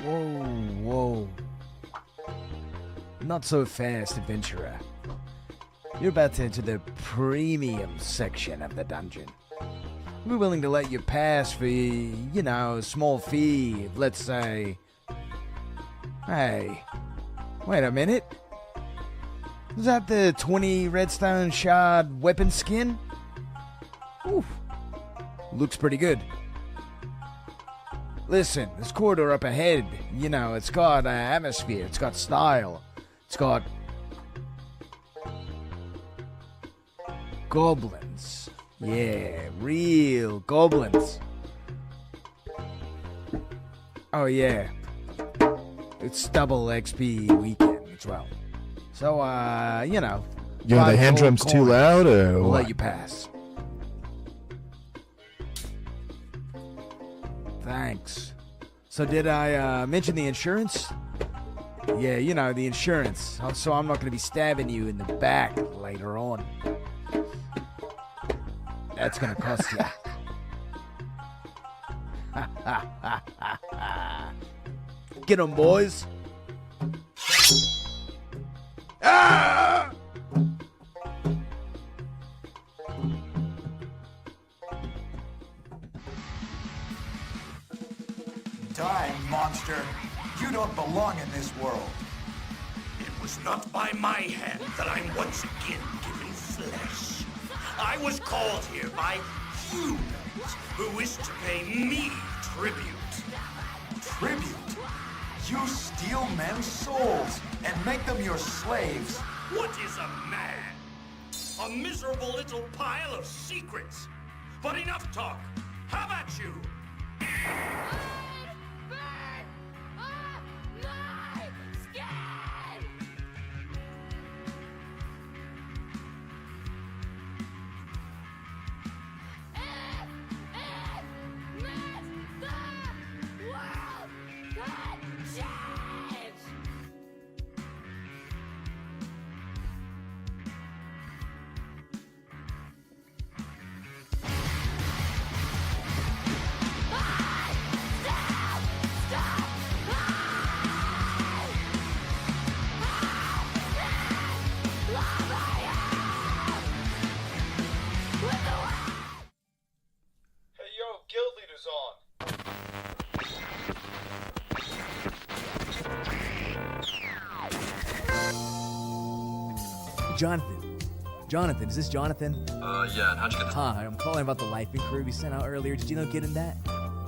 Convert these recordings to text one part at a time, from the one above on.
Whoa, whoa. Not so fast, adventurer. You're about to enter the premium section of the dungeon. We're willing to let you pass for, a small fee, let's say... Hey, wait a minute. Is that the 20 redstone shard weapon skin? Oof. Looks pretty good. Listen, this corridor up ahead, it's got atmosphere, it's got style, it's got goblins. Yeah, real goblins. Oh yeah, it's double XP weekend as well. So, The hand drum's too loud, or we'll what? let you pass. Thanks. So did I mention the insurance? Yeah, the insurance. So I'm not going to be stabbing you in the back later on. That's going to cost you. Get 'em, boys. Ah! Die, monster. You don't belong in this world. It was not by my hand that I'm once again given flesh. I was called here by humans who wish to pay me tribute. Tribute? You steal men's souls and make them your slaves. What is a man? A miserable little pile of secrets. But enough talk. How about you? Jonathan, is this Jonathan? Yeah, and how'd you get the... Hi, I'm calling about the life inquiry we sent out earlier. Did you know getting that?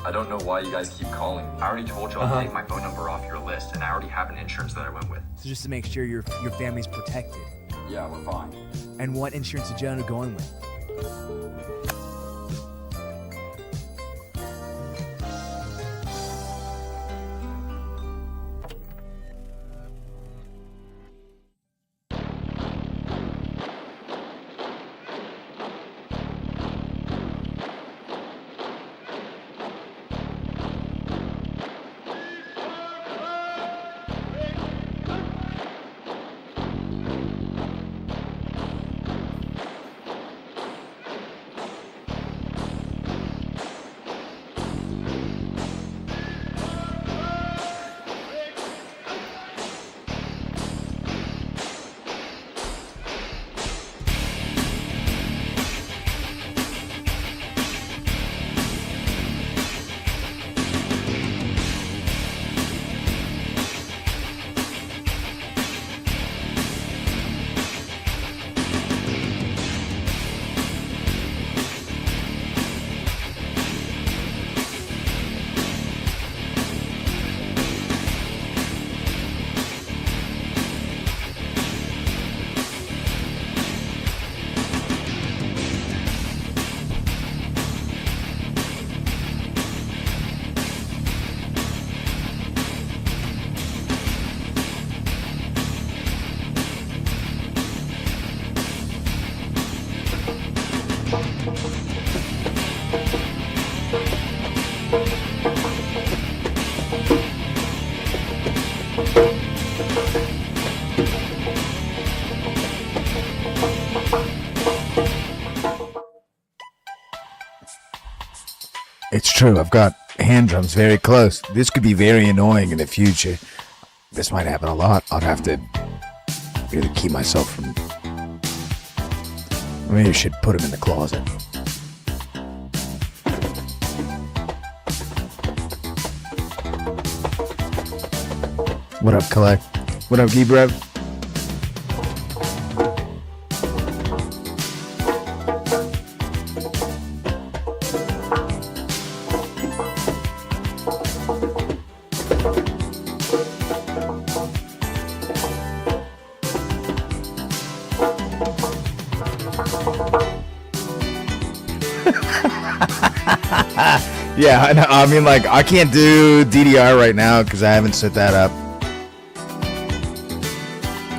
I don't know why you guys keep calling. I already told you I'll take my phone number off your list, and I already have an insurance that I went with. So just to make sure your family's protected. Yeah, we're fine. And what insurance did you end up going with? It's true, I've got hand drums very close. This could be very annoying in the future. This might happen a lot. I'd have to really keep myself from... Maybe I should put them in the closet. What up, Collect? What up, Gebrev? Yeah, I mean, like, I can't do DDR right now because I haven't set that up.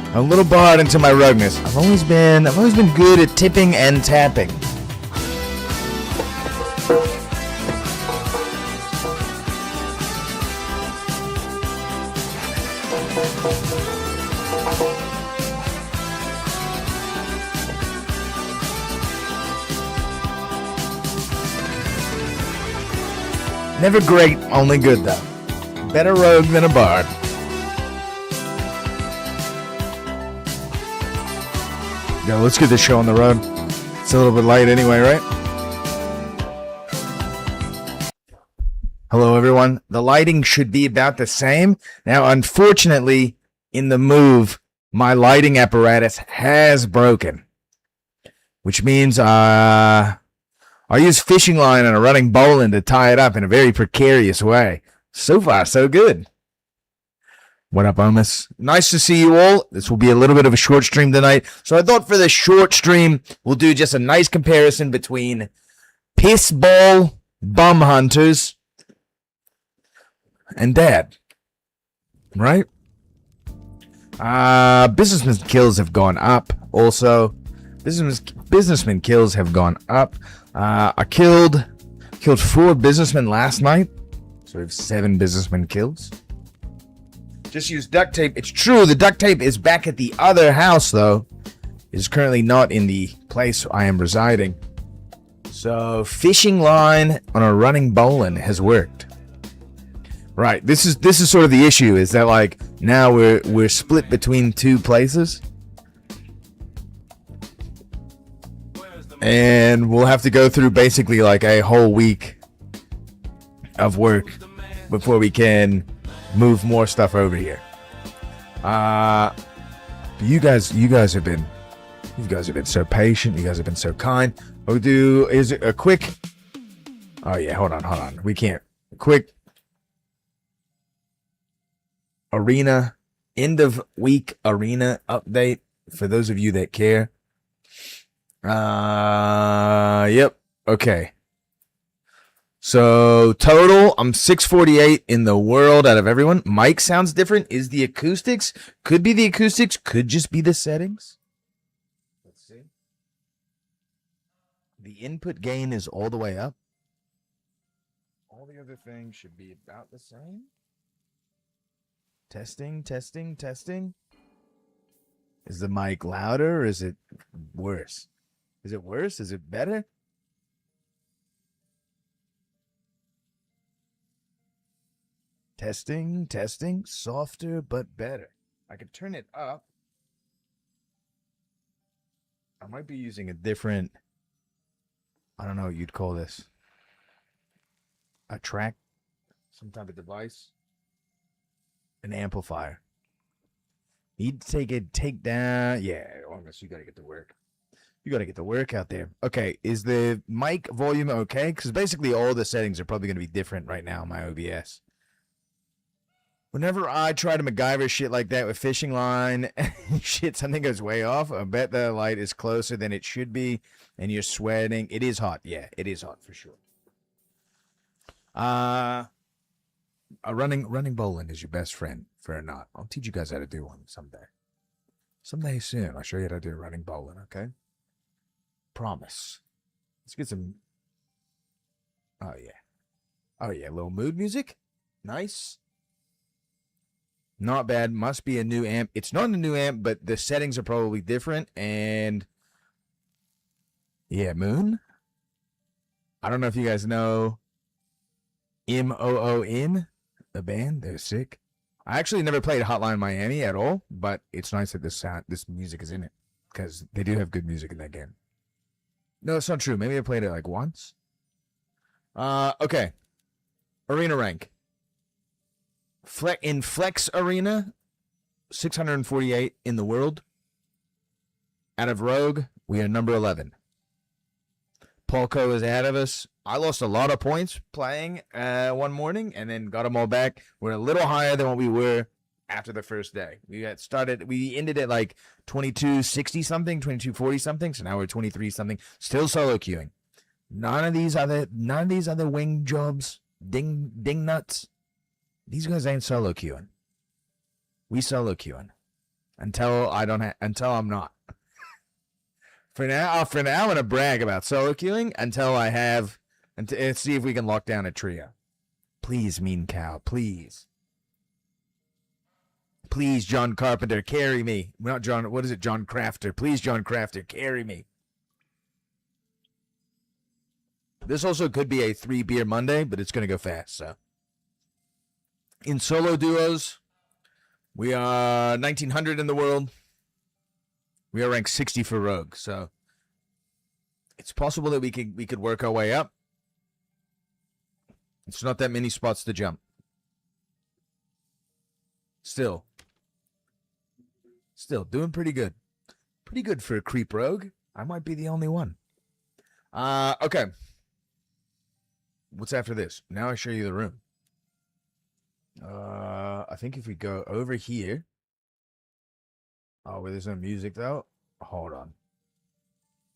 I'm a little barred into my rugness. I've always been good at tipping and tapping. Never great, only good though. Better rogue than a bard. Yo, let's get this show on the road. It's a little bit light anyway, right? Hello, everyone. The lighting should be about the same. Now, unfortunately, in the move, my lighting apparatus has broken. Which means, I use fishing line and a running bowline to tie it up in a very precarious way. So far, so good. What up, Omus? Nice to see you all. This will be a little bit of a short stream tonight. So I thought for the short stream, we'll do just a nice comparison between Pissball Bum Hunters and Dad. Right? Businessman kills have gone up. Also, businessman kills have gone up. I killed 4 businessmen last night, so we have 7 businessmen kills. Just use duct tape. It's true, the duct tape is back at the other house, though. It's currently not in the place I am residing. So, fishing line on a running bowline has worked. Right, this is sort of the issue, is that, like, now we're split between 2 places. And we'll have to go through basically like a whole week of work before we can move more stuff over here. You guys have been so patient. You guys have been so kind. Is it a quick? Oh yeah, hold on. We can't. A quick arena end of week arena update for those of you that care. Yep. Okay. So total, I'm 648 in the world out of everyone. Mic sounds different. Is the acoustics? Could be the acoustics. Could just be the settings. Let's see. The input gain is all the way up. All the other things should be about the same. Testing. Is the mic louder or is it worse? Is it worse? Is it better? Testing. Softer but better. I could turn it up. I might be using a different, I don't know what you'd call this. A track? Some type of device? An amplifier. Need to take down. Yeah, almost. You got to get to work. You got to get the work out there. Okay, is the mic volume okay? Because basically all the settings are probably going to be different right now in my OBS. Whenever I try to MacGyver shit like that with fishing line and shit, something goes way off. I bet the light is closer than it should be, and you're sweating. It is hot. Yeah, it is hot for sure. A running bowline is your best friend for a knot. I'll teach you guys how to do one someday. Someday soon, I'll show you how to do a running bowline, okay? Promise. Let's get some... Oh, yeah, a little mood music. Nice. Not bad. Must be a new amp. It's not a new amp, but the settings are probably different. And... yeah, Moon. I don't know if you guys know... MOON, the band, they're sick. I actually never played Hotline Miami at all, but it's nice that this music is in it because they do have good music in that game. No, it's not true. Maybe I played it like once. Okay. Arena rank. In Flex Arena, 648 in the world. Out of Rogue, we are number 11. Polko is ahead of us. I lost a lot of points playing one morning and then got them all back. We're a little higher than what we were after the first day. We ended at like 2260 something, 2240 something. So now we're 23 something. Still solo queuing. None of these other wing jobs, ding nuts. These guys ain't solo queuing. We solo queuing until I'm not. For now, I'm gonna brag about solo queuing until I have, and see if we can lock down a trio. Please, Mean Cow, please. Please, John Carpenter, carry me. Not John, what is it, John Crafter? Please, John Crafter, carry me. This also could be a 3-beer Monday, but it's going to go fast, so. In solo duos, we are 1900 in the world. We are ranked 60 for Rogue, so it's possible that we could work our way up. It's not that many spots to jump. Still doing pretty good. Pretty good for a creep rogue. I might be the only one. Okay. What's after this? Now I show you the room. I think if we go over here. Oh, where there's no music though. Hold on.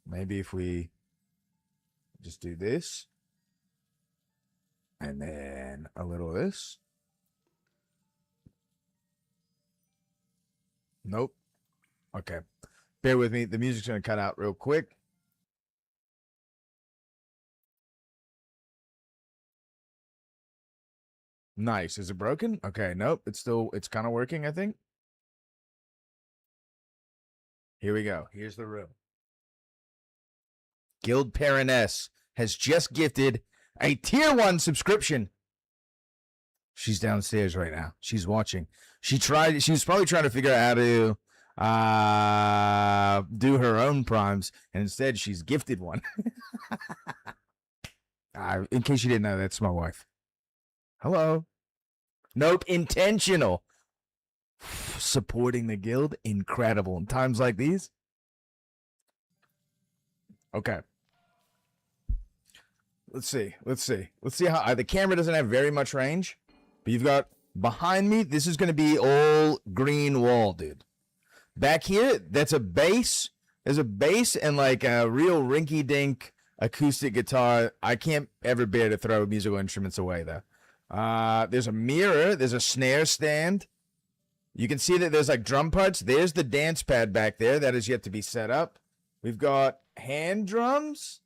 Maybe if we just do this. And then a little of this. Nope. Okay. Bear with me. The music's going to cut out real quick. Nice. Is it broken? Okay. Nope. It's kind of working, I think. Here we go. Here's the room. Guild Paraness has just gifted a tier 1 subscription. She's downstairs right now. She's watching. She was probably trying to figure out how to do her own primes, and instead she's gifted one. In case you didn't know, that's my wife. Hello. Nope, intentional. Supporting the guild, incredible. In times like these. Okay. Let's see how the camera doesn't have very much range, but you've got behind me. This is going to be all green wall, dude. Back here, that's a bass. There's a bass and like a real rinky-dink acoustic guitar. I can't ever bear to throw musical instruments away though. There's a mirror. There's a snare stand. You can see that there's like drum parts. There's the dance pad back there that is yet to be set up. We've got hand drums.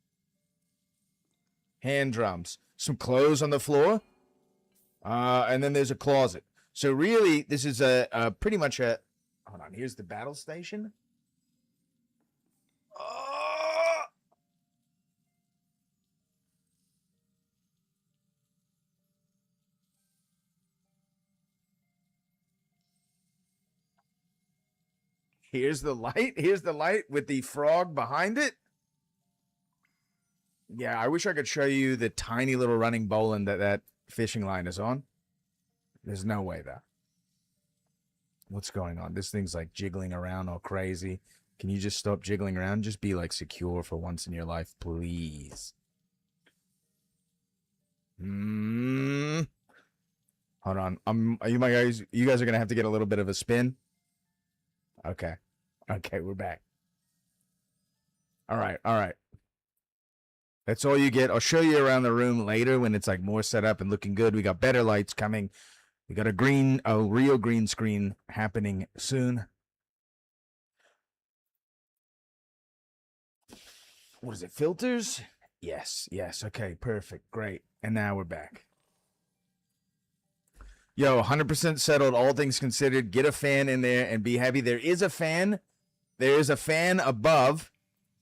Some clothes on the floor. And then there's a closet. So really, this is a pretty much a... Hold on, here's the battle station. Here's the light. Here's the light with the frog behind it. Yeah, I wish I could show you the tiny little running bowline that fishing line is on. There's no way, though. What's going on? This thing's like jiggling around all crazy. Can you just stop jiggling around? Just be like secure for once in your life, please. Hold on. You guys are gonna have to get a little bit of a spin. Okay. Okay, we're back. All right. That's all you get. I'll show you around the room later when it's like more set up and looking good. We got better lights coming. We got a real green screen happening soon. What is it? Filters? Yes. Okay, perfect. Great. And now we're back. Yo, 100% settled, all things considered. Get a fan in there and be happy. There is a fan. There is a fan above,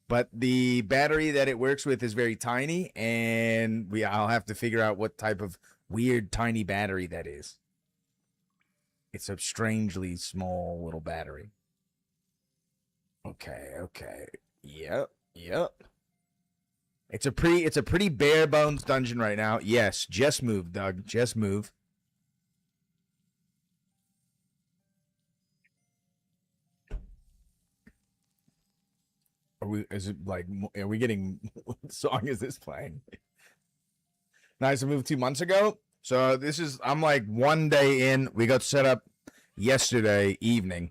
but the battery that it works with is very tiny, and I'll have to figure out what type of weird tiny battery that is. It's a strangely small little battery. Okay. Yep. It's a pretty bare bones dungeon right now. Yes, just move, Doug. Just move. Are we getting, what song is this playing? Nice, I moved 2 months ago. So I'm like 1 day in. We got set up yesterday evening.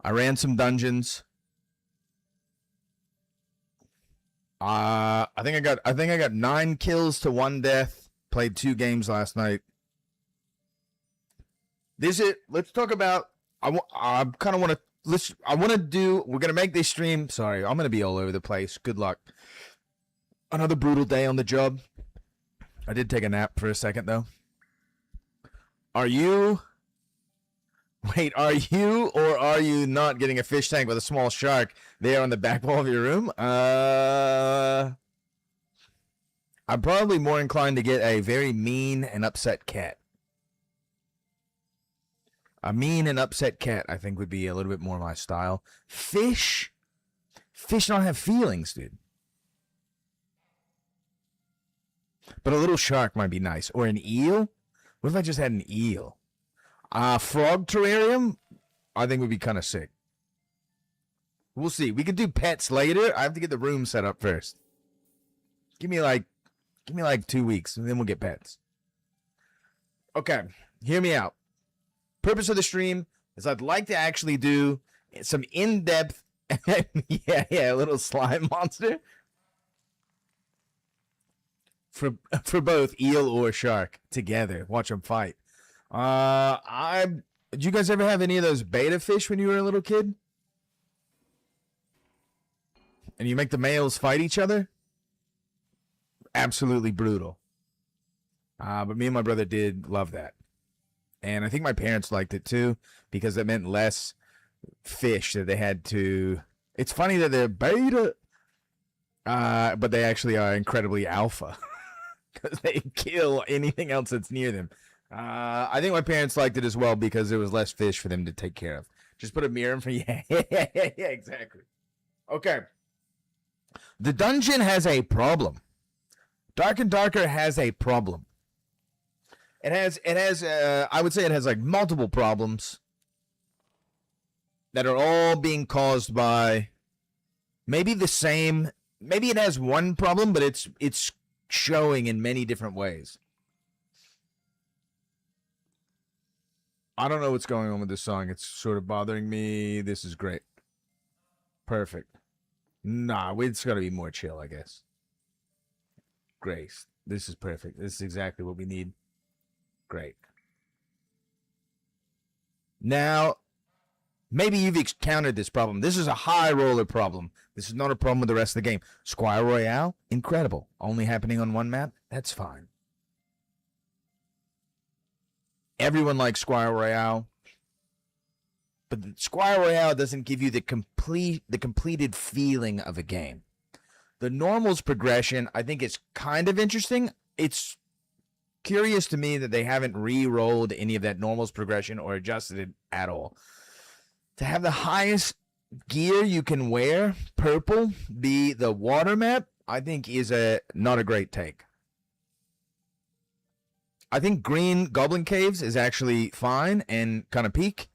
I ran some dungeons. I think I got 9 kills to 1 death. Played 2 games last night. Let's talk about, we're gonna make this stream. Sorry, I'm gonna be all over the place. Good luck. Another brutal day on the job. I did take a nap for a second though. Are you or are you not getting a fish tank with a small shark there on the back wall of your room? I'm probably more inclined to get a very mean and upset cat. A mean and upset cat, I think, would be a little bit more my style. Fish don't have feelings, dude. But a little shark might be nice. Or an eel? What if I just had an eel? Frog terrarium, I think would be kind of sick. We'll see. We could do pets later. I have to get the room set up first. Give me like 2 weeks, and then we'll get pets. Okay, hear me out. Purpose of the stream is I'd like to actually do some in-depth, yeah, a little slime monster for both eel or shark together. Watch them fight. Did you guys ever have any of those betta fish when you were a little kid? And you make the males fight each other? Absolutely brutal. But me and my brother did love that. And I think my parents liked it too, because it meant less fish that they had to. It's funny that they're beta, but they actually are incredibly alpha, because they kill anything else that's near them. I think my parents liked it as well because there was less fish for them to take care of. Just put a mirror in front. Yeah, exactly. Okay. The dungeon has a problem. Dark and Darker has a problem. It has. I would say it has like multiple problems that are all being caused by maybe the same. Maybe it has one problem, but it's showing in many different ways. I don't know what's going on with this song. It's sort of bothering me. This is great. Perfect. Nah, it's got to be more chill, I guess. Grace. This is perfect. This is exactly what we need. Great. Now, maybe you've encountered this problem. This is a high roller problem. This is not a problem with the rest of the game. Squire Royale, incredible. Only happening on one map? That's fine. Everyone likes Squire Royale, but Squire Royale doesn't give you the completed feeling of a game. The normals progression, I think, is kind of interesting. It's curious to me that they haven't re-rolled any of that normals progression or adjusted it at all. To have the highest gear you can wear, purple, be the water map, I think is not a great take. I think green Goblin Caves is actually fine and kind of peak.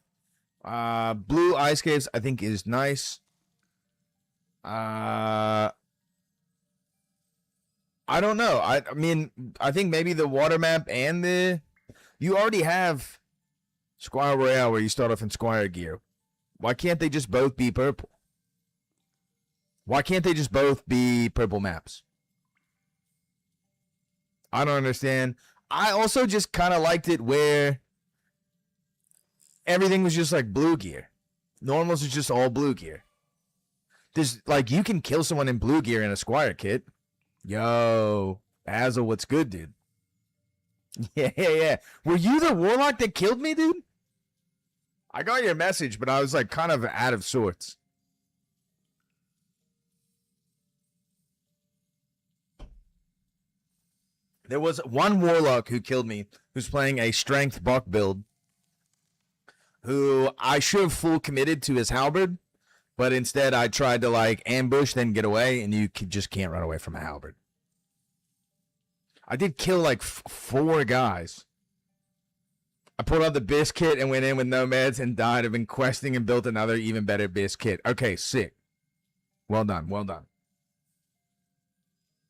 Blue Ice Caves, I think, is nice. I don't know. I mean, I think maybe the water map and you already have Squire Royale where you start off in Squire gear. Why can't they just both be purple? Why can't they just both be purple maps? I don't understand. I also just kind of liked it where everything was just like blue gear. Normals is just all blue gear. There's like, you can kill someone in blue gear in a Squire kit. Yo, Basil, what's good, dude? Yeah. Were you the warlock that killed me, dude? I got your message, but I was like kind of out of sorts. There was one warlock who killed me, who's playing a strength buck build, who I should have full committed to his halberd, but instead I tried to like ambush, then get away, and you just can't run away from a halberd. I did kill like 4 guys. I pulled out the BIS kit and went in with no meds and died. I've been questing and built another even better BIS kit. Okay, sick. Well done, well done.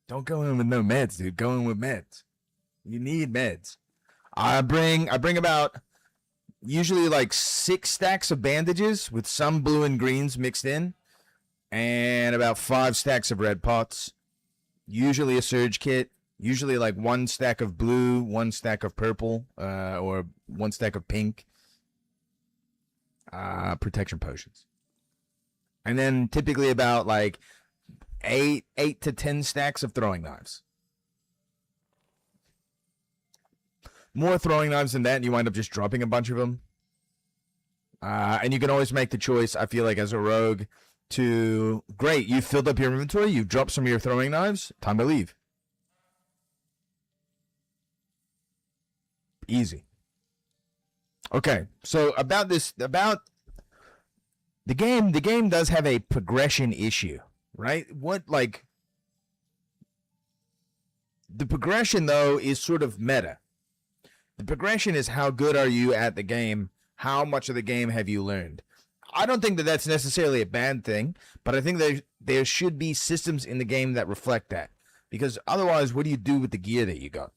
Don't go in with no meds, dude. Go in with meds. You need meds. I bring about usually like 6 stacks of bandages with some blue and greens mixed in, and about 5 stacks of red pots. Usually a surge kit. Usually like 1 stack of blue, 1 stack of purple, or 1 stack of pink. Protection potions. And then typically about like 8 to 10 stacks of throwing knives. More throwing knives than that, and you wind up just dropping a bunch of them. And you can always make the choice, I feel like, as a rogue, to, great, you've filled up your inventory, you've dropped some of your throwing knives, time to leave. Easy. Okay, so about the game does have a progression issue, right? The progression, though, is sort of meta. The progression is how good are you at the game, how much of the game have you learned. I don't think that that's necessarily a bad thing, but I think there should be systems in the game that reflect that. Because otherwise, what do you do with the gear that you got?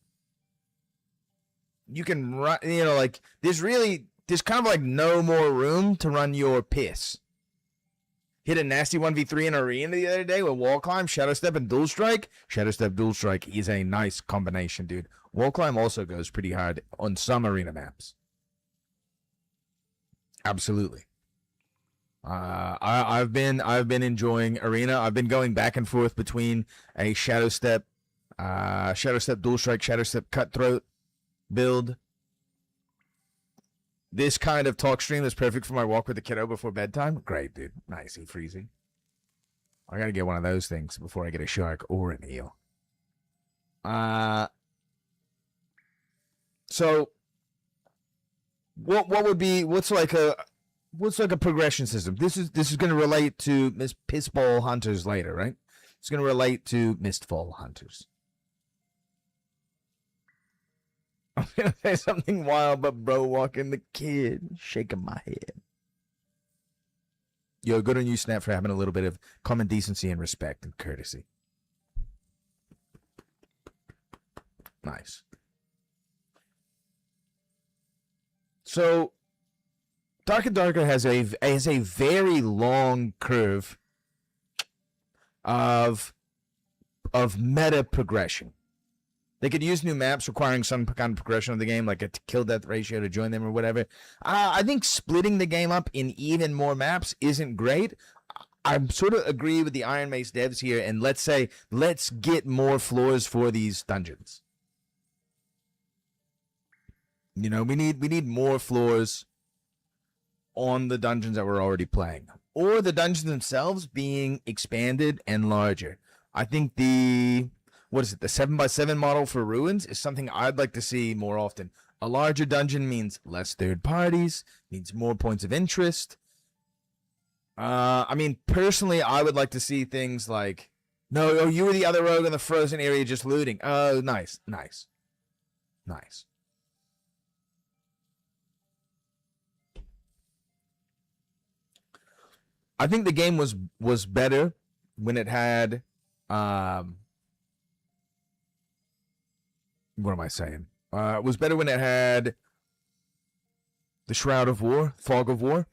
You can run, like, there's kind of like no more room to run your piss. Hit a nasty 1v3 in Arena the other day with Wall Climb, Shadow Step, and Dual Strike. Shadow Step, Dual Strike is a nice combination, dude. Wall Climb also goes pretty hard on some Arena maps. Absolutely. I've been enjoying Arena. I've been going back and forth between a Shadow Step, Dual Strike, Shadow Step, Cutthroat build. This kind of talk stream is perfect for my walk with the kiddo before bedtime. Great, dude. Nice and freezing. I gotta get one of those things before I get a shark or an eel. So what's like a progression system? This is gonna relate to Mistfall Hunters later, right? It's gonna relate to Mistfall Hunters. I'm gonna say something wild, but bro walking the kid, shaking my head. Yo, good on you, Snap, for having a little bit of common decency and respect and courtesy. Nice. So, Dark and Darker has a very long curve of meta progression. They could use new maps requiring some kind of progression of the game, like a kill-death ratio to join them or whatever. I think splitting the game up in even more maps isn't great. I sort of agree with the Iron Mace devs here, and let's get more floors for these dungeons. We need more floors on the dungeons that we're already playing, or the dungeons themselves being expanded and larger. I think the 7x7 model for Ruins is something I'd like to see more often. A larger dungeon means less third parties, means more points of interest. Personally, I would like to see things like, no, you were the other rogue in the frozen area just looting. Oh, nice. I think the game was better when it had, what am I saying? It was better when it had the Shroud of War, Fog of War.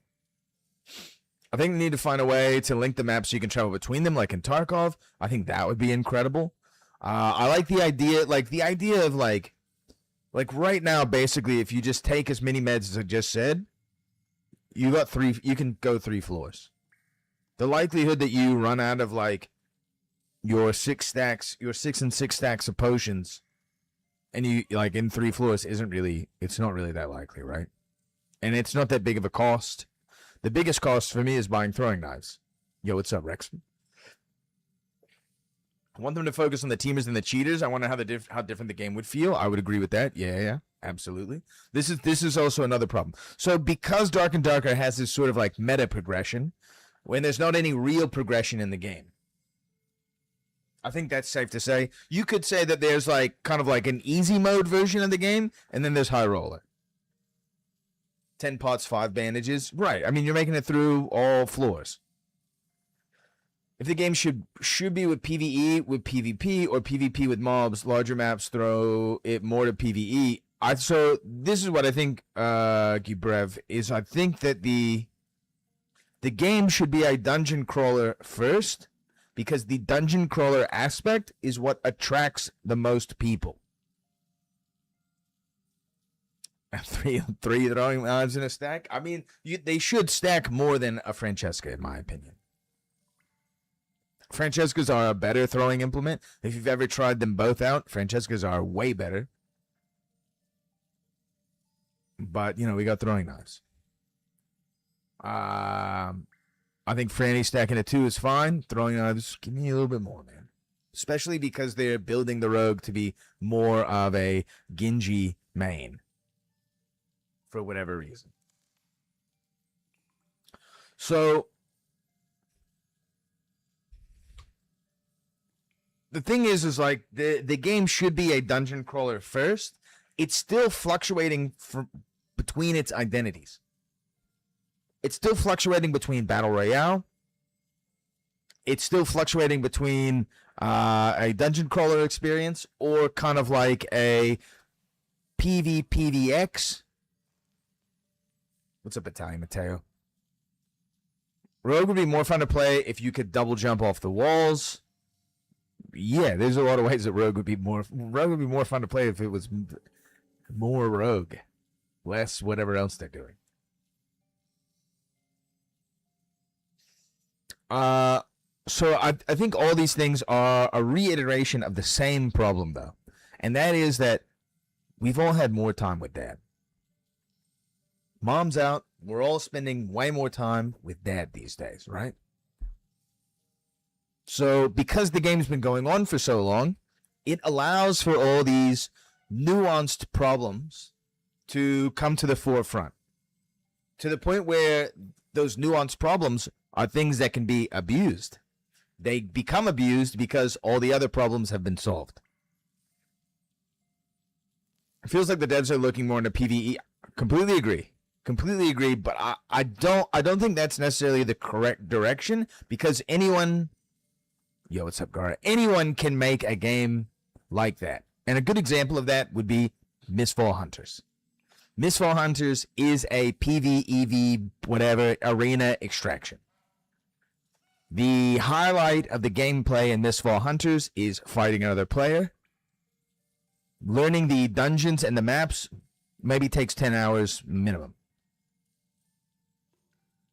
I think they need to find a way to link the maps so you can travel between them, like in Tarkov. I think that would be incredible. I like the idea of like right now, basically, if you just take as many meds as I just said, you can go 3 floors. The likelihood that you run out of like your 6 and 6 stacks of potions, and you like in 3 floors it's not really that likely, right? And it's not that big of a cost. The biggest cost for me is buying throwing knives. Yo, what's up, Rex? I want them to focus on the teamers and the cheaters. I wonder how different the game would feel. I would agree with that. Yeah, absolutely. This is also another problem. So because Dark and Darker has this sort of like meta progression, when there's not any real progression in the game, I think that's safe to say. You could say that there's like kind of like an easy mode version of the game, and then there's High Roller. 10 pots, 5 bandages. Right. I mean, you're making it through all floors. If the game should be with PvE with PvP or PvP with mobs, larger maps throw it more to PvE. So this is what I think, Gibrev, is I think that the game should be a dungeon crawler first, because the dungeon crawler aspect is what attracts the most people. Three throwing odds in a stack. I mean, they should stack more than a Francesca, in my opinion. Francescas are a better throwing implement. If you've ever tried them both out, Francescas are way better. But, we got throwing knives. I think Franny stacking a 2 is fine. Throwing knives, give me a little bit more, man. Especially because they're building the rogue to be more of a Genji main. For whatever reason. So the thing is like the game should be a dungeon crawler first. It's still fluctuating between its identities. It's still fluctuating between Battle Royale. It's still fluctuating between a dungeon crawler experience or kind of like a PvPvX. What's up, Italian Mateo? Rogue would be more fun to play if you could double jump off the walls. Yeah, there's a lot of ways that Rogue would be more fun to play if it was more Rogue, less whatever else they're doing. So I think all these things are a reiteration of the same problem, though, and that is that we've all had more time with Dad. Mom's out. We're all spending way more time with Dad these days, right? So because the game's been going on for so long, it allows for all these nuanced problems to come to the forefront, to the point where those nuanced problems are things that can be abused. They become abused because all the other problems have been solved. It feels like the devs are looking more into PvE. Completely agree, but I don't think that's necessarily the correct direction, because anyone can make a game like that. And a good example of that would be Mistfall Hunters. Mistfall Hunters is a PvEV whatever arena extraction. The highlight of the gameplay in Mistfall Hunters is fighting another player. Learning the dungeons and the maps maybe takes 10 hours minimum.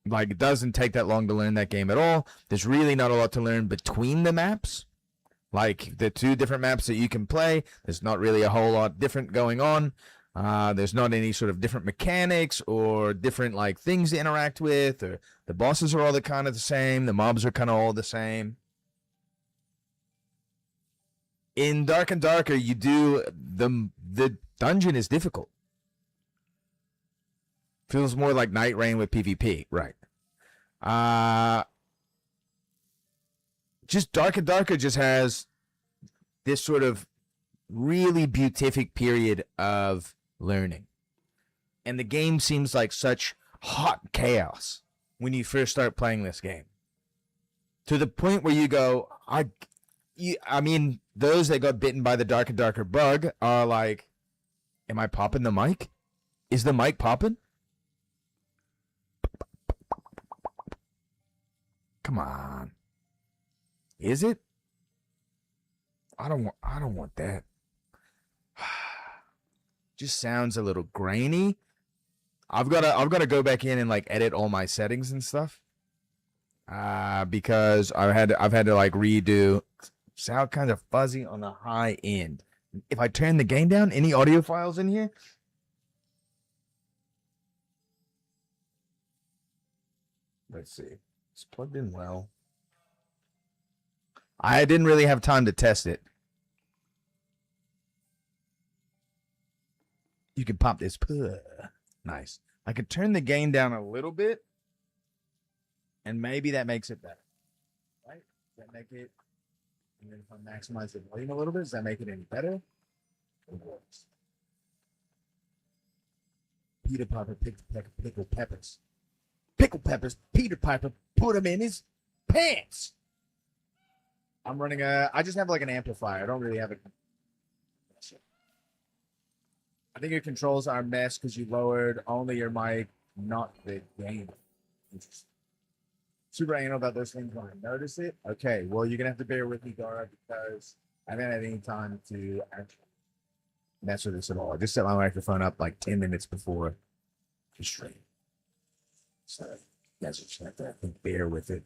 Like, it doesn't take that long to learn that game at all. There's really not a lot to learn between the maps. Like, the 2 different maps that you can play, there's not really a whole lot different going on. There's not any sort of different mechanics or different, like, things to interact with. Or the bosses are all kind of the same. The mobs are kind of all the same. In Dark and Darker, you do the dungeon is difficult. Feels more like Night Rain with PvP, right? Just Dark and Darker just has this sort of really beatific period of learning. And the game seems like such hot chaos when you first start playing this game. To the point where you go, I mean, those that got bitten by the Dark and Darker bug are like, am I popping the mic? Is the mic popping? Come on. Is it? I don't want that. Just sounds a little grainy. I've got to go back in and like edit all my settings and stuff. Because I've had to like redo. Sound kind of fuzzy on the high end. If I turn the gain down, any audio files in here? Let's see. It's plugged in well. I didn't really have time to test it. You can pop this. Nice. I could turn the gain down a little bit, and maybe that makes it better. Right? Does that make it? And then if I maximize the volume a little bit, does that make it any better? It works. Peter Piper picked pickle peppers. Pickle peppers. Peter Piper put them in his pants. I'm running I just have like an amplifier. I don't really have a. I think your controls are a mess because you lowered only your mic, not the gain. Interesting. Super anal about those things when I notice it. Okay, well, you're going to have to bear with me, Dara, because I haven't had any time to actually mess with this at all. I just set my microphone up like 10 minutes before the stream. So, you guys just have to, I think, bear with it.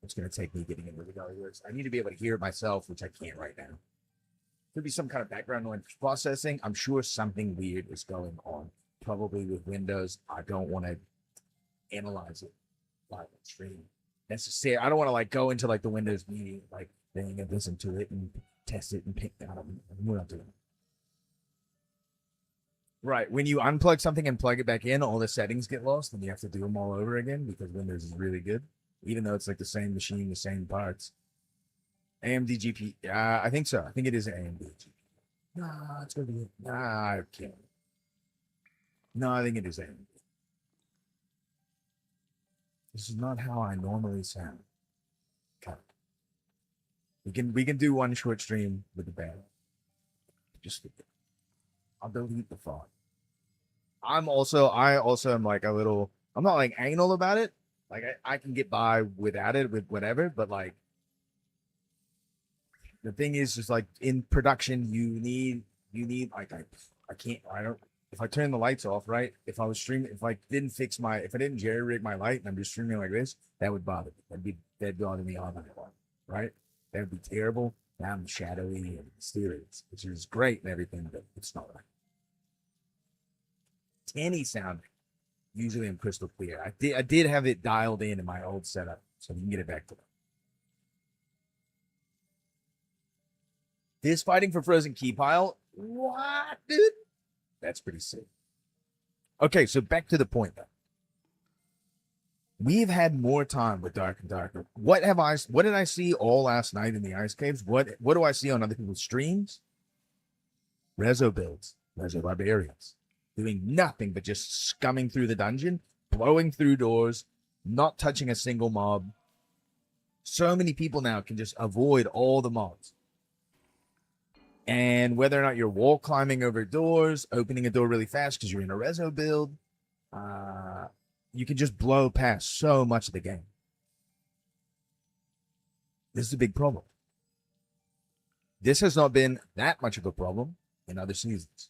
It's going to take me getting into the Dolly words. I need to be able to hear it myself, which I can't right now. Could be some kind of background noise processing. I'm sure something weird is going on, probably with Windows. I don't want to analyze it live on stream necessarily. I don't want to like go into like the Windows meeting like thing and listen to it and test it and pick that up. We're not doing it. Right. When you unplug something and plug it back in, all the settings get lost and you have to do them all over again because Windows is really good, even though it's like the same machine, the same parts. AMD GP. I think so. I think it is AMD GP. Nah, it's going to be. Nah, I can't. No, I think it is AMD. This is not how I normally sound. Okay. We can do one short stream with the band. Just I'll delete the font. I also am like a little. I'm not like anal about it. Like I can get by without it with whatever, but like. The thing is, just like in production, you need like I don't. If I turn the lights off, right? If I was streaming, if I didn't jerry rig my light and I'm just streaming like this, that would bother me. That'd bother me all night long, right? That would be terrible. Now I'm shadowy and mysterious, which is great and everything, but it's not right. Any sound, usually I'm crystal clear. I did have it dialed in my old setup, so we can get it back to that. This fighting for frozen key pile? What, dude? That's pretty sick. Okay, so back to the point, though. We've had more time with Dark and Darker. What did I see all last night in the ice caves? What do I see on other people's streams? Rezo builds, Rezo barbarians, doing nothing but just scumming through the dungeon, blowing through doors, not touching a single mob. So many people now can just avoid all the mobs. And whether or not you're wall climbing over doors, opening a door really fast because you're in a rezo build, you can just blow past so much of the game. This is a big problem. This has not been that much of a problem in other seasons.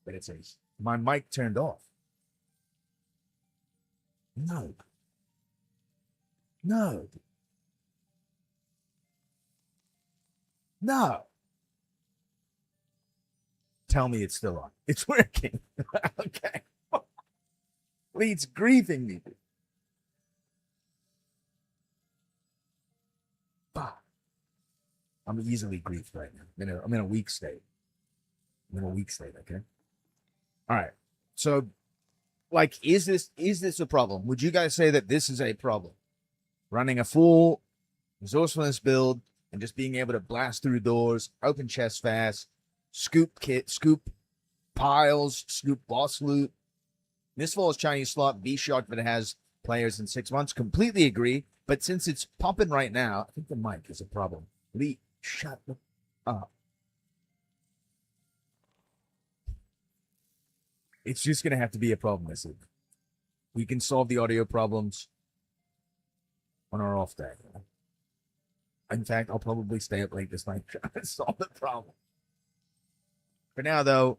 But it says, my mic turned off. No. No. No. Tell me it's still on. It's working. Okay. It's grieving me. Bah. I'm easily griefed right now. I'm in a weak state. Okay. All right. So, like, is this a problem? Would you guys say that this is a problem? Running a full resourcefulness build and just being able to blast through doors, open chests fast, scoop piles, scoop boss loot. Mistfall is Chinese slot. Be shocked if it has players in 6 months. Completely agree. But since it's popping right now, I think the mic is a problem. Lee, shut up. It's just going to have to be a problem this evening. We can solve the audio problems on our off day. In fact, I'll probably stay up late this night trying to solve the problem. For now, though,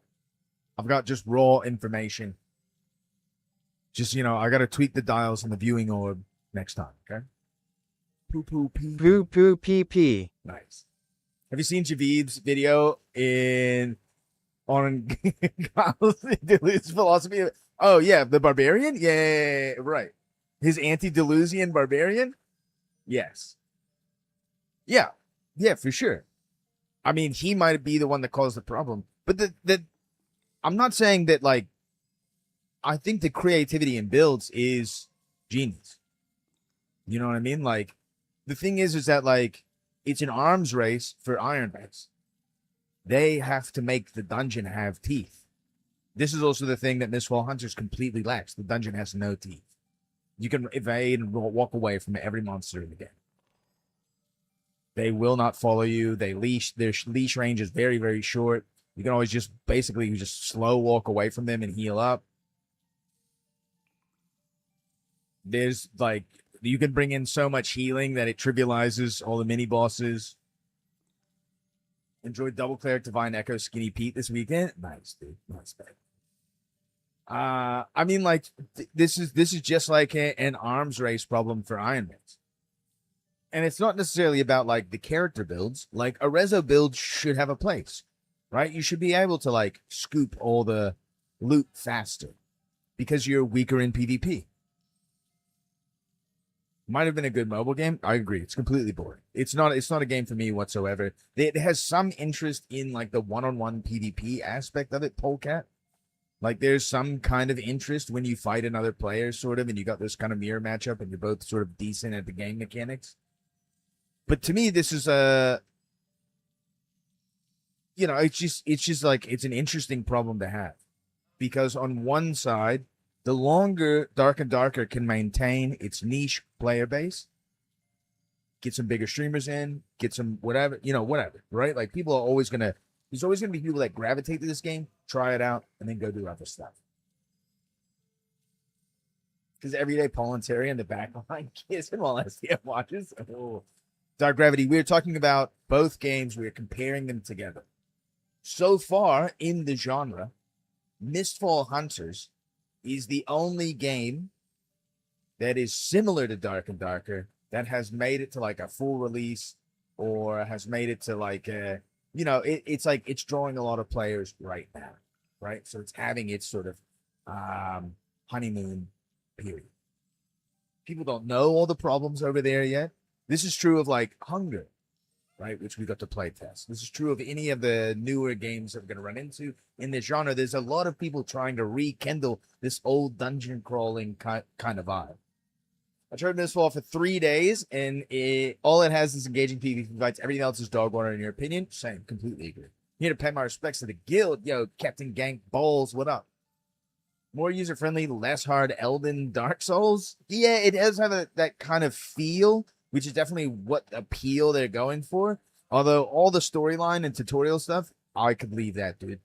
I've got just raw information. Just, I got to tweak the dials on the viewing orb next time, okay? Poo poo pee. Nice. Have you seen Javid's video on Deleuze's philosophy? Oh, yeah, the barbarian? Yeah, right. His anti-Deleuzian barbarian? Yes. Yeah, yeah, for sure. I mean, he might be the one that caused the problem, but I'm not saying that. Like, I think the creativity in builds is genius. You know what I mean? Like, the thing is that like it's an arms race for Iron Base. They have to make the dungeon have teeth. This is also the thing that Mistfall Hunters completely lacks. The dungeon has no teeth. You can evade and walk away from every monster in the game. They will not follow you. Their leash range is very, very short. You can always just basically just slow walk away from them and heal up. There's like, you can bring in so much healing that it trivializes all the mini bosses. Enjoyed Double Cleric Divine Echo Skinny Pete this weekend. Nice, dude. Nice, man. I mean, like, this is just like an arms race problem for Iron Man. And it's not necessarily about like the character builds. Like a Rezo build should have a place, right? You should be able to like scoop all the loot faster because you're weaker in PvP. Might have been a good mobile game. I agree. It's completely boring. It's not a game for me whatsoever. It has some interest in like the one-on-one PvP aspect of it, Polecat. Like there's some kind of interest when you fight another player, sort of, and you got this kind of mirror matchup and you're both sort of decent at the game mechanics. But to me, this is it's just like, it's an interesting problem to have. Because on one side, the longer Dark and Darker can maintain its niche player base, get some bigger streamers in, get some whatever, right? Like there's always going to be people that gravitate to this game, try it out, and then go do other stuff. Because everyday Polentary in the back line kissing while SDF watches. Oh. Dark Gravity, we're talking about both games. We're comparing them together. So far in the genre, Mistfall Hunters is the only game that is similar to Dark and Darker that has made it to like a full release or has made it to like it's like it's drawing a lot of players right now, right? So it's having its sort of honeymoon period. People don't know all the problems over there yet. This is true of like Hunger, right? Which we got to play test. This is true of any of the newer games that we're going to run into in this genre. There's a lot of people trying to rekindle this old dungeon crawling kind of vibe. I tried Mistfall for 3 days, and all it has is engaging PvP fights. Everything else is dog water, in your opinion. Same, completely agree. Here to pay my respects to the guild. Yo, Captain Gank Balls, what up? More user-friendly, less hard Elden Dark Souls. Yeah, it does have that kind of feel, which is definitely what appeal they're going for. Although all the storyline and tutorial stuff, I could leave that, dude.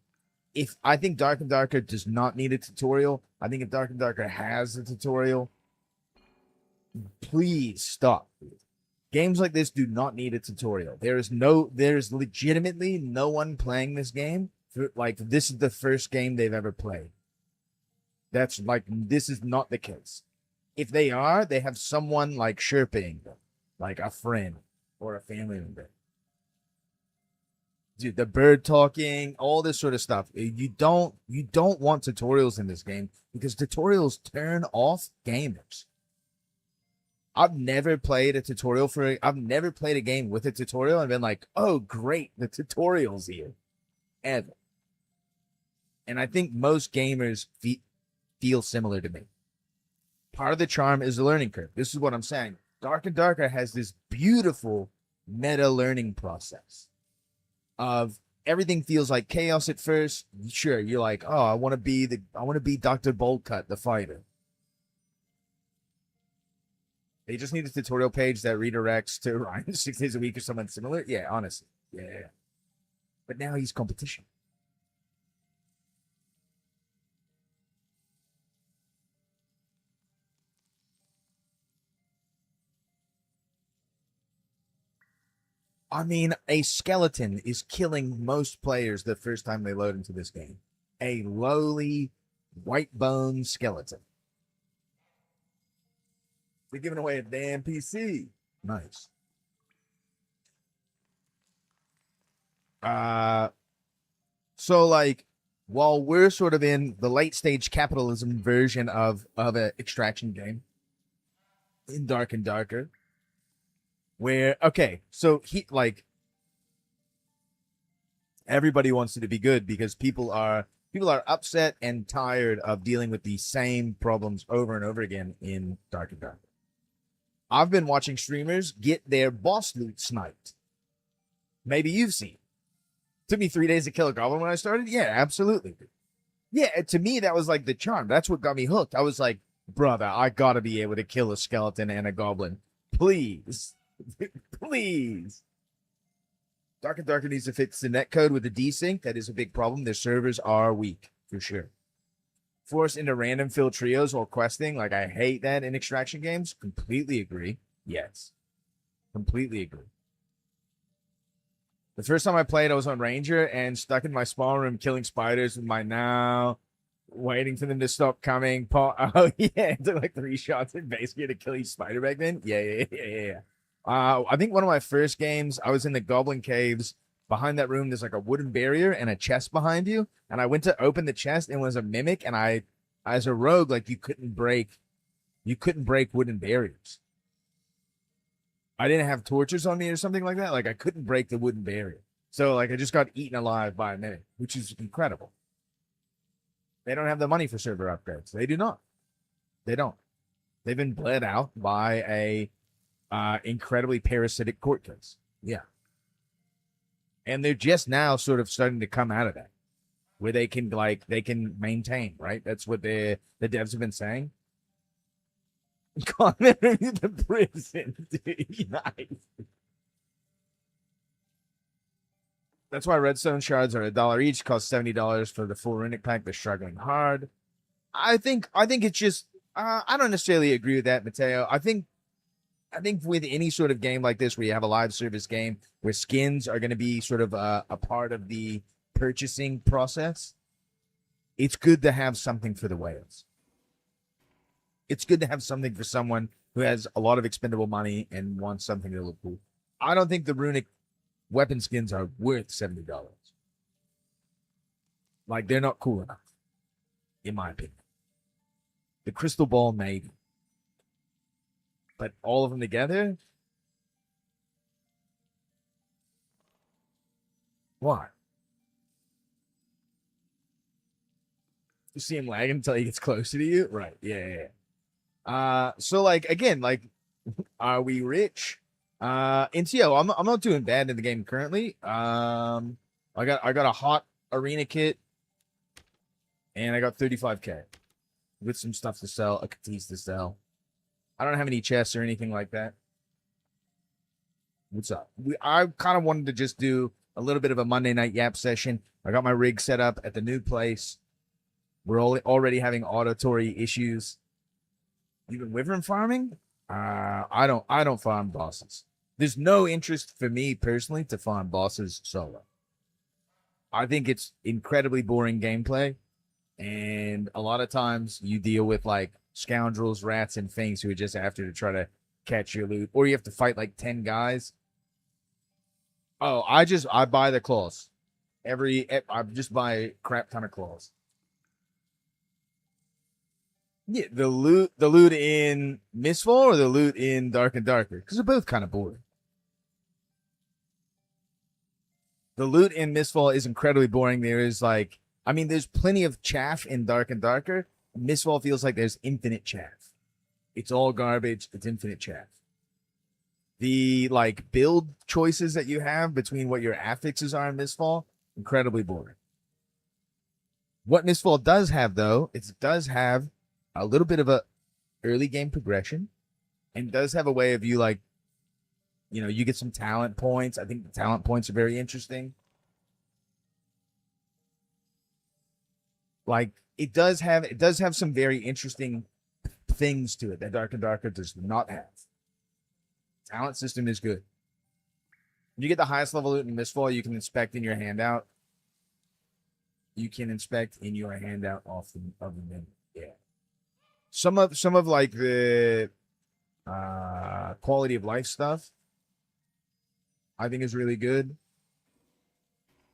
I think Dark and Darker does not need a tutorial. I think if Dark and Darker has a tutorial, please stop. Games like this do not need a tutorial. There's legitimately no one playing this game. This is the first game they've ever played. This is not the case. If they are, they have someone like Sherping them. Like a friend or a family member. Dude, the bird talking, all this sort of stuff. You don't want tutorials in this game because tutorials turn off gamers. I've never played a game with a tutorial and been like, oh great, the tutorial's here. Ever. And I think most gamers feel similar to me. Part of the charm is the learning curve. This is what I'm saying. Dark and Darker has this beautiful meta learning process of everything feels like chaos at first. Sure, you're like, oh, I want to be Dr. Boldcut, the fighter. They just need a tutorial page that redirects to Ryan 6 days a week or something similar. Yeah, honestly. Yeah. But now he's competition. I mean, a skeleton is killing most players the first time they load into this game. A lowly, white bone skeleton. They're giving away a damn PC. Nice. So like, while we're sort of in the late stage capitalism version of an extraction game in Dark and Darker, Where okay, so everybody wants it to be good because people are upset and tired of dealing with the same problems over and over again in Dark and Dark. I've been watching streamers get their boss loot sniped. Maybe you've seen. Took me 3 days to kill a goblin when I started. Yeah, absolutely. Yeah, to me that was like the charm. That's what got me hooked. I was like, brother, I gotta be able to kill a skeleton and a goblin, please, please. Dark and Darker needs to fix the netcode with the desync. That is a big problem. Their servers are weak, for sure. Force into random fill trios while questing. Like, I hate that in extraction games. Completely agree. Yes. Completely agree. The first time I played, I was on Ranger and stuck in my spawn room killing spiders with my now, waiting for them to stop coming. Oh, yeah. It took like 3 shots in base gear to kill each spider back then. Yeah. I think one of my first games, I was in the Goblin Caves. Behind that room, there's like a wooden barrier and a chest behind you. And I went to open the chest and it was a mimic. And I, as a rogue, like you couldn't break wooden barriers. I didn't have torches on me or something like that. Like I couldn't break the wooden barrier. So like I just got eaten alive by a mimic, which is incredible. They don't have the money for server upgrades. They do not. They don't. They've been bled out by a incredibly parasitic court case. Yeah. And they're just now sort of starting to come out of that, where they can maintain, right? That's what the devs have been saying. Comment the prison, dude. Nice. That's why redstone shards are $1 each, cost $70 for the full runic pack. They're struggling hard. I think it's just I don't necessarily agree with that, Mateo. I think with any sort of game like this, where you have a live service game where skins are going to be sort of a part of the purchasing process, it's good to have something for the whales. It's good to have something for someone who has a lot of expendable money and wants something to look cool. I don't think the runic weapon skins are worth $70. Like, they're not cool enough, in my opinion. The crystal ball, maybe. But all of them together? Why? You see him lagging until he gets closer to you? Right. Yeah. So like again, like, are we rich? NTO, I'm not doing bad in the game currently. I got a hot arena kit, and I got 35k with some stuff to sell, a Catisse to sell. I don't have any chests or anything like that. What's up? I kind of wanted to just do a little bit of a Monday night yap session. I got my rig set up at the new place. We're already having auditory issues. Even wyvern farming? I don't farm bosses. There's no interest for me personally to farm bosses solo. I think it's incredibly boring gameplay, and a lot of times you deal with like scoundrels, rats, and things who are just after to try to catch your loot, or you have to fight like 10 guys. Oh, I buy the claws. I just buy a crap ton of claws. Yeah, the loot in Mistfall or the loot in Dark and Darker, because they're both kind of boring. The loot in Mistfall is incredibly boring. There is like, I mean, there's plenty of chaff in Dark and Darker. Mistfall feels like there's infinite chaff. It's all garbage. It's infinite chaff. The like build choices that you have between what your affixes are in Mistfall, incredibly boring. What Mistfall does have, though, it does have a little bit of a early game progression, and does have a way of you like, you know, you get some talent points. I think the talent points are very interesting. Like, it does have some very interesting things to it that Dark and Darker does not have. Talent system is good. When you get the highest level loot in Mistfall, you can inspect in your handout. You can inspect in your handout off the menu. Yeah. Some of like the quality of life stuff, I think is really good.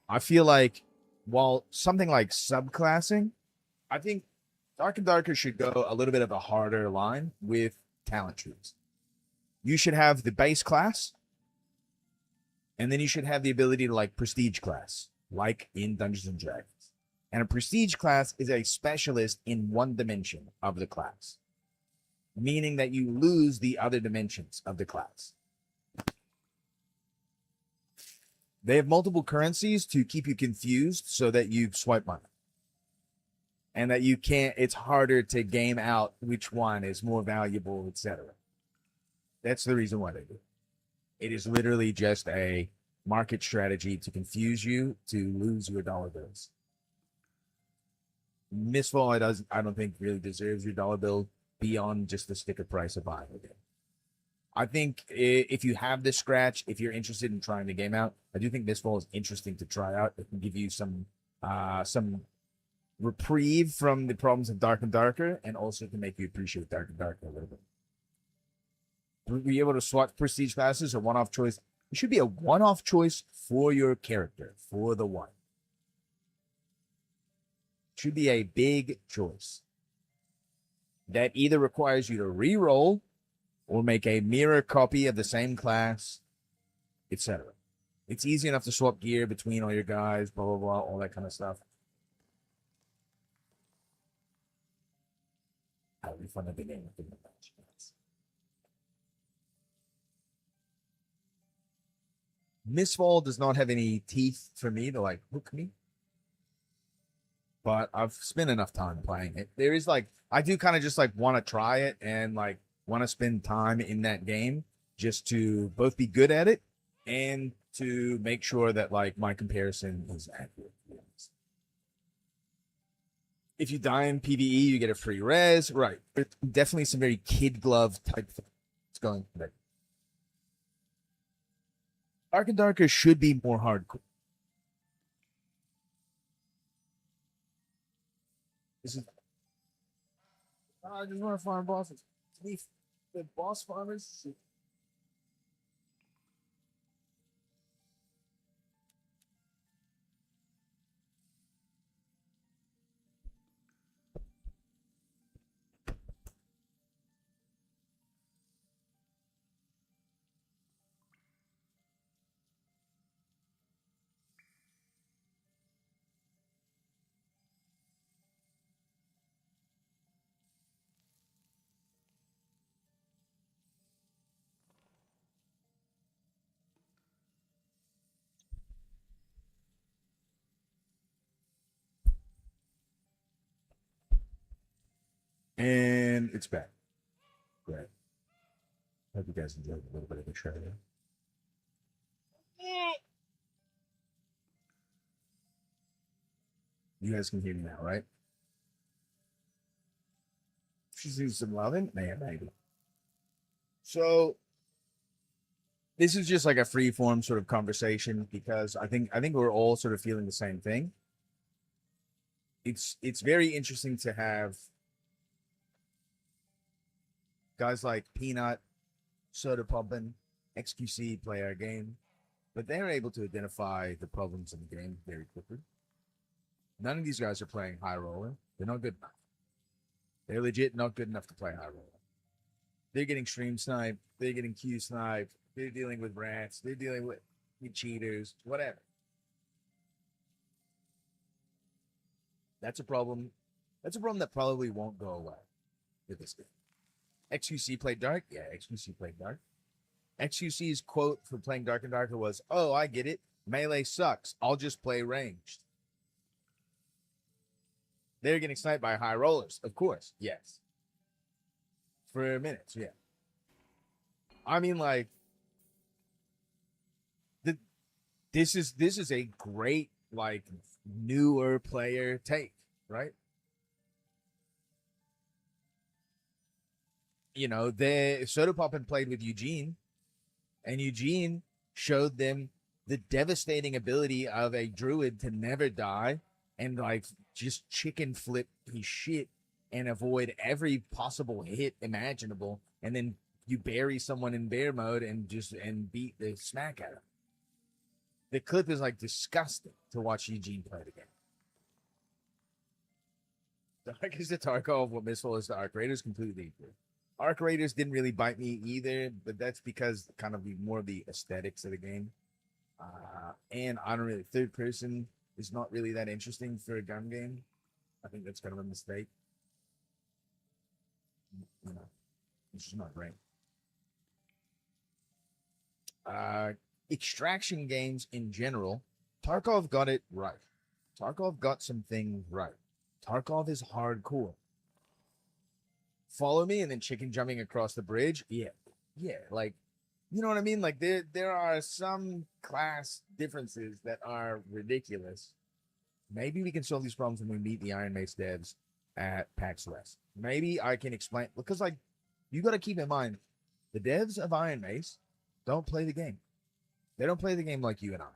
I feel like while something like subclassing, I think Dark and Darker should go a little bit of a harder line with talent trees. you should have the base class, and then you should have the ability to like prestige class, like in Dungeons and Dragons. And a prestige class is a specialist in one dimension of the class, meaning that you lose the other dimensions of the class. They have multiple currencies to keep you confused so that you swipe money. And that you can't, it's harder to game out which one is more valuable, etc. That's the reason why they do it. It is literally just a market strategy to confuse you to lose your dollar bills. Mistfall, I don't think really deserves your dollar bill beyond just the sticker price of buying it. I think if you have this scratch, if you're interested in trying the game out, I do think Mistfall is interesting to try out. It can give you some reprieve from the problems of Dark and Darker, and also can make you appreciate Dark and Darker a little bit. To be able to swap prestige classes, a one-off choice. It should be a one-off choice for your character, for the one. It should be a big choice that either requires you to re-roll or make a mirror copy of the same class, etc. It's easy enough to swap gear between all your guys, blah, blah, blah, all that kind of stuff. That'll be fun at the game. Mistfall does not have any teeth for me to like hook me. But I've spent enough time playing it. There is like, I do kind of just like want to try it and like want to spend time in that game just to both be good at it and to make sure that like my comparison is accurate. If you die in PvE, you get a free res. Right. There's definitely some very kid glove type things going there. Dark and Darker should be more hardcore. This is. I just want to farm bosses. The boss farmers. And it's back. Great. Hope you guys enjoyed a little bit of the trailer. You guys can hear me now, right? She's using some loving? Man, maybe. So this is just like a free form sort of conversation because I think we're all sort of feeling the same thing. It's very interesting to have guys like Peanut, Soda Pumpin', XQC play our game, but they're able to identify the problems in the game very quickly. None of these guys are playing high roller. They're not good enough. They're legit not good enough to play high roller. They're getting stream sniped. They're getting Q sniped. They're dealing with rats. They're dealing with cheaters, whatever. That's a problem. That's a problem that probably won't go away with this game. XQC played Dark? Yeah, XQC played Dark. XQC's quote for playing Dark and Darker was, "Oh, I get it. Melee sucks. I'll just play ranged." They're getting sniped by high rollers. Of course, yes. For minutes, yeah. I mean, like, this is a great, like, newer player take, right? You know, Soda Poppin' played with Eugene, and Eugene showed them the devastating ability of a druid to never die and like just chicken flip his shit and avoid every possible hit imaginable, and then you bury someone in bear mode and beat the smack out of him. The clip is like disgusting to watch Eugene play the game. Dark is the Tarkov, what Mistfall is to Arc Raiders, completely equal. Arc Raiders didn't really bite me either, but that's because kind of more of the aesthetics of the game. And I don't really, third person is not really that interesting for a gun game. I think that's kind of a mistake. You know, it's just not great. Extraction games in general, Tarkov got it right. Tarkov got some things right. Tarkov is hardcore. Follow me and then chicken jumping across the bridge. Yeah. Like, you know what I mean? Like there are some class differences that are ridiculous. Maybe we can solve these problems when we meet the Iron Mace devs at PAX West. Maybe I can explain, because like you got to keep in mind, the devs of Iron Mace don't play the game. They don't play the game like you and I.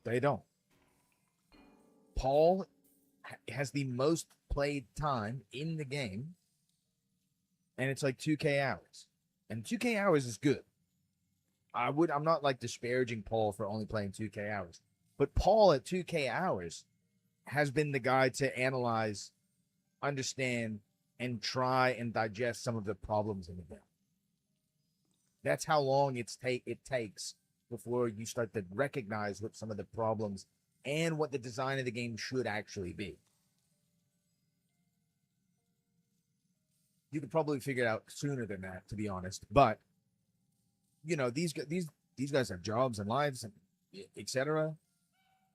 They don't. Paul has the most played time in the game, and it's like 2K hours. And 2K hours is good. I'm not like disparaging Paul for only playing 2K hours. But Paul at 2K hours has been the guy to analyze, understand, and try and digest some of the problems in the game. That's how long it takes before you start to recognize what some of the problems and what the design of the game should actually be. You could probably figure it out sooner than that, to be honest. But you know, these guys have jobs and lives, and etc.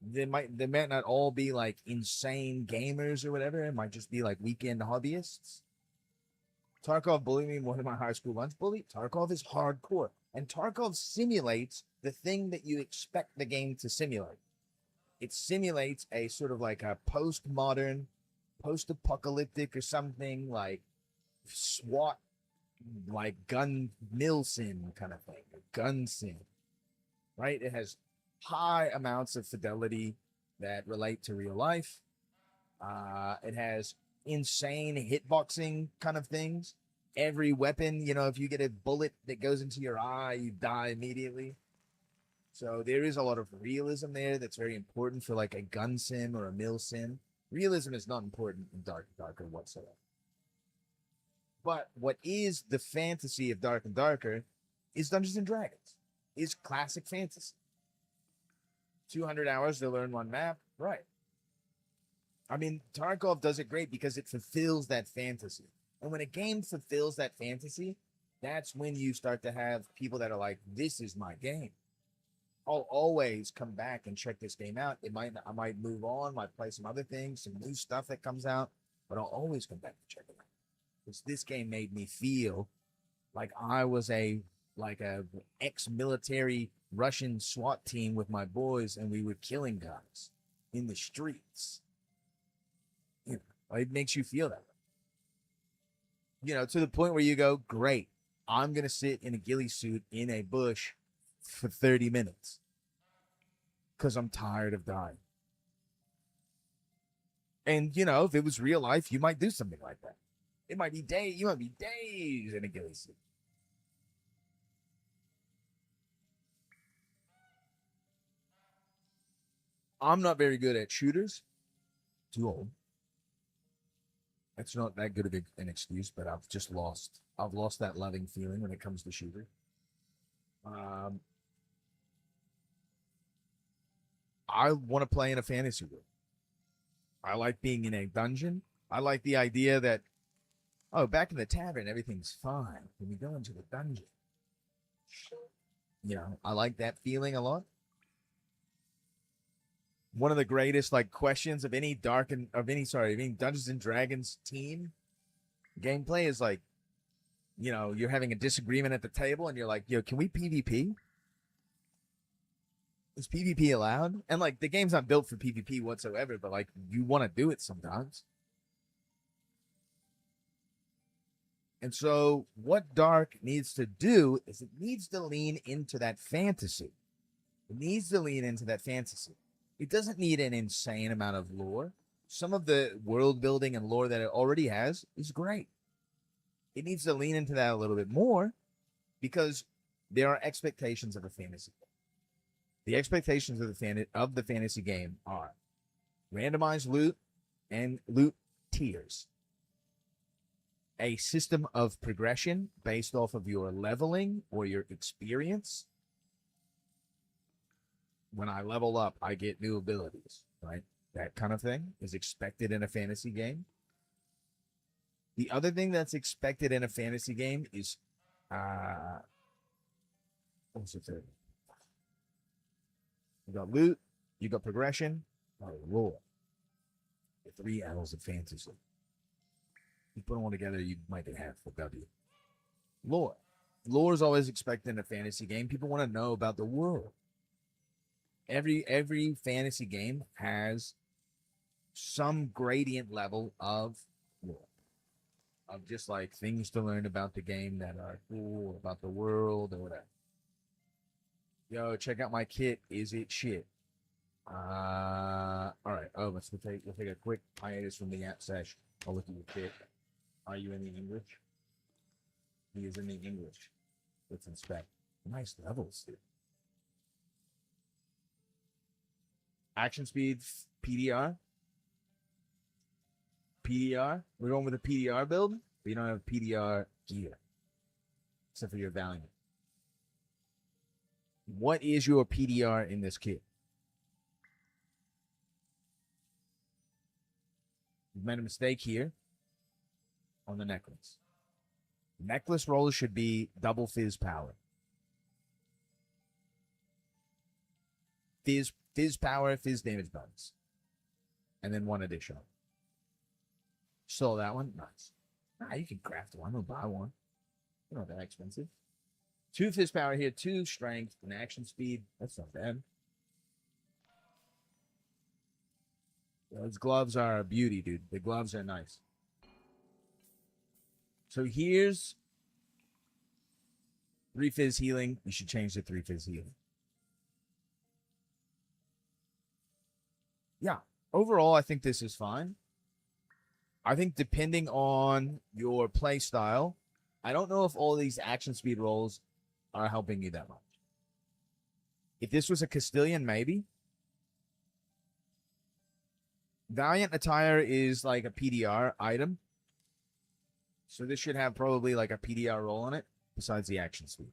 They might not all be like insane gamers or whatever. It might just be like weekend hobbyists. Tarkov bullied me more than my high school lunch bully. Tarkov is hardcore, and Tarkov simulates the thing that you expect the game to simulate. It simulates a sort of like a postmodern, post-apocalyptic or something like SWAT, like gun mill sim kind of thing, gun sim, right? It has high amounts of fidelity that relate to real life. It has insane hitboxing kind of things. Every weapon, you know, if you get a bullet that goes into your eye, you die immediately. So there is a lot of realism there that's very important for like a gun sim or a mill sim. Realism is not important in Dark and Darker whatsoever. But what is the fantasy of Dark and Darker is Dungeons and Dragons, is classic fantasy. 200 hours to learn one map, right? I mean, Tarkov does it great because it fulfills that fantasy. And when a game fulfills that fantasy, that's when you start to have people that are like, this is my game. I'll always come back and check this game out. I might move on, might play some other things, some new stuff that comes out, but I'll always come back to check it out. Because this game made me feel like I was a ex-military Russian SWAT team with my boys, and we were killing guys in the streets. You know, it makes you feel that way. You know, to the point where you go, great, I'm going to sit in a ghillie suit in a bush for 30 minutes because I'm tired of dying. And, you know, if it was real life, you might do something like that. It might be days, you might be days in a ghillie suit. I'm not very good at shooters. Too old. It's not that good of an excuse, but I've lost that loving feeling when it comes to shooter. I want to play in a fantasy world. I like being in a dungeon. I like the idea that, oh, back in the tavern, everything's fine. When we go into the dungeon, you know, I like that feeling a lot. One of the greatest like questions of any Dungeons and Dragons team gameplay is like, you know, you're having a disagreement at the table and you're like, yo, can we PvP? Is PvP allowed? And like the game's not built for PvP whatsoever, but like you want to do it sometimes. And so what Dark needs to do is it needs to lean into that fantasy. It needs to lean into that fantasy. It doesn't need an insane amount of lore. Some of the world building and lore that it already has is great. It needs to lean into that a little bit more because there are expectations of a fantasy game. The expectations of the fantasy game are randomized loot and loot tiers. A system of progression based off of your leveling or your experience. When I level up, I get new abilities, right? That kind of thing is expected in a fantasy game. The other thing that's expected in a fantasy game is, what's the third? You got loot, you got progression, lore. The 3 L's of fantasy. You put them all together, you might get half the W. Lore. Lore is always expected in a fantasy game. People want to know about the world. Every fantasy game has some gradient level of lore. Of just like things to learn about the game that are cool, about the world or whatever. Yo, check out my kit. Is it shit? All right. Oh, we'll take a quick hiatus from the app session. I'll look at your kit. Are you in the English? He is in the English. Let's inspect. Nice levels, dude. Action speed, PDR. PDR. We're going with a PDR build, but you don't have PDR gear. Except for your Valiant. What is your PDR in this kit? You've made a mistake here on the necklace. Necklace rollers should be double fizz power. Fizz power, fizz damage bonus. And then 1 additional. Saw that one? Nice. Nah, you can craft one or buy one. They're not that expensive. 2 fizz power here, 2 strength, and action speed. That's not bad. Those gloves are a beauty, dude. The gloves are nice. So here's 3 fizz healing. You should change to 3 fizz healing. Yeah. Overall, I think this is fine. I think depending on your play style, I don't know if all these action speed rolls are helping you that much. If this was a Castilian, maybe. Valiant attire is like a PDR item. So this should have probably like a PDR roll on it, besides the action speed.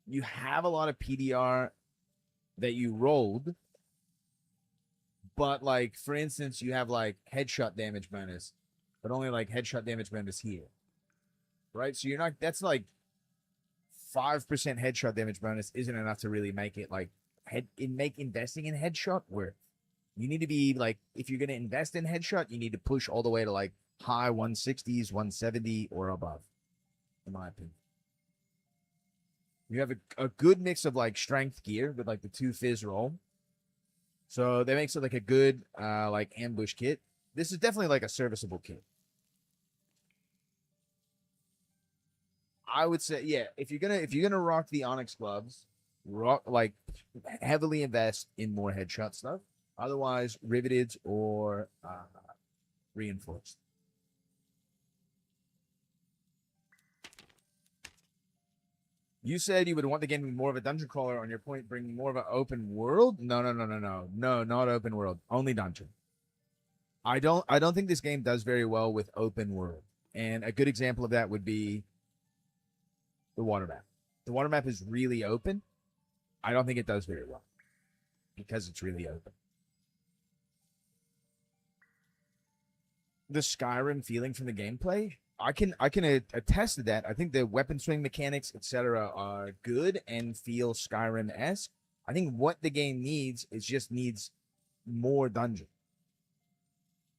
You have a lot of PDR that you rolled, but like, for instance, you have like headshot damage bonus, but only like headshot damage bonus here. Right? So you're not, that's like 5% headshot damage bonus isn't enough to really make it like make investing in headshot worth. You need to be like, if you're going to invest in headshot, you need to push all the way to like high 160s, 170 or above, in my opinion. You have a good mix of like strength gear with like the 2 fizz roll. So that makes it like a good like ambush kit. This is definitely like a serviceable kit. I would say, yeah, if you're gonna rock the Onyx gloves, like heavily invest in more headshot stuff. Otherwise, riveted or reinforced. You said you would want the game to be more of a dungeon crawler. On your point, bringing more of an open world. No, not open world. Only dungeon. I don't think this game does very well with open world. And a good example of that would be the water map. The water map is really open. I don't think it does very well because it's really open. The Skyrim feeling from the gameplay, I can attest to that. I think the weapon swing mechanics, etc., are good and feel Skyrim-esque. I think what the game needs is just needs more dungeon.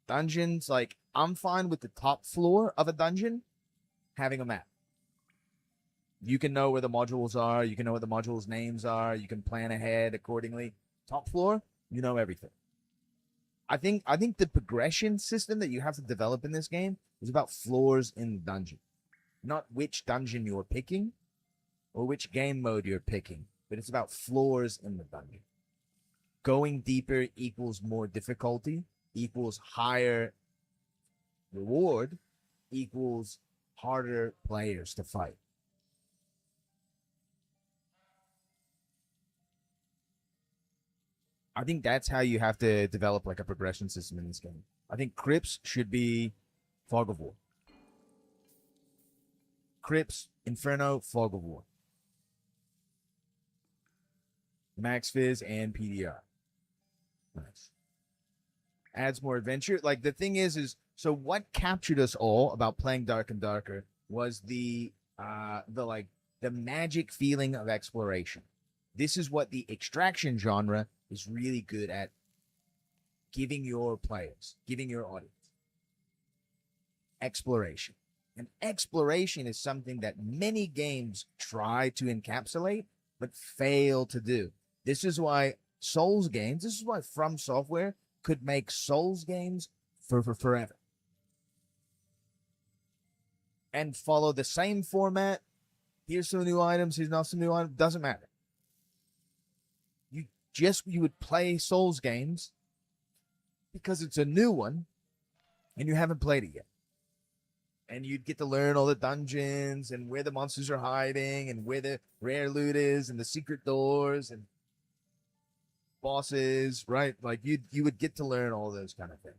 Dungeons, like, I'm fine with the top floor of a dungeon having a map. You can know where the modules are. You can know what the modules' names are. You can plan ahead accordingly. Top floor, you know everything. I think the progression system that you have to develop in this game is about floors in the dungeon. Not which dungeon you're picking or which game mode you're picking, but it's about floors in the dungeon. Going deeper equals more difficulty, equals higher reward, equals harder players to fight. I think that's how you have to develop like a progression system in this game. I think Crypts should be Fog of War. Crypts, Inferno, Fog of War. Max Fizz and PDR. Nice. Adds more adventure. Like the thing is so what captured us all about playing Dark and Darker was the magic feeling of exploration. This is what the extraction genre is really good at giving your players, giving your audience. Exploration. And exploration is something that many games try to encapsulate, but fail to do. This is why Souls games, this is why From Software could make Souls games for forever. And follow the same format. Here's some new items, here's not some new items, doesn't matter. You would play Souls games because it's a new one and you haven't played it yet. And you'd get to learn all the dungeons and where the monsters are hiding and where the rare loot is and the secret doors and bosses, right? Like you would get to learn all those kind of things.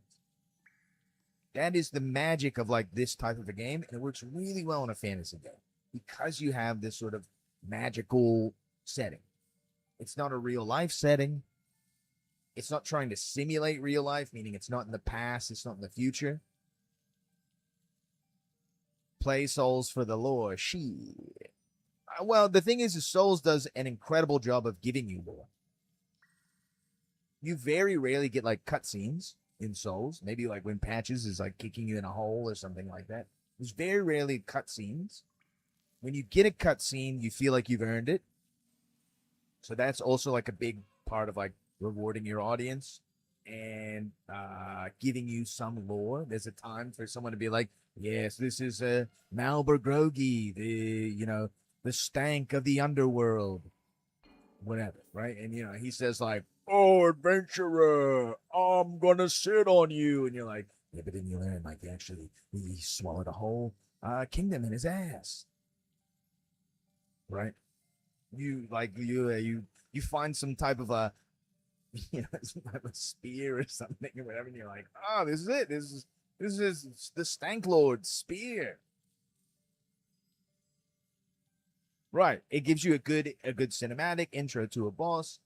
That is the magic of like this type of a game, and it works really well in a fantasy game because you have this sort of magical setting. It's not a real life setting. It's not trying to simulate real life, meaning it's not in the past, it's not in the future. Play Souls for the lore. Shit. Well, the thing is Souls does an incredible job of giving you lore. You very rarely get like cutscenes in Souls. Maybe like when Patches is like kicking you in a hole or something like that. There's very rarely cutscenes. When you get a cutscene, you feel like you've earned it. So that's also like a big part of like rewarding your audience and giving you some lore. There's a time for someone to be like, yes, this is Malber Grogi, the stank of the underworld, whatever, right? And he says like, oh, adventurer, I'm gonna sit on you, and you're like, yeah, but then you learn like he swallowed a whole kingdom in his ass, right? You find some type of some type of spear or something or whatever, and you're like, oh, this is it. This is the Stank Lord's spear. Right. It gives you a good cinematic intro to a boss.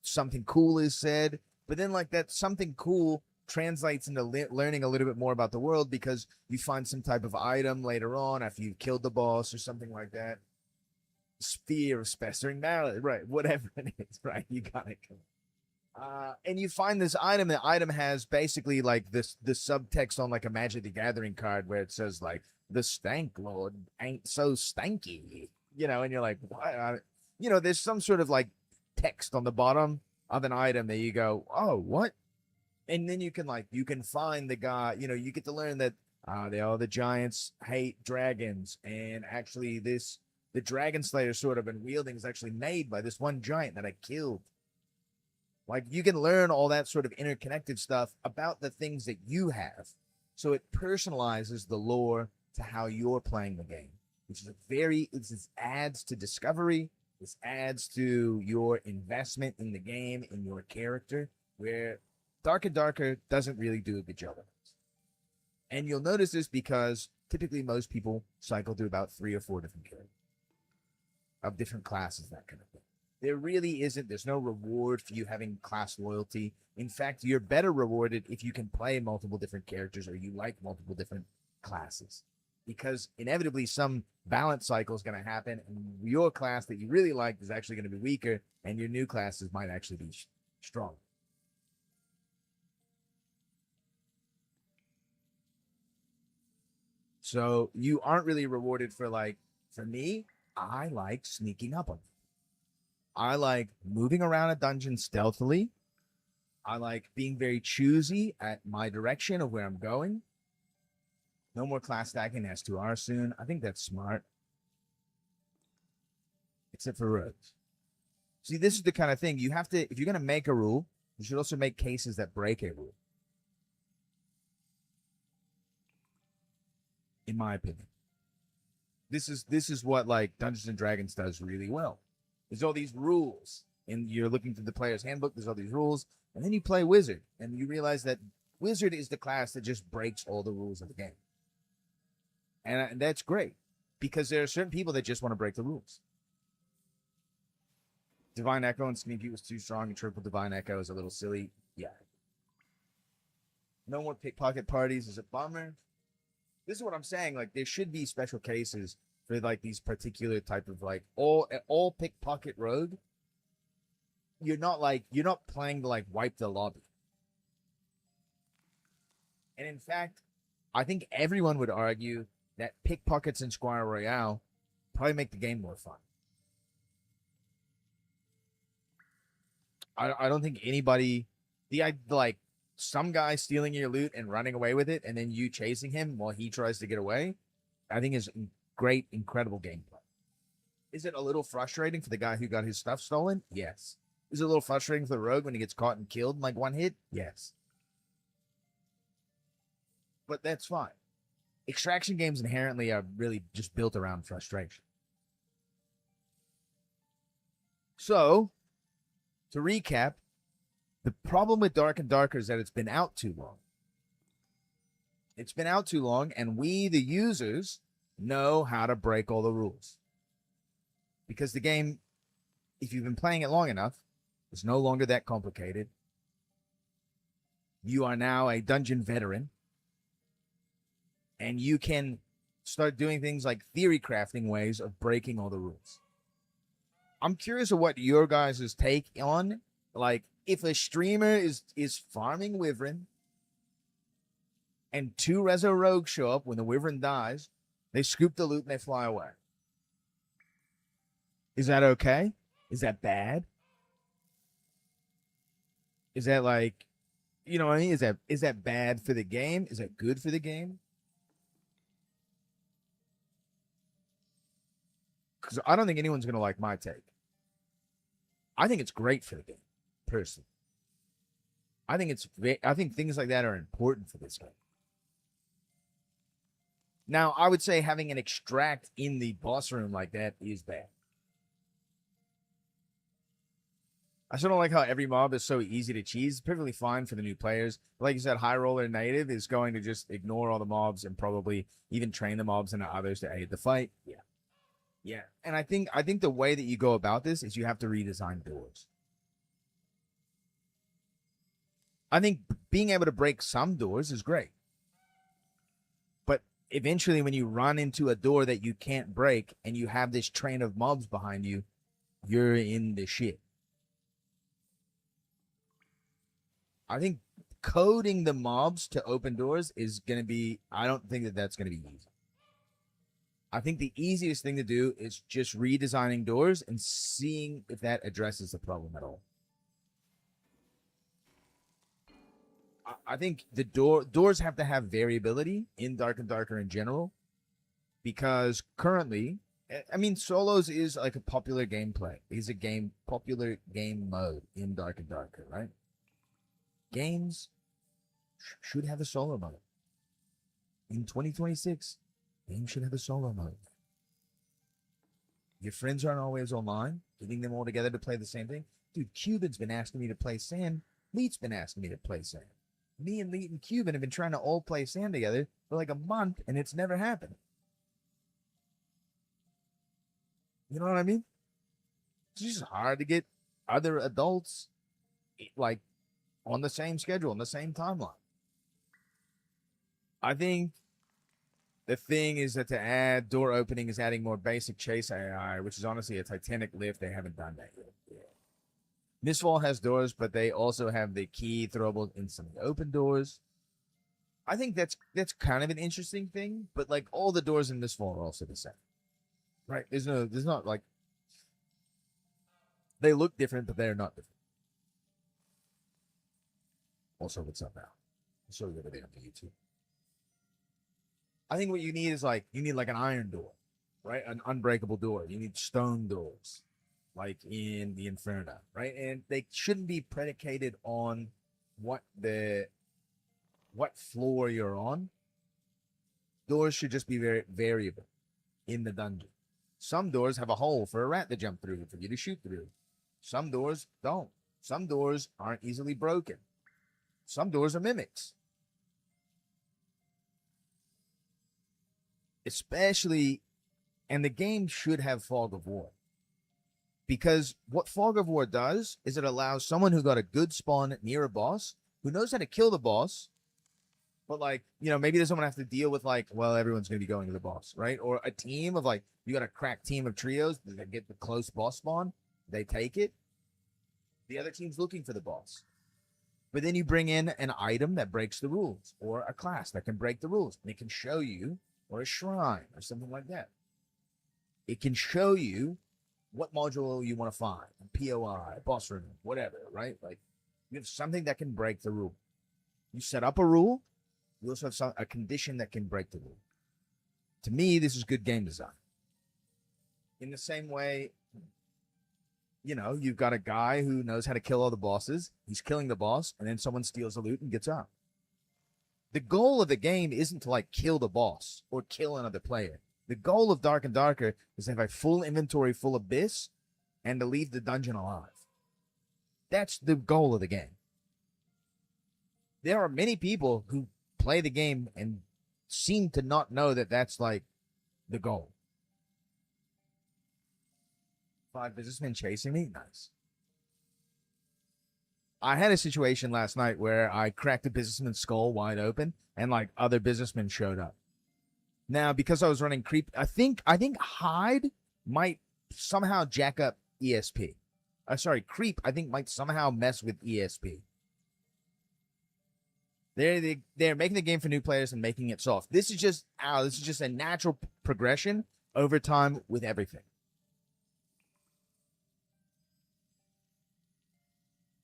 Something cool is said, but then like that something cool translates into learning a little bit more about the world because you find some type of item later on after you've killed the boss or something like that. Spear of Spestering Mallet, right? Whatever it is, right? You got it. And you find this item. The item has basically like the subtext on like a Magic the Gathering card where it says like the Stank Lord ain't so stanky, and you're like, what? There's some sort of like text on the bottom of an item that you go, oh, what? And then you can find the guy. You get to learn that the giants hate dragons, and actually the Dragon Slayer sword I've been wielding is actually made by this one giant that I killed. Like, you can learn all that sort of interconnected stuff about the things that you have. So it personalizes the lore to how you're playing the game, which is this adds to discovery. This adds to your investment in the game, in your character, where Dark and Darker doesn't really do a good job of it. And you'll notice this because typically most people cycle through about 3 or 4 different characters of different classes, that kind of thing. There really isn't. There's no reward for you having class loyalty. In fact, you're better rewarded if you can play multiple different characters or you like multiple different classes. Because inevitably some balance cycle is going to happen, and your class that you really liked is actually going to be weaker, and your new classes might actually be strong. So you aren't really rewarded for for me, I like sneaking up on you. I like moving around a dungeon stealthily. I like being very choosy at my direction of where I'm going. No more class stacking S2R soon. I think that's smart. Except for rogues. See, this is the kind of thing you have to, if you're going to make a rule, you should also make cases that break a rule. In my opinion. This is what Dungeons and Dragons does really well. There's all these rules, and you're looking through the player's handbook. There's all these rules, and then you play Wizard, and you realize that Wizard is the class that just breaks all the rules of the game. And that's great, because there are certain people that just want to break the rules. Divine Echo and Sneaky was too strong, and Triple Divine Echo is a little silly. Yeah. No more pickpocket parties is a bummer. This is what I'm saying. Like, there should be special cases for like these particular type of like all pickpocket rogue. You're not playing to like wipe the lobby. And in fact, I think everyone would argue that pickpockets in Squire Royale probably make the game more fun. I don't think anybody, like some guy stealing your loot and running away with it, and then you chasing him while he tries to get away, I think is great, incredible gameplay. Is it a little frustrating for the guy who got his stuff stolen? Yes. Is it a little frustrating for the rogue when he gets caught and killed in like one hit? Yes. But that's fine. Extraction games inherently are really just built around frustration. So, to recap, the problem with Dark and Darker is that it's been out too long. It's been out too long, and we, the users, know how to break all the rules. Because the game, if you've been playing it long enough, is no longer that complicated. You are now a dungeon veteran, and you can start doing things like theory crafting ways of breaking all the rules. I'm curious of what your guys' take on, like, if a streamer is farming Wyvern and 2 Rezo Rogues show up when the Wyvern dies, they scoop the loot and they fly away. Is that okay? Is that bad? Is that like, you know what I mean? Is that bad for the game? Is that good for the game? Because I don't think anyone's going to like my take. I think it's great for the game, personally. I think things like that are important for this game. Now, I would say having an extract in the boss room like that is bad. I still don't like how every mob is so easy to cheese. It's perfectly fine for the new players. But like you said, High Roller Native is going to just ignore all the mobs and probably even train the mobs into others to aid the fight. Yeah. Yeah. And I think the way that you go about this is you have to redesign doors. I think being able to break some doors is great. But eventually when you run into a door that you can't break and you have this train of mobs behind you, you're in the shit. I think coding the mobs to open doors is going to be, I don't think that that's going to be easy. I think the easiest thing to do is just redesigning doors and seeing if that addresses the problem at all. I think the doors have to have variability in Dark and Darker in general, because currently, I mean, solos is like a popular gameplay. Is a popular game mode in Dark and Darker, right? Games should have a solo mode. In 2026, games should have a solo mode. Your friends aren't always online, getting them all together to play the same thing. Dude, Cuban's been asking me to play Sand. Leet's been asking me to play Sand. Me and Leet and Cuban have been trying to all play Sand together for like a month, and it's never happened. You know what I mean? It's just hard to get other adults, like, on the same schedule, on the same timeline. I think the thing is that to add door opening is adding more basic chase AI, which is honestly a titanic lift. They haven't done that yet. Yeah. Mistfall has doors, but they also have the key throwable instantly open doors. I think that's kind of an interesting thing, but like all the doors in Mistfall are also the same. Right? There's not like, they look different, but they're not different. Also, what's up now? I'll show you over there on YouTube. I think what you need is you need an iron door, right? An unbreakable door. You need stone doors, like in the Inferno, right? And they shouldn't be predicated on what floor you're on. Doors should just be very variable in the dungeon. Some doors have a hole for a rat to jump through for you to shoot through. Some doors don't. Some doors aren't easily broken. Some doors are mimics. especially, and the game should have Fog of War. Because what Fog of War does is it allows someone who got a good spawn near a boss, who knows how to kill the boss, but like, you know, maybe doesn't want to have to deal with like, well, everyone's going to be going to the boss, right? Or a team of like, you got a crack team of trios that get the close boss spawn, they take it. The other team's looking for the boss. But then you bring in an item that breaks the rules, or a class that can break the rules, and it can show you, or a shrine, or something like that. It can show you what module you want to find, POI, boss room, whatever, right? Like, you have something that can break the rule. You set up a rule, you also have a condition that can break the rule. To me, this is good game design. In the same way, you know, you've got a guy who knows how to kill all the bosses. He's killing the boss, and then someone steals the loot and gets up. The goal of the game isn't to, like, kill the boss or kill another player. The goal of Dark and Darker is to have a full inventory, full abyss, and to leave the dungeon alive. That's the goal of the game. There are many people who play the game and seem to not know that that's, like, the goal. 5 businessmen chasing me? Nice. I had a situation last night where I cracked a businessman's skull wide open, and, like, other businessmen showed up. Now, because I was running creep, I think hide might somehow jack up ESP. Creep, I think, might somehow mess with ESP. They're making the game for new players and making it soft. This is just a natural progression over time with everything.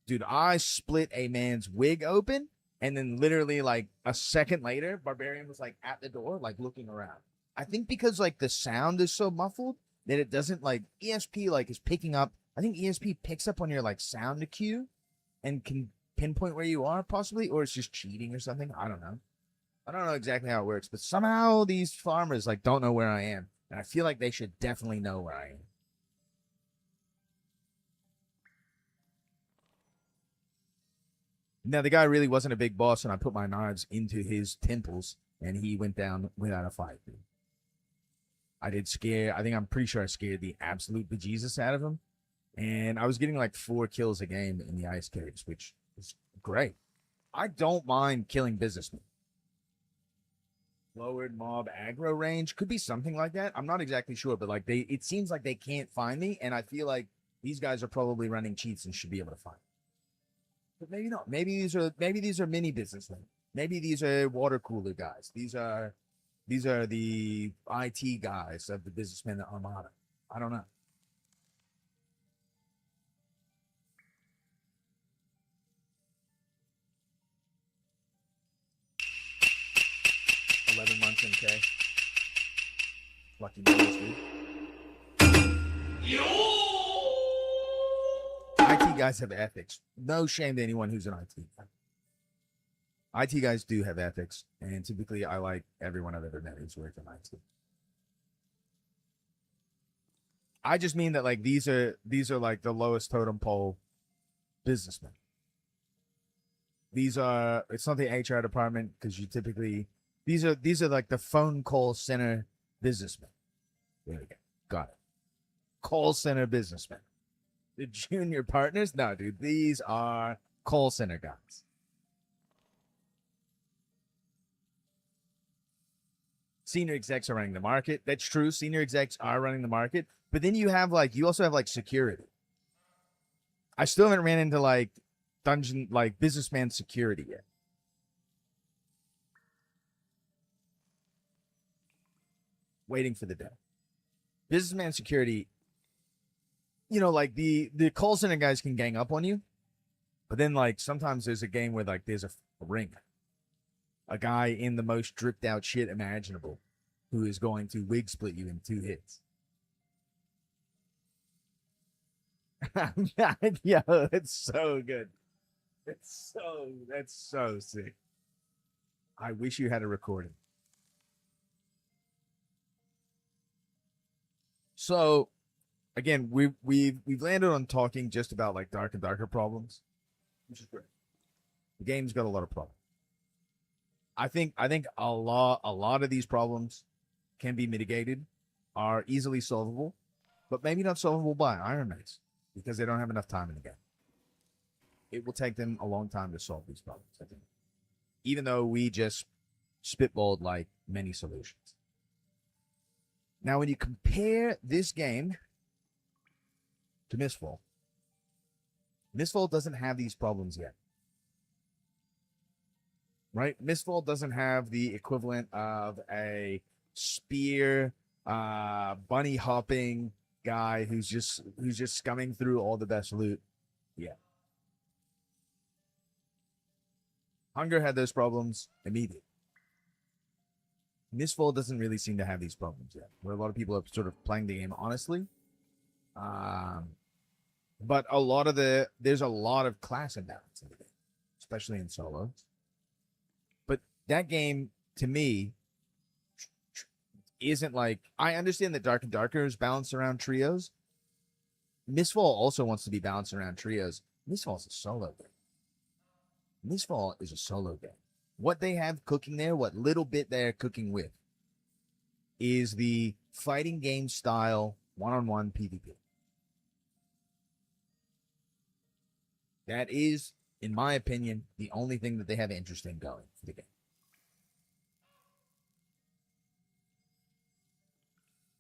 Dude, I split a man's wig open, and then literally like a second later, Barbarian was like at the door, like looking around. I think because like the sound is so muffled that it doesn't like ESP like is picking up. I think ESP picks up on your like sound cue and can pinpoint where you are possibly, or it's just cheating or something. I don't know. I don't know exactly how it works, but somehow these farmers like don't know where I am, and I feel like they should definitely know where I am. Now, the guy really wasn't a big boss, and I put my knives into his temples, and he went down without a fight. I'm pretty sure I scared the absolute bejesus out of him. And I was getting like 4 kills a game in the ice caves, which is great. I don't mind killing businessmen. Lowered mob aggro range could be something like that. I'm not exactly sure, but like it seems like they can't find me, and I feel like these guys are probably running cheats and should be able to find me. But maybe not. Maybe these are mini businessmen. Maybe these are water cooler guys. These are the IT guys of the businessmen armada. I don't know. $11 MK. Lucky bonus, dude. IT guys have ethics. No shame to anyone who's an IT guy. IT guys do have ethics, and typically I like everyone I've ever met who's worked in IT. I just mean that like these are like the lowest totem pole businessmen. It's not the HR department because you typically these are like the phone call center businessmen. There we go. Got it. Call center businessmen. The junior partners? No, dude. These are call center guys. Senior execs are running the market. That's true. Senior execs are running the market. But then you also have like security. I still haven't ran into like businessman security yet. Waiting for the day. Businessman security, like the call center guys can gang up on you, but then like sometimes there's a game where like there's a ring, a guy in the most dripped out shit imaginable who is going to wig split you in 2 hits. Yo, it's so good. That's so sick. I wish you had a recording. So, again, we've landed on talking just about like Dark and Darker problems, which is great. The game's got a lot of problems. I think a lot of these problems can be mitigated, are easily solvable, but maybe not solvable by Iron Mace because they don't have enough time in the game. It will take them a long time to solve these problems, I think. Even though we just spitballed like many solutions. Now, when you compare this game to Mistfall, Mistfall doesn't have these problems yet. Right? Mistfall doesn't have the equivalent of a spear, bunny hopping guy who's just scumming through all the best loot. Yeah. Hunger had those problems immediately. Mistfall doesn't really seem to have these problems yet, where a lot of people are sort of playing the game honestly. But there's a lot of class imbalance in the game, especially in solo. But that game, to me, isn't like, I understand that Dark and Darker is balanced around trios. Mistfall also wants to be balanced around trios. Mistfall is a solo game. Mistfall is a solo game. What they have cooking there, what little bit they're cooking with, is the fighting game style one-on-one PvP. That is, in my opinion, the only thing that they have interesting going for the game.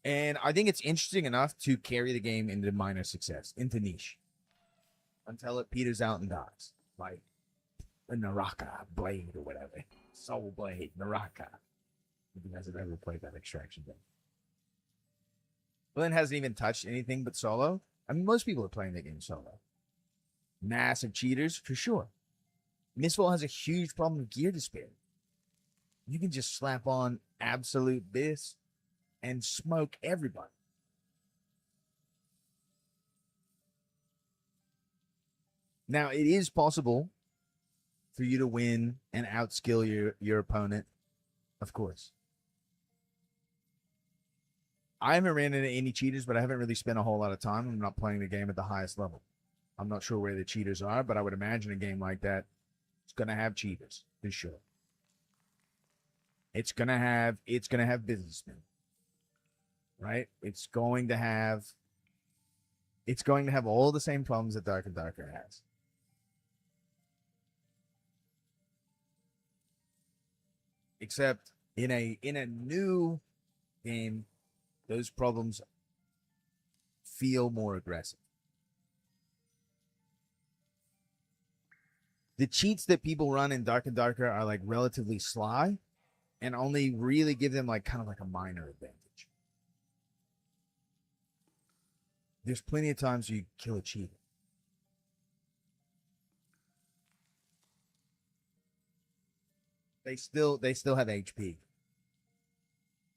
And I think it's interesting enough to carry the game into minor success, into niche, until it peters out and dies. Like a Naraka Blade or whatever. Soul Blade, Naraka. If you guys have ever played that extraction game. Glenn hasn't even touched anything but solo. I mean, most people are playing the game solo. Massive cheaters, for sure. Mistfall has a huge problem with gear despair. You can just slap on absolute bis and smoke everybody. Now, it is possible for you to win and outskill your opponent, of course. I haven't ran into any cheaters, but I haven't really spent a whole lot of time. I'm not playing the game at the highest level. I'm not sure where the cheaters are, but I would imagine a game like that is going to have cheaters, for sure. It's going to have businessmen. Right? It's going to have all the same problems that Dark and Darker has. Except in a new game, those problems feel more aggressive. The cheats that people run in Dark and Darker are like relatively sly and only really give them like kind of like a minor advantage. There's plenty of times you kill a cheater. They still have HP.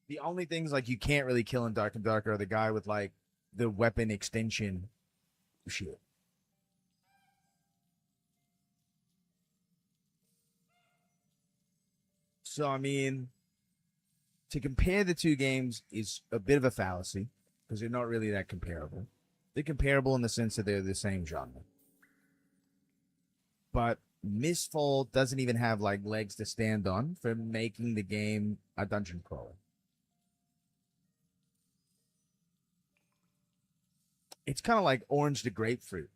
The only things like you can't really kill in Dark and Darker are the guy with like the weapon extension shit. So I mean, to compare the two games is a bit of a fallacy because they're not really that comparable. They're comparable in the sense that they're the same genre. But Mistfall doesn't even have like legs to stand on for making the game a dungeon crawler. It's kind of like orange to grapefruit.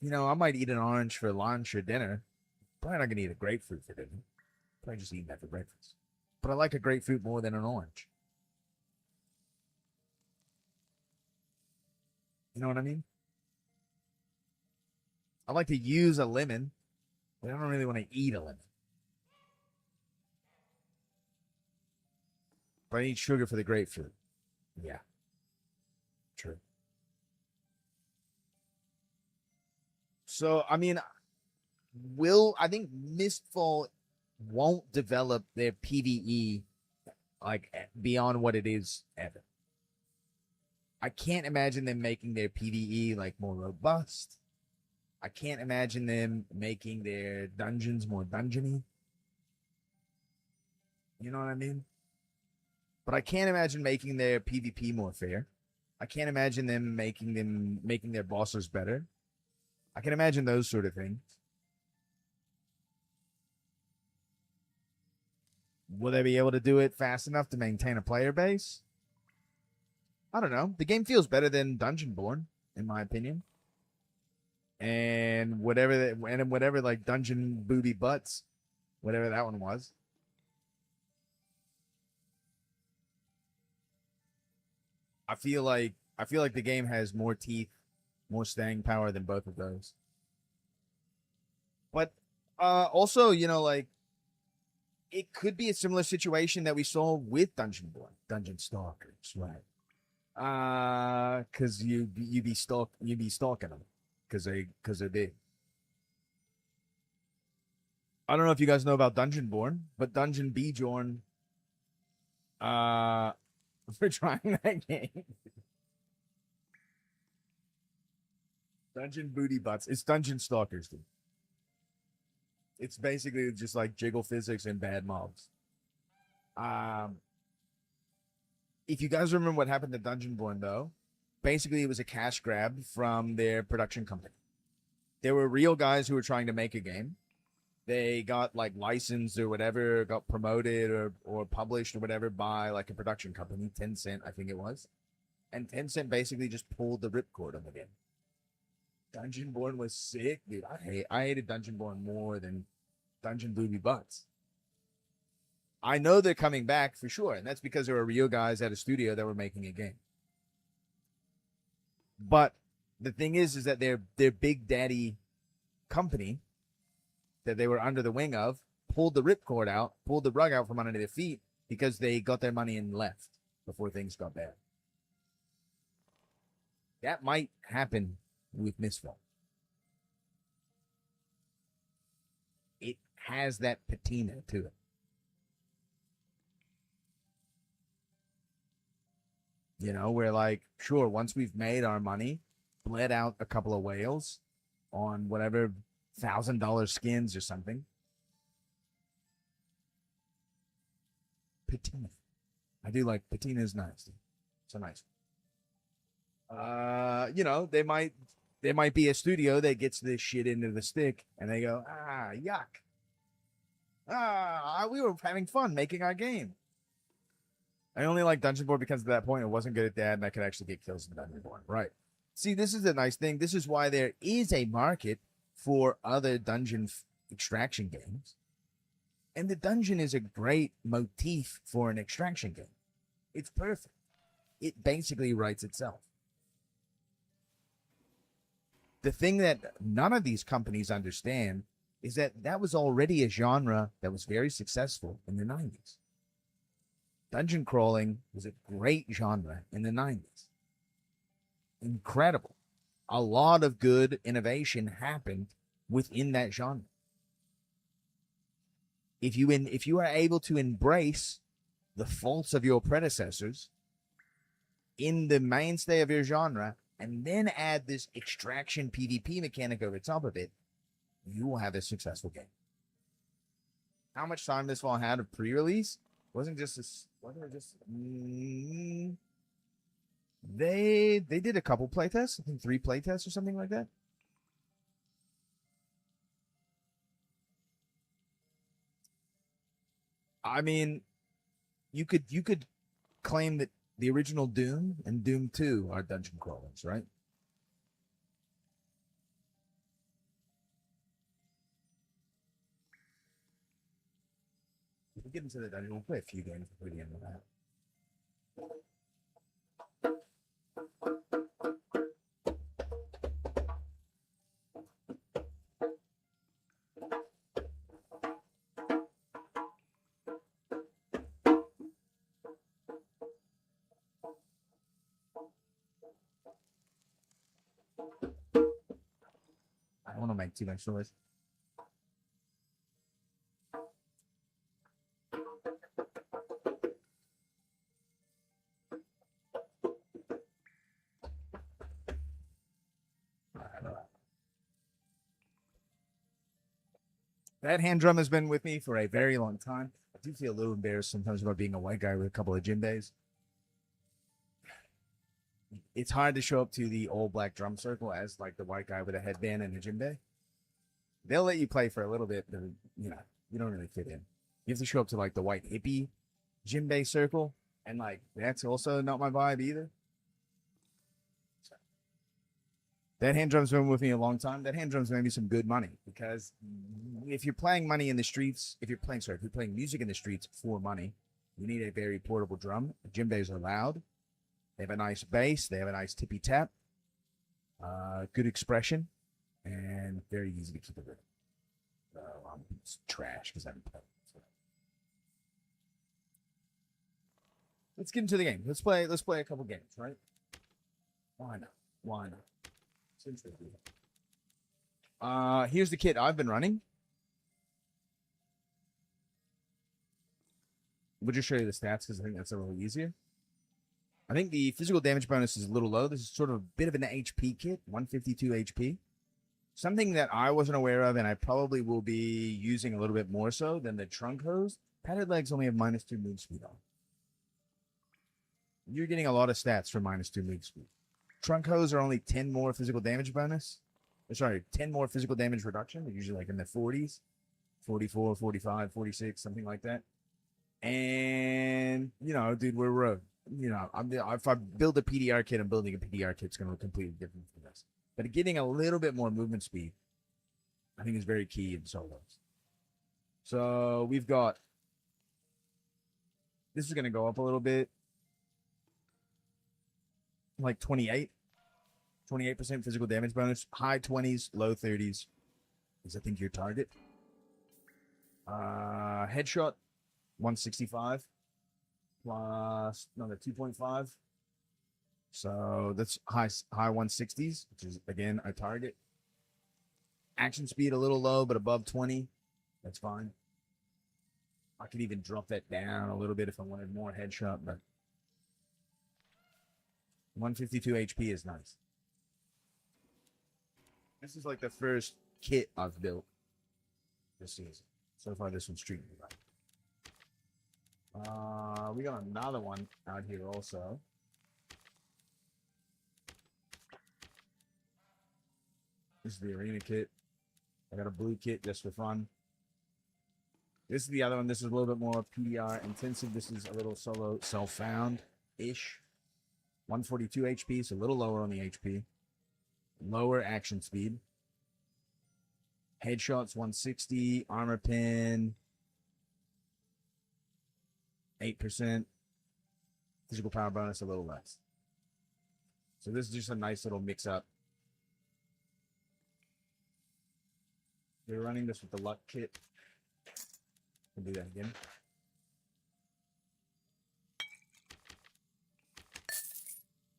You know, I might eat an orange for lunch or dinner. Probably not gonna eat a grapefruit for dinner. Probably just eat that for breakfast. But I like a grapefruit more than an orange. You know what I mean? I like to use a lemon, but I don't really want to eat a lemon. But I need sugar for the grapefruit. Yeah. True. So, I mean, I think Mistfall won't develop their PvE like beyond what it is ever. I can't imagine them making their PvE like more robust. I can't imagine them making their dungeons more dungeony. You know what I mean? But I can't imagine making their PvP more fair. I can't imagine them making their bosses better. I can imagine those sort of things. Will they be able to do it fast enough to maintain a player base? I don't know. The game feels better than Dungeonborn, in my opinion. And whatever like Dungeon Booby Butts, whatever that one was. I feel like the game has more teeth, more staying power than both of those. But also, like it could be a similar situation that we saw with Dungeonborn, Dungeon Stalkers, right? Cause you be stalking them, cause they're big. I don't know if you guys know about Dungeonborn, but Dungeon Bjorn, we're trying that game. Dungeon Booty Butts. It's Dungeon Stalkers, dude. It's basically just like jiggle physics and bad mobs. If you guys remember what happened to Dungeonborn, though, basically it was a cash grab from their production company. There were real guys who were trying to make a game. They got like licensed or whatever, got promoted or published or whatever by like a production company, Tencent, I think it was. And Tencent basically just pulled the ripcord on the game. Dungeonborn was sick, dude. I hated Dungeonborn more than Dungeon Booby Butts. I know they're coming back for sure, and that's because there were real guys at a studio that were making a game. But the thing is that their big daddy company that they were under the wing of pulled the ripcord out, pulled the rug out from under their feet because they got their money and left before things got bad. That might happen with Mistfall. It has that patina to it. We're like, sure, once we've made our money, bled out a couple of whales on whatever $1,000 skins or something. Patina. I do like patina is nice. It's a nice one. There might be a studio that gets this shit into the stick and they go, yuck. We were having fun making our game. I only like Dungeonborn because at that point it wasn't good at that and I could actually get kills in Dungeonborn. Right. See, this is a nice thing. This is why there is a market for other dungeon extraction games. And the dungeon is a great motif for an extraction game. It's perfect. It basically writes itself. The thing that none of these companies understand is that was already a genre that was very successful in the 90s. Dungeon crawling was a great genre in the 90s. Incredible. A lot of good innovation happened within that genre. If you are able to embrace the faults of your predecessors in the mainstay of your genre and then add this extraction PvP mechanic over top of it, you will have a successful game. How much time this one had of pre-release? Wasn't it just they did a couple playtests, I think 3 playtests or something like that. I mean, you could claim that the original Doom and Doom 2 are dungeon crawlers, right? If we get into the dungeon, we'll play a few games before the end of that. I don't want to make too much noise. That hand drum has been with me for a very long time. I do feel a little embarrassed sometimes about being a white guy with a couple of djembes. It's hard to show up to the all-black drum circle as like the white guy with a headband and a djembe. They'll let you play for a little bit, but you don't really fit in. You have to show up to like the white hippie Jinbei circle, and like that's also not my vibe either. So, that hand drum's been with me a long time. That hand drum's made me some good money because if you're playing money in the streets, if you're playing music in the streets for money, you need a very portable drum. Jinbeis are loud. They have a nice bass. They have a nice tippy tap. Good expression, and very easy to keep it with. It's trash because I haven't played. So. Let's get into the game. Let's play a couple games, right? Why not? Since they do that. Here's the kit I've been running. We'll just show you the stats because I think that's a little easier. I think the physical damage bonus is a little low. This is sort of a bit of an HP kit, 152 HP. Something that I wasn't aware of, and I probably will be using a little bit more so than the trunk hose. Padded legs only have -2 move speed on. You're getting a lot of stats for -2 move speed. Trunk hose are only 10 more physical damage bonus. Sorry, 10 more physical damage reduction. They're usually like in the 40s, 44, 45, 46, something like that. And, you know, dude, we're rogue. You know, if I build a PDR kit, I'm building a PDR kit. It's going to look completely different from this. But getting a little bit more movement speed, I think, is very key in solos. So we've got, this is going to go up a little bit, like 28% physical damage bonus, high 20s, low 30s is I think your target. Headshot, 165 plus another 2.5. So that's high 160s, which is again our target. Action speed a little low, but above 20. That's fine. I could even drop that down a little bit if I wanted more headshot, but 152 HP is nice. This is like the first kit I've built this season. So far, this one's treating me right. We got another one out here also. This is the arena kit. I got a blue kit just for fun. This is the other one. This is a little bit more PDR intensive. This is a little solo self-found-ish. 142 HP, so a little lower on the HP. Lower action speed. Headshots 160. Armor pin 8%. Physical power bonus a little less. So this is just a nice little mix-up. We're running this with the luck kit. We'll do that again.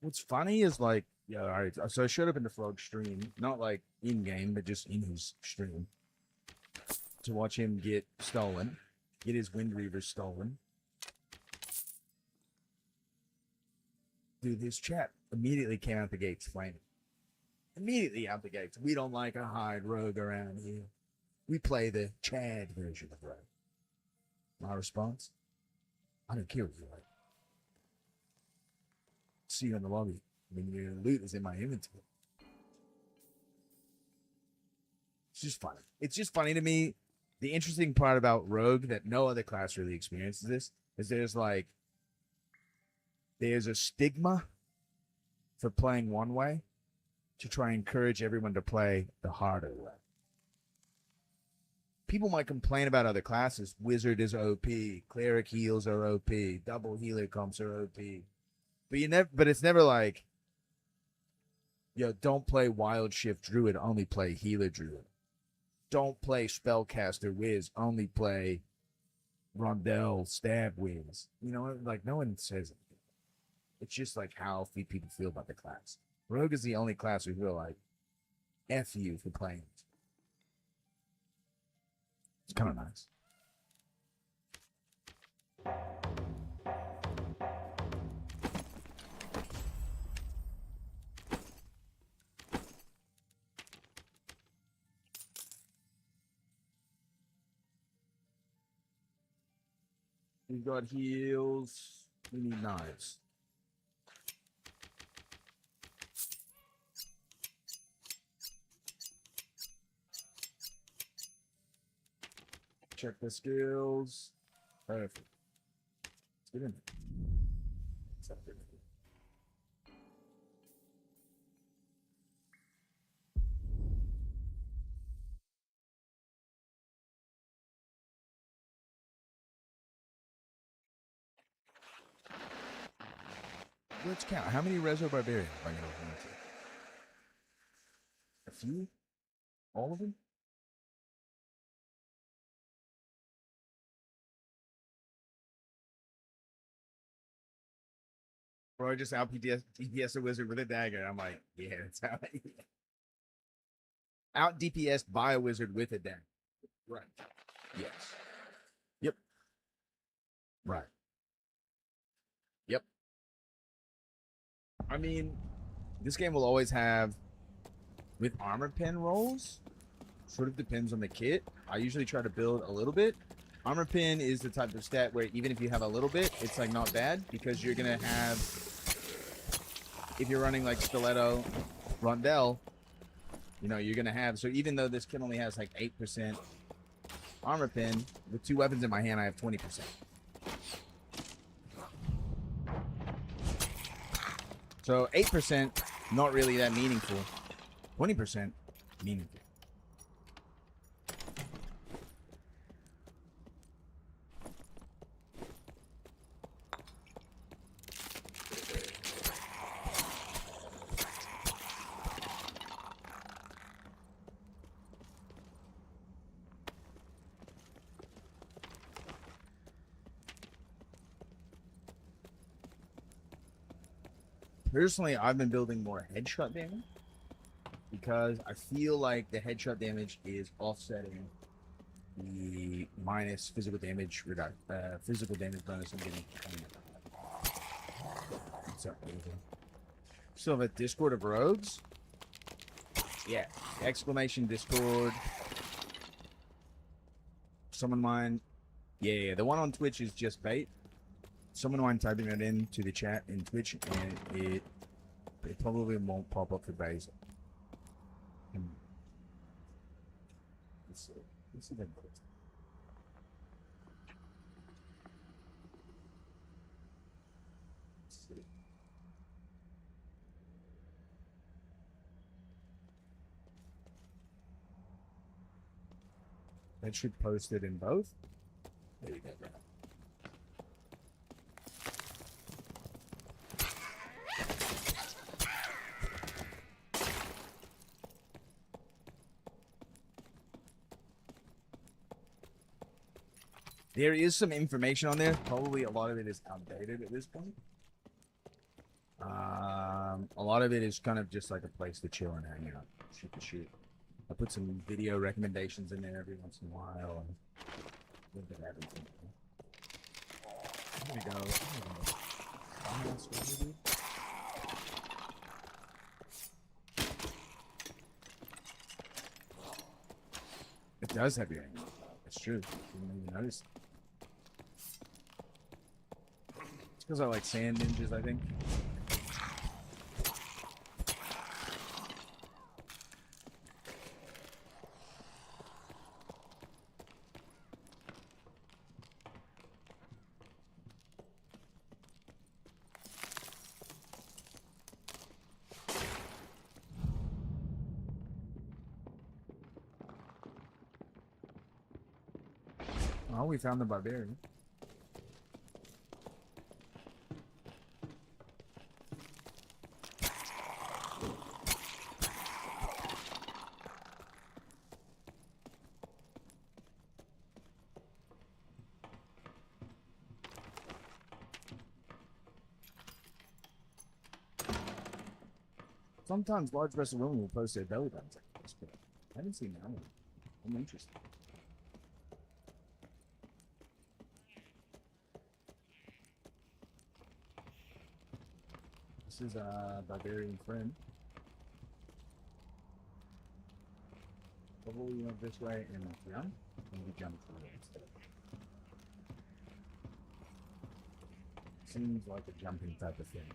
What's funny is like, yeah, all right. So I showed up in the Frog stream, not like in game, but just in his stream, to watch him get stolen, get his Wind Reaver stolen. Dude, his chat immediately came out the gates flaming. Immediately out the gates. We don't like a hide rogue around here. We play the Chad version of rogue. My response? I don't care what you like. See you in the lobby. I mean, your loot is in my inventory. It's just funny. It's just funny to me. The interesting part about rogue that no other class really experiences this is there's a stigma for playing one way to try and encourage everyone to play the harder way. People might complain about other classes. Wizard is OP. Cleric heals are OP. Double healer comps are OP. But it's never like, yo, don't play Wild Shift Druid, only play Healer Druid. Don't play Spellcaster Wiz, only play Rondell Stab Wiz. You know, like no one says it. It's just like how people feel about the class. Rogue is the only class we feel like, F you for playing it. It's kind of nice. We've got heals. We need knives. check the skills. Perfect. Let's get in there. Accept it. Let's count. How many Rezo Barbarians am I going to run into? A few? All of them? Bro, I just out DPS a wizard with a dagger. I'm like, yeah, that's how I out DPS by a wizard with a dagger. Right. Yes. Yep. Right. Yep. I mean, this game will always have with armor pen rolls. Sort of depends on the kit. I usually try to build a little bit. Armor pen is the type of stat where even if you have a little bit, it's like not bad because you're gonna have, if you're running like Stiletto, Rondell, you know, you're gonna have, so even though this kit only has like 8% armor pen, with 2 weapons in my hand, I have 20%. So 8%, not really that meaningful. 20%, meaningful. Personally, I've been building more headshot damage because I feel like the headshot damage is offsetting the minus physical damage physical damage bonus I'm getting. What's up, baby? Still have a Discord of Rogues? Yeah. Exclamation Discord. Someone mind. Yeah, the one on Twitch is just bait. Someone mind typing it into the chat in Twitch, and it probably won't pop up for Basil. Let's see. Let's see that. Let's see. That should post it in both. There you go. There is some information on there. Probably a lot of it is outdated at this point. A lot of it is kind of just like a place to chill and hang out, shoot the shit. I put some video recommendations in there every once in a while. And a little bit of everything. I'm gonna go. It does have your angle. It's true. You didn't even notice. It's because I like sand ninjas, I think. Oh, we found the barbarian. Sometimes large breasted women will post their belly buttons like this, but I haven't seen that one. I'm interested. This is a barbarian friend. Probably went this way and jump. And we jump through it instead. Seems like a jumping type of thing.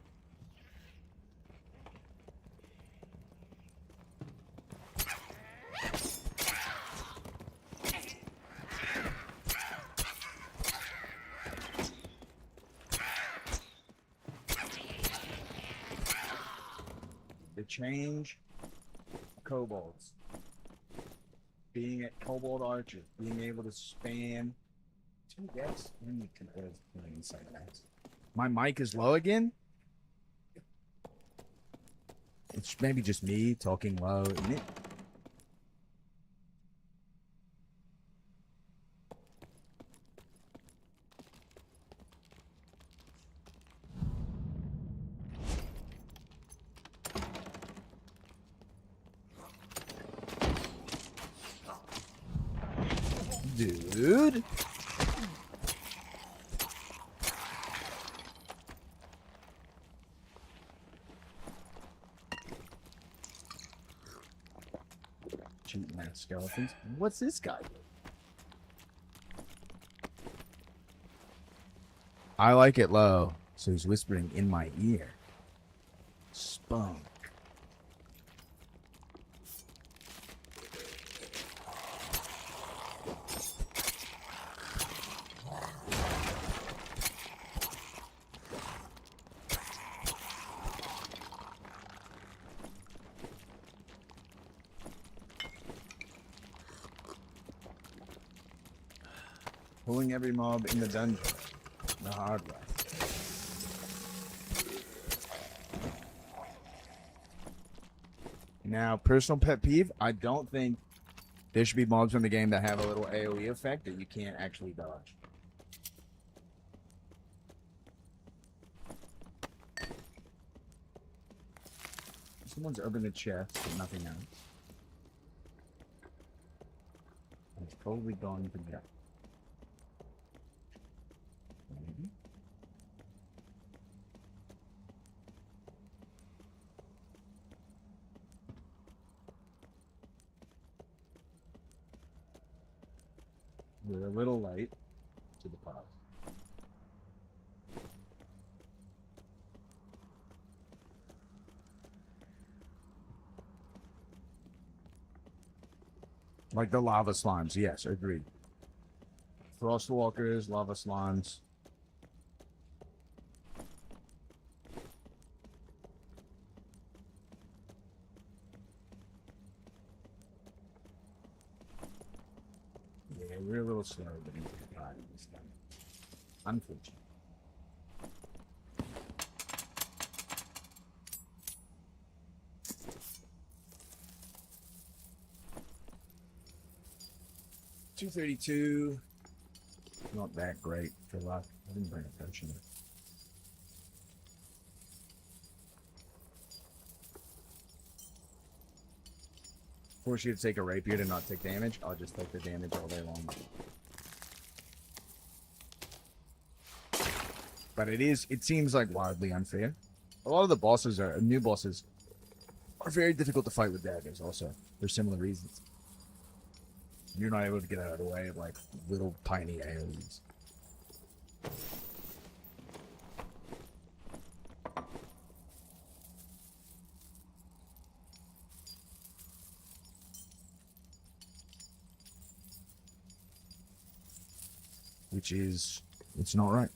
The change kobolds. Being at Kobold Archer, being able to spam 2 decks. My mic is low again. It's maybe just me talking low, isn't it? Dude. Cheating at skeletons. What's this guy do? I like it low, so he's whispering in my ear. Spunk. Pulling every mob in the dungeon. The hard way. Now, personal pet peeve, I don't think there should be mobs in the game that have a little AoE effect that you can't actually dodge. Someone's opened the chest, but nothing else. It's probably gone to death. Maybe. We're a little late to the pause. Like the lava slimes, yes, agreed. Frostwalkers, lava slimes. Yeah, we're a little slow getting to the bottom this time. Unfortunately. $232. Not that great for luck. I didn't bring a potion. Force you to take a rapier to not take damage. I'll just take the damage all day long. But it seems like wildly unfair. A lot of the bosses new bosses are very difficult to fight with daggers also, for similar reasons. You're not able to get out of the way of like little tiny AoEs. Which is, it's not right.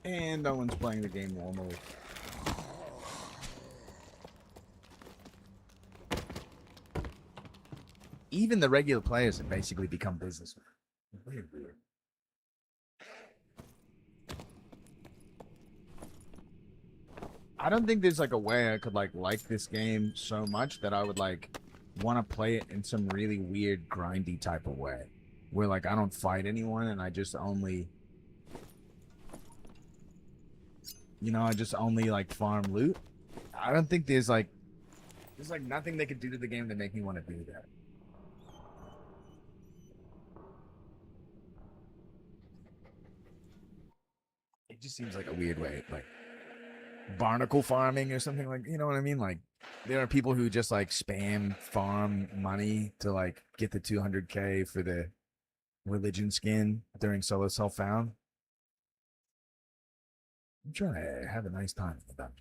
And no one's playing the game normally. Even the regular players have basically become businessmen. Weird. I don't think there's like a way I could like this game so much that I would like want to play it in some really weird grindy type of way. Where like I don't fight anyone and I just only... You know, I just only like farm loot. I don't think there's like nothing they could do to the game to make me want to do that. just seems like a weird way, like barnacle farming or something, like, you know what I mean? Like, there are people who just like spam farm money to like get the 200K for the religion skin during solo self-found. I'm trying to have a nice time with them.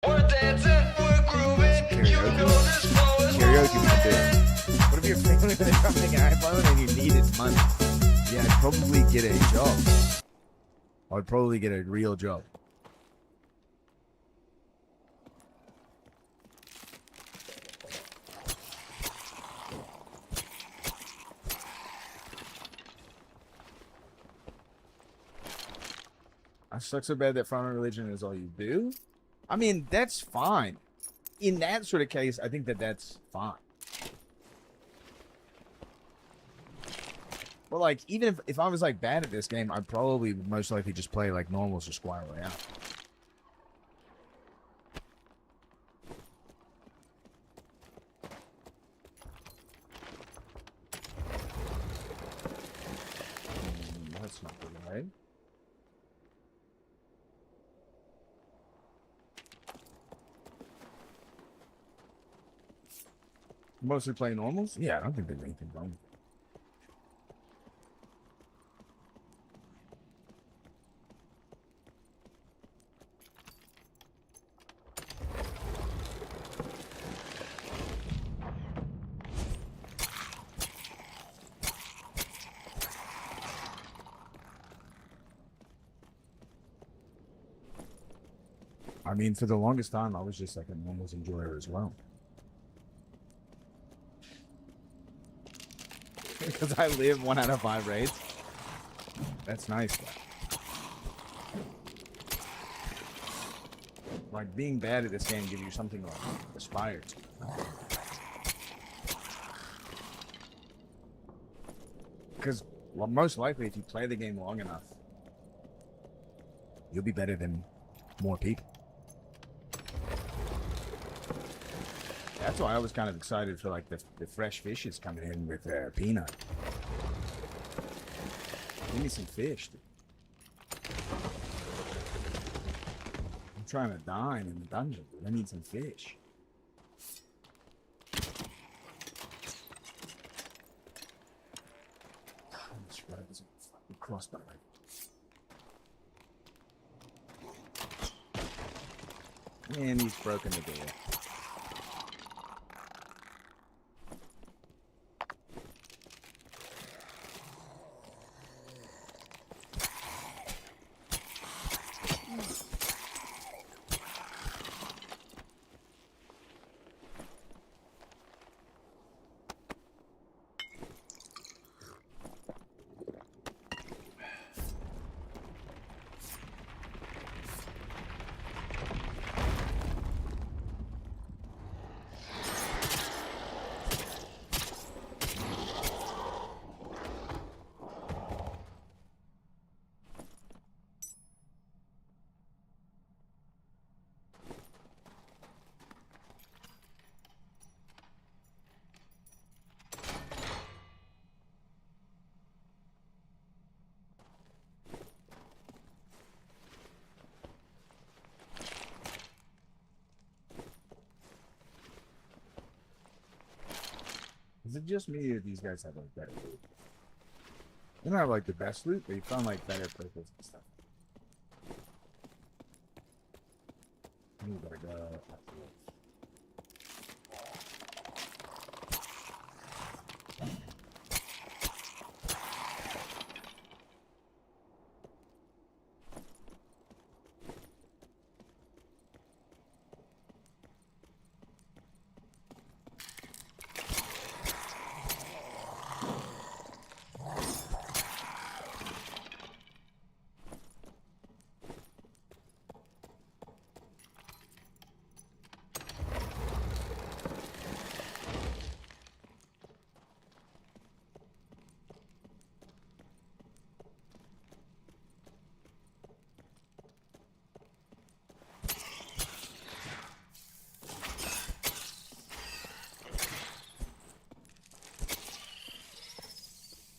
We're dancing, we're grooving. Karaoke we can do. What if you're family with something iPhone and you needed money? Yeah, I'd probably get a job. I'd probably get a real job. I suck so bad that farming religion is all you do. I mean, that's fine. In that sort of case, I think that that's fine. But like, even if I was like bad at this game, I'd probably most likely just play like normals or Squire Royale. That's not good, right? Mostly play normals? Yeah, I don't think there's anything wrong with it. I mean, for the longest time, I was just like a normals enjoyer as well. Because I live 1 out of 5 raids. That's nice. Like, being bad at this game gives you something to like, aspire to. Because, well, most likely, if you play the game long enough, you'll be better than more people. That's why I was kind of excited for like the fresh fishes coming in with Peanut. Give me some fish, dude. I'm trying to dine in the dungeon, dude. I need some fish. This rug is a fucking crossbow. And he's broken the door. Is it just me or these guys have like better loot? They don't have like the best loot, but you found like better purples and stuff. You gotta go.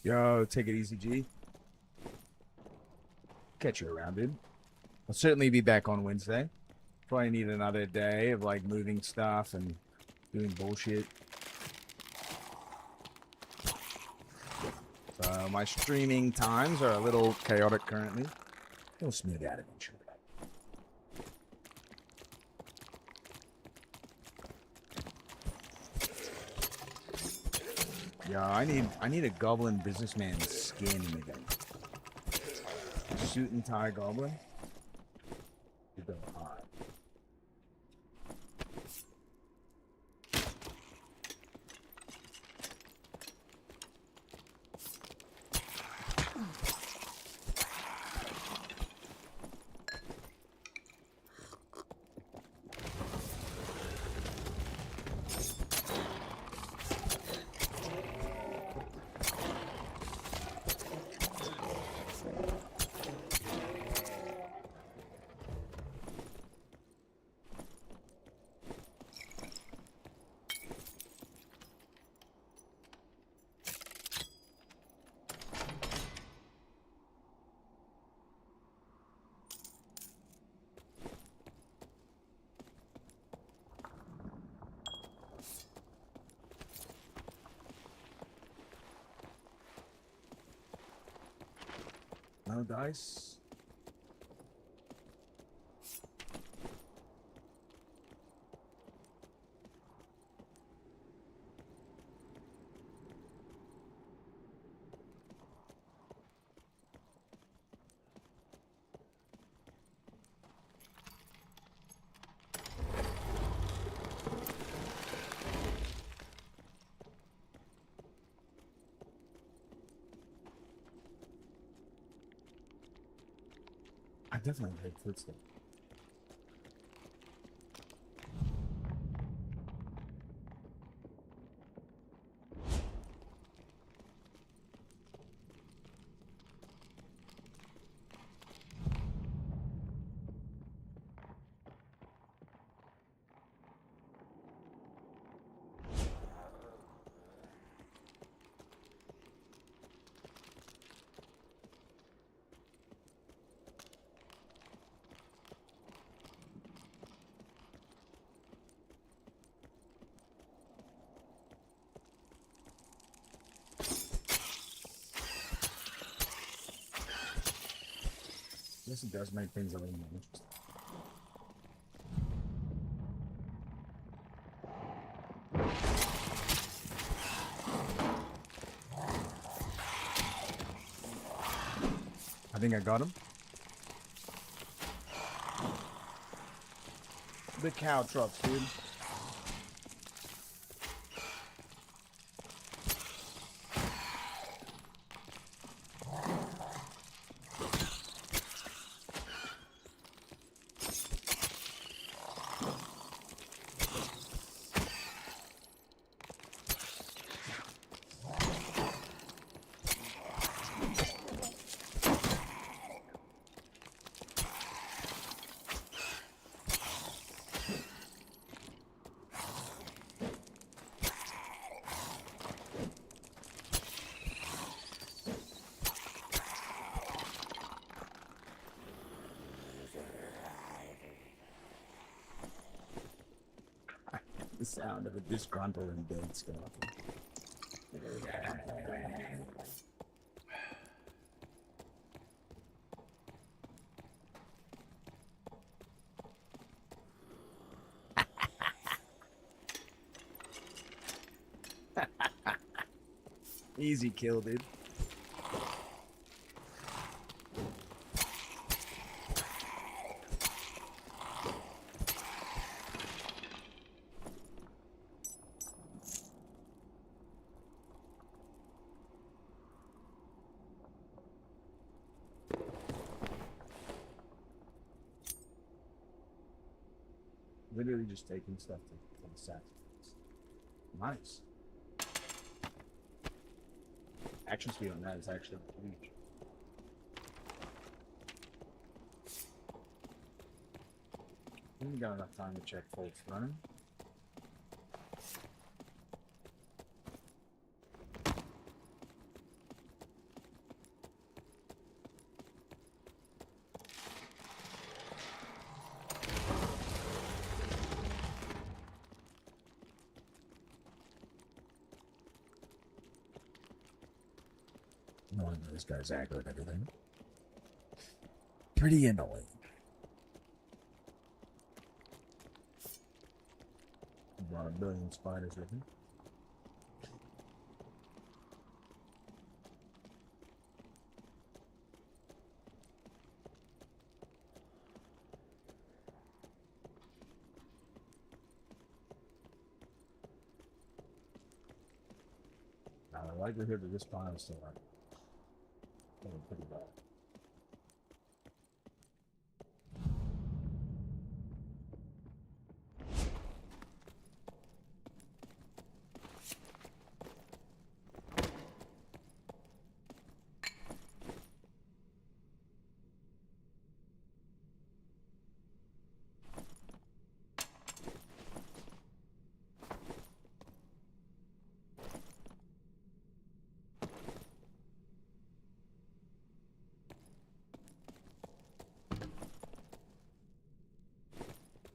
Yo, take it easy, G. Catch you around, dude. I'll certainly be back on Wednesday. Probably need another day of like moving stuff and doing bullshit. So my streaming times are a little chaotic currently. It'll smooth out eventually. Yeah, I need a goblin businessman skin again. Suit and tie goblin. You go hard. No dice. I definitely heard footsteps. This does make things a little more interesting. I think I got him. The cow trucks, dude. The sound of a disgruntled and dead skeleton. Easy kill, dude. Literally just taking stuff to the sacrifice. Nice. Action speed on that is actually huge. I think we got enough time to check folks running. This guy's aggro and everything. Pretty annoying. About a billion spiders with him. Now, the likelihood of this spawn is still up. Pretty bad.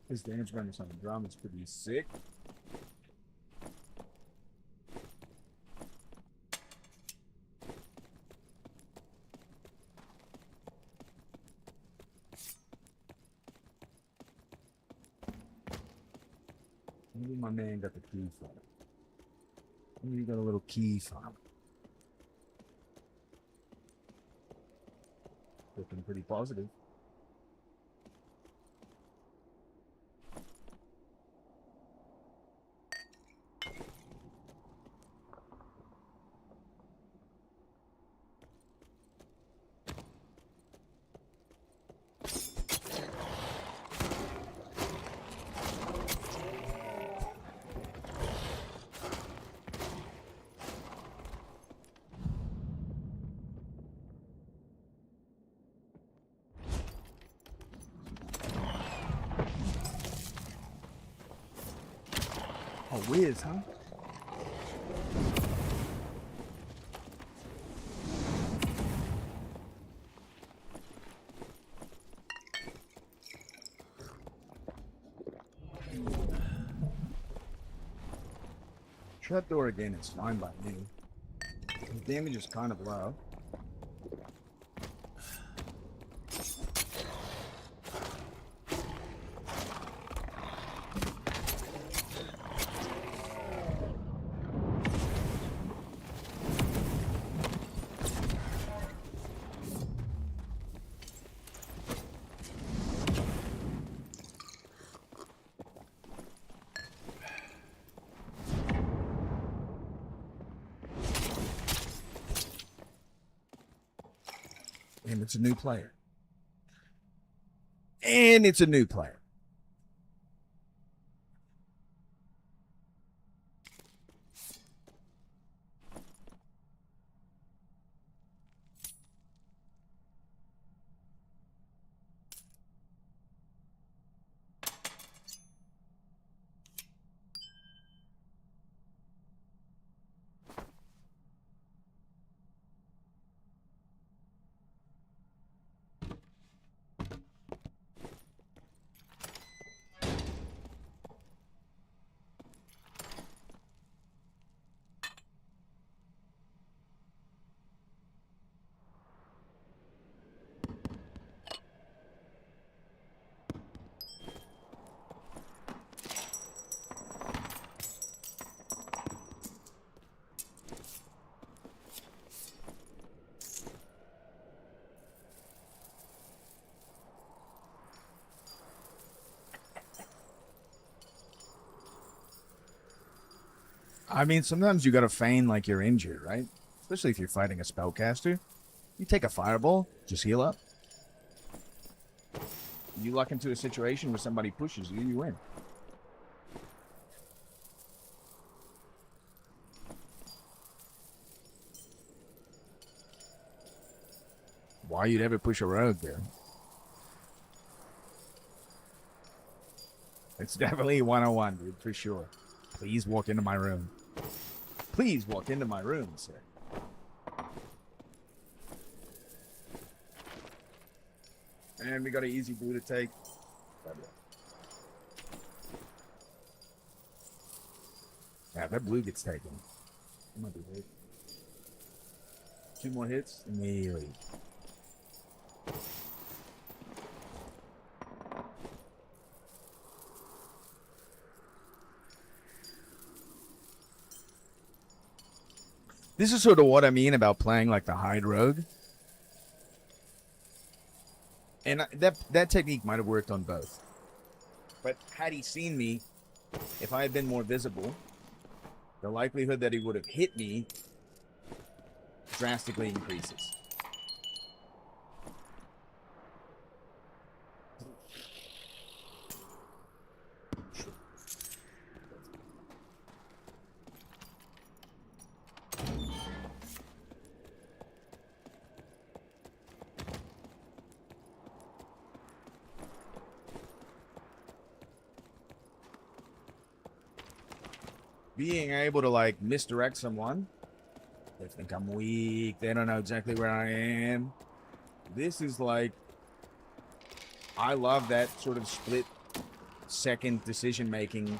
His damage bonus on the drum is pretty sick. Maybe my man got the key from it. Maybe he got a little key from it. Looking pretty positive. Oh, whiz, huh? Shut door again is fine by me. The damage is kind of low. And it's a new player. And it's a new player. I mean, sometimes you gotta feign like you're injured, right? Especially if you're fighting a spellcaster. You take a fireball, just heal up. You luck into a situation where somebody pushes you, you win. Why you'd ever push a rogue there? It's definitely 101, dude, for sure. Please walk into my room. Please walk into my room, sir. And we got an easy blue to take. Yeah, that blue gets taken. It might be late. 2 more hits. Immediately. This is sort of what I mean about playing like the hide rogue. And that technique might have worked on both. But had he seen me, if I had been more visible, the likelihood that he would have hit me drastically increases. Being able to like misdirect someone, they think I'm weak, they don't know exactly where I am. This is like, I love that sort of split second decision making.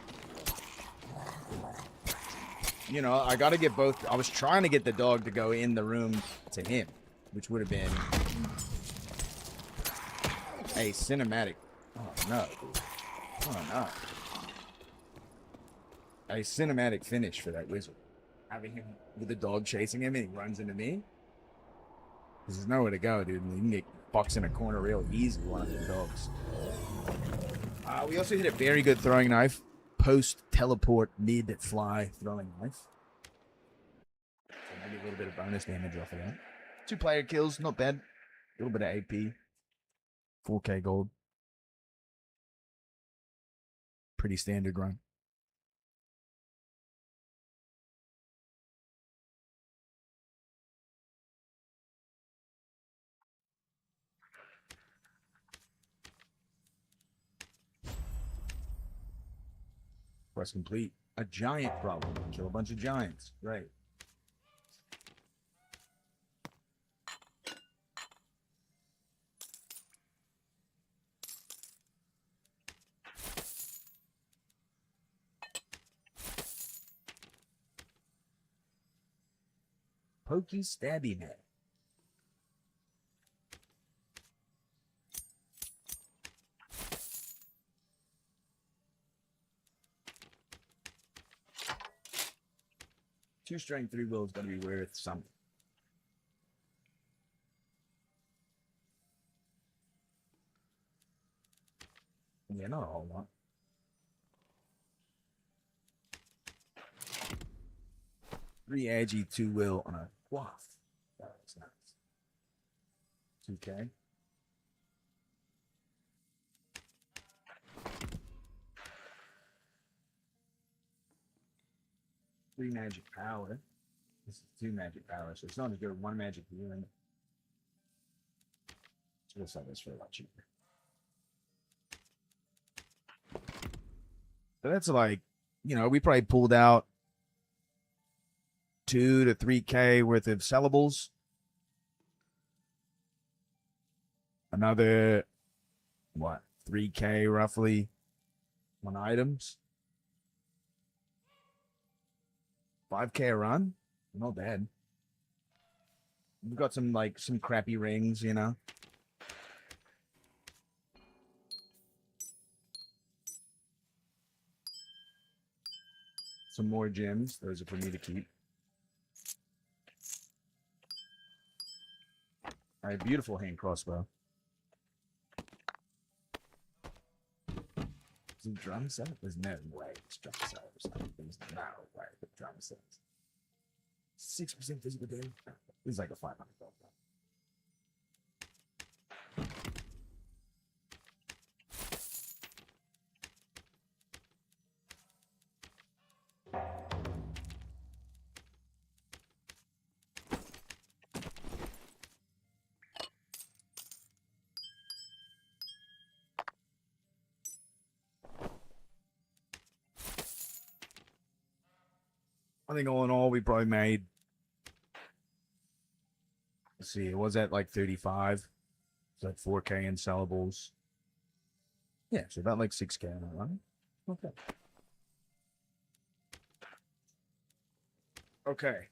You know, I got to get both. I was trying to get the dog to go in the room to him, which would have been a cinematic. Oh no. Oh no. A cinematic finish for that wizard. Having him with the dog chasing him and he runs into me. There's nowhere to go, dude. You can get boxed in a corner real easy with one of the dogs. We also hit a very good throwing knife. Post teleport mid fly throwing knife. So maybe a little bit of bonus damage off of that. 2 player kills, not bad. A little bit of AP. 4K gold. Pretty standard run. Quest complete. A giant problem. Kill a bunch of giants. Right. Pokey stabby man. Two strength, 3 will is going to be worth something. Yeah, not a whole lot. Three edgy, 2 will on a quaff. That was nice. 2K. Three magic power. This is 2 magic power, so it's not as good as 1 magic healing. So we'll sell this for a lot cheaper. So that's like, you know, we probably pulled out 2 to 3K worth of sellables. Another, what, 3K roughly on items. 5K a run? Not bad. We've got some, like, some crappy rings, you know? Some more gems. Those are for me to keep. All right, beautiful hand crossbow. Is it drum set? There's no way it's drum set or something. There's no way it's drum set. 6% physical damage. This is like a 500 gold. I think all in all, we probably made, let's see, it was at like 35. So like 4K in sellables. Yeah, so about like 6K on that run. Okay. Okay.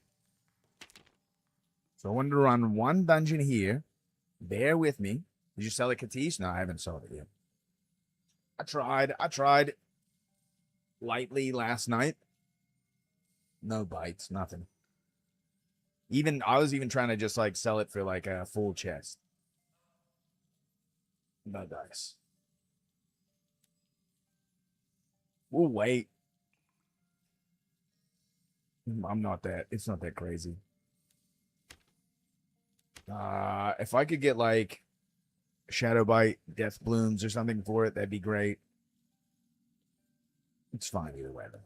So I wanted to run one dungeon here. Bear with me. Did you sell it, Katis? No, I haven't sold it yet. I tried lightly last night. No bites, nothing. I was even trying to just like sell it for like a full chest. No dice. We'll wait. It's not that crazy. If I could get like Shadow Bite, Death Blooms or something for it, that'd be great. It's fine either way though.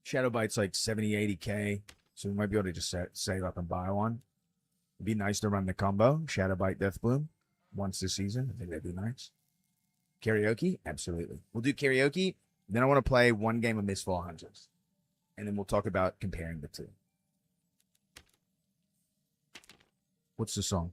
Shadow Bite's like 70, 80k, so we might be able to just save up and buy one. It'd be nice to run the combo, Shadow Bite, Death Bloom, once this season. I think that'd be nice. Karaoke? Absolutely. We'll do karaoke. Then I want to play one game of Mistfall Hunters. And then we'll talk about comparing the two. What's the song?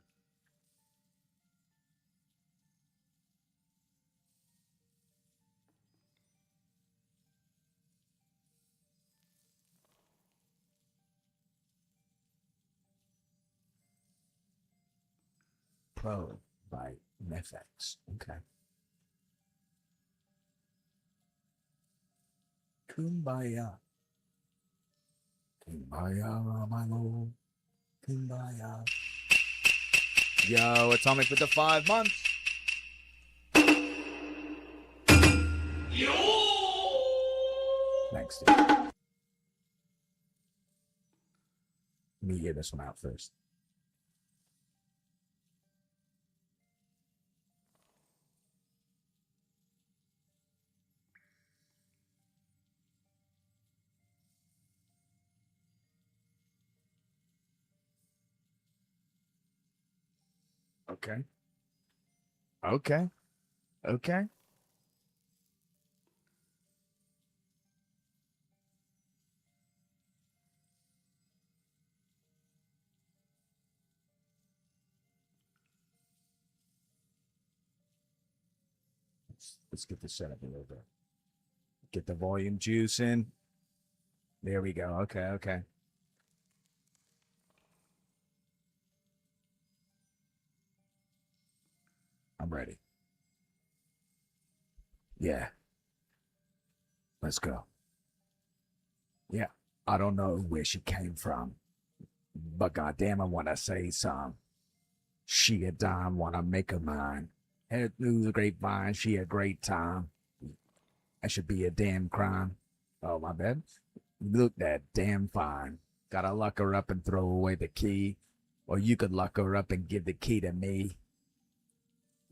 Pro by Netflix. Okay. Kumbaya. Kumbaya, my lord. Kumbaya. Yo, Atomic with the 5 months. Thanks, dude. Let me hear this one out first. Okay. Okay. Okay. Let's get this set up a little bit. Get the volume juice in. There we go. Okay, okay. I'm ready. Yeah. Let's go. Yeah. I don't know where she came from, but goddamn, I want to say some. She a dime, want to make her mine. Head through the grapevine, she a great time. That should be a damn crime. Oh, my bad. Look that damn fine. Gotta lock her up and throw away the key. Or you could lock her up and give the key to me.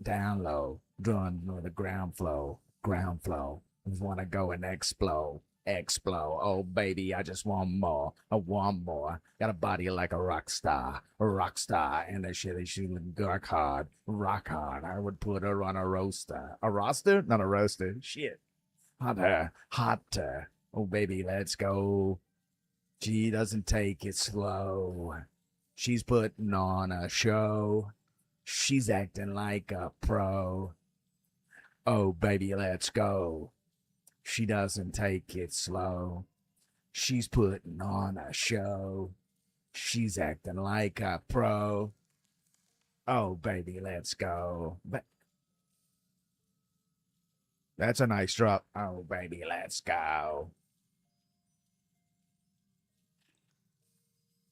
Down low, drawn near the ground flow. Ground flow. Wanna go and explode. Explode. Oh, baby, I just want more. I want more. Got a body like a rock star. A rock star. And that shit is shooting rock hard. Rock hard. I would put her on a roaster. A roster? Not a roaster. Shit. Hotter. Hotter. Oh, baby, let's go. She doesn't take it slow. She's putting on a show. She's acting like a pro. Oh, baby, let's go. She doesn't take it slow. She's putting on a show. She's acting like a pro. Oh, baby, let's go. That's a nice drop. Oh, baby, let's go.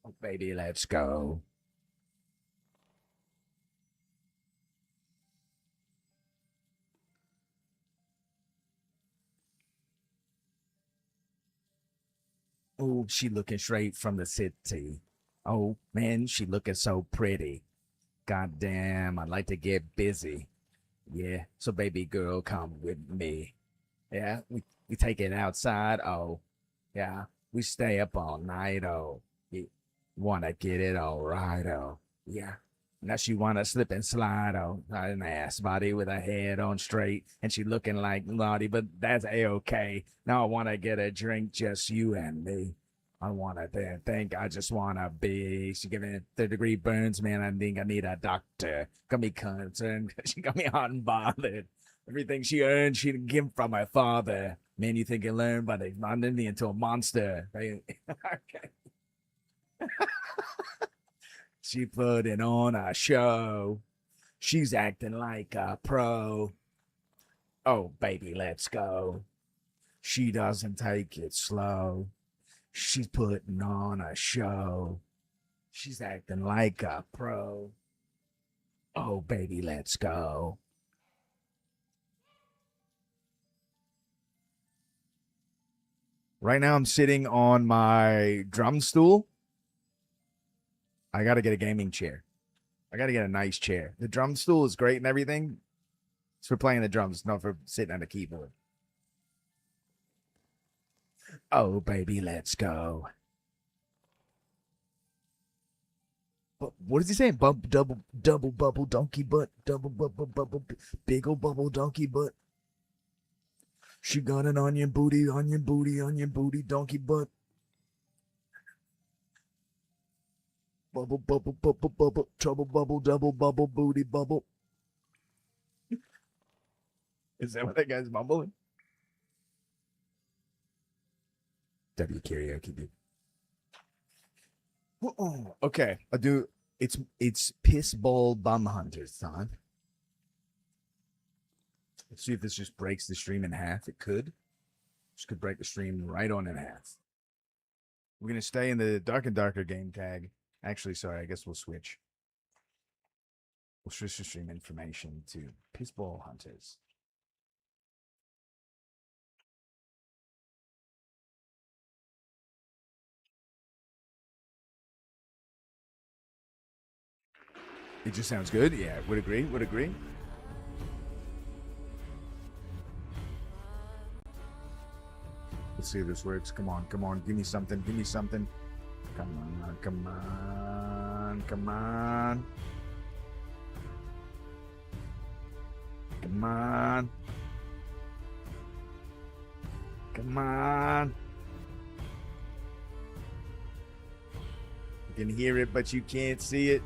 Oh, baby, let's go. Oh, she looking straight from the city. Oh, man, she looking so pretty. Goddamn, I'd like to get busy. Yeah, so baby girl, come with me. Yeah, we take it outside. Oh, yeah, we stay up all night. Oh, you wanna get it all right. Oh, yeah. Now she wanna slip and slide. Oh, an ass body with her head on straight, and she looking like naughty, but that's a-okay. Now I wanna get a drink, just you and me. I wanna think I just wanna be. She giving it 3rd-degree burns, man. I think I need a doctor. Got me concerned. She got me hot and bothered. Everything she earned, she give from her father. Man, you think you learn, but they turned me into a monster. Okay. She putting on a show. She's acting like a pro. Oh, baby, let's go. She doesn't take it slow. She's putting on a show. She's acting like a pro. Oh, baby, let's go. Right now, I'm sitting on my drum stool. I got to get a gaming chair. I got to get a nice chair. The drum stool is great and everything. It's for playing the drums, not for sitting on a keyboard. Oh, baby, let's go. What is he saying? Double bubble donkey butt. Double bubble, big ol' bubble donkey butt. She got an onion booty, donkey butt. Bubble, trouble bubble, double bubble, booty bubble. Is that what that guy's mumbling? W karaoke, dude. Okay, I do. It's piss ball bum hunters time. Let's see if this just breaks the stream in half. It could. This could break the stream right on in half. We're gonna stay in the dark and darker game tag. Actually, sorry, I guess we'll switch. We'll switch the stream information to piss ball hunters. It just sounds good. Yeah, would agree. Would agree. Let's see if this works. Come on, come on. Give me something. Give me something. Come on, come on, come on. Come on. Come on. You can hear it, but you can't see it.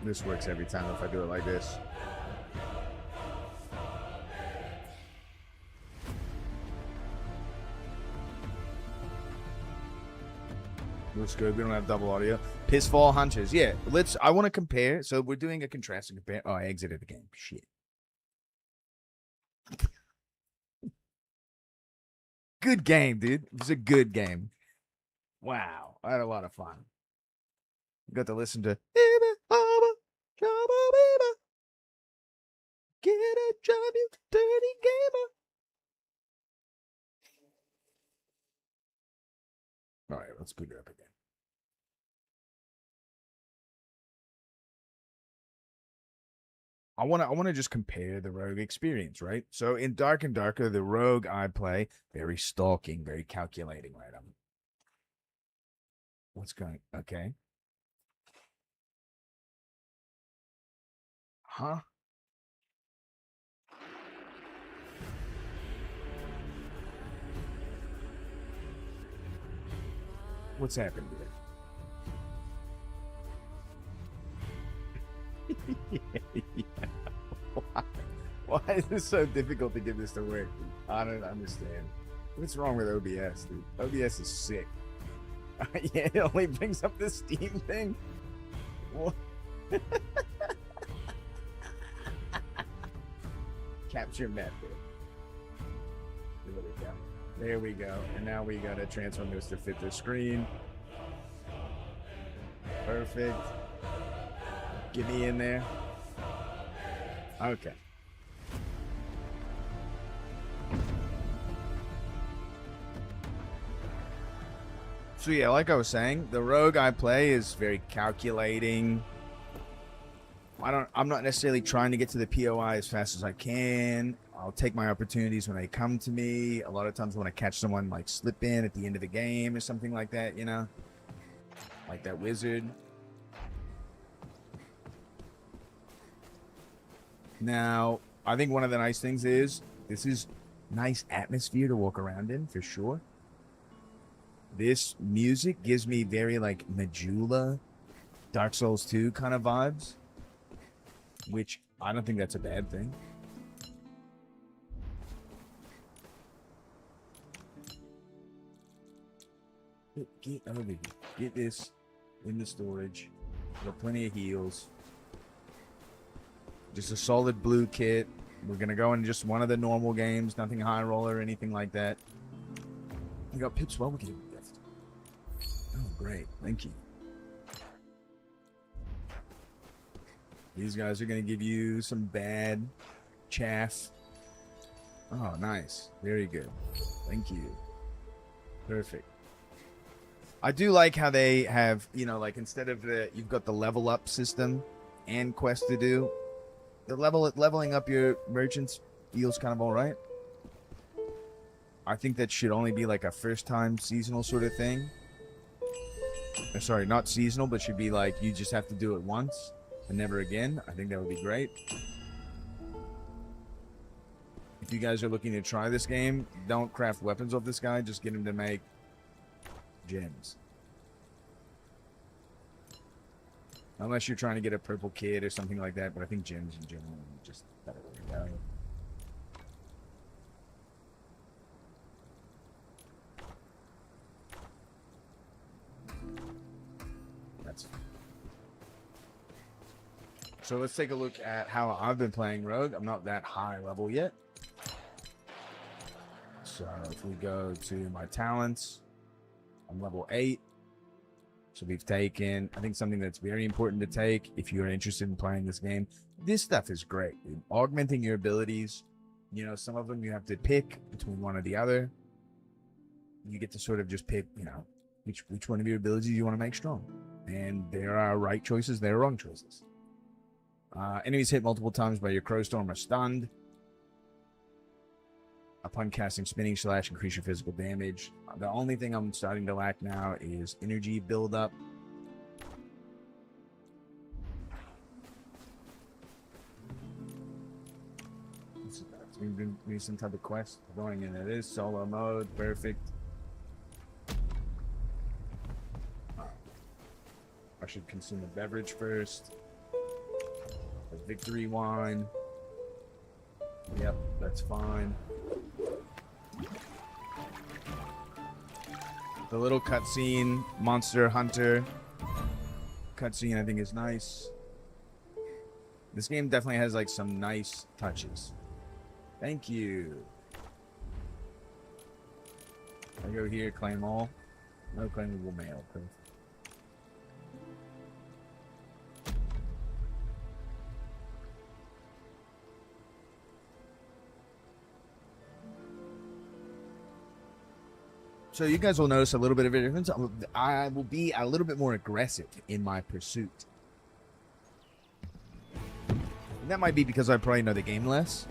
This works every time if I do it like this. Looks good. We don't have double audio. Pissfall Hunters. Yeah, I want to compare. So we're doing a contrast and compare. Oh, I exited the game. Shit. Good game, dude. It was a good game. Wow. I had a lot of fun. Got to listen to Get a job, you dirty gamer. All right, let's boot it up again. I want to just compare the rogue experience, right? So in Dark and Darker, the rogue I play, very stalking, very calculating, right? What's going? Okay. Huh? What's happened here? Why is it so difficult to get this to work? I don't understand. What's wrong with OBS, dude? OBS is sick. Yeah, it only brings up the Steam thing. What? Capture method. There we go. There we go. And now we gotta transform this to fit the screen. Perfect. Get me in there. Okay. So yeah, like I was saying, the rogue I play is very calculating. I'm not necessarily trying to get to the POI as fast as I can. I'll take my opportunities when they come to me. A lot of times when I catch someone like slip in at the end of the game or something like that, you know? Like that wizard. Now, I think one of the nice things is this is nice atmosphere to walk around in for sure. This music gives me very like Majula, Dark Souls 2 kind of vibes, which I don't think that's a bad thing. Get over here. Get this in the storage. Got plenty of heals. Just a solid blue kit. We're gonna go in just one of the normal games, nothing high roller or anything like that. We got Pip's well gift. Oh, great. Thank you. These guys are gonna give you some bad chaff. Oh, nice. Very good. Thank you. Perfect. I do like how they have, you know, like instead of you've got the level up system and quest to do. The leveling up your merchants feels kind of all right. I think that should only be like a first time seasonal sort of thing. Sorry, not seasonal, but should be like you just have to do it once and never again. I think that would be great. If you guys are looking to try this game, don't craft weapons off this guy. Just get him to make gems. Unless you're trying to get a purple kid or something like that, but I think gems in general are just better way to go. That's fine. So let's take a look at how I've been playing Rogue. I'm not that high level yet. So if we go to my talents, I'm level 8. So we've taken, I think something that's very important to take if you're interested in playing this game. This stuff is great. Augmenting your abilities. You know, some of them you have to pick between one or the other. You get to sort of just pick, you know, which one of your abilities you want to make strong. And there are right choices, there are wrong choices. Enemies hit multiple times by your Crowstorm are stunned. Upon casting Spinning Slash, increase your physical damage. The only thing I'm starting to lack now is energy buildup. Maybe some type of quest going in. It is solo mode, perfect. I should consume a beverage first. A victory wine. Yep, that's fine. The little cutscene, Monster Hunter cutscene, I think is nice. This game definitely has like some nice touches. Thank you. I go here, claim all. No claimable mail. Perfect. So you guys will notice a little bit of a difference. I will be a little bit more aggressive in my pursuit. And that might be because I probably know the game less.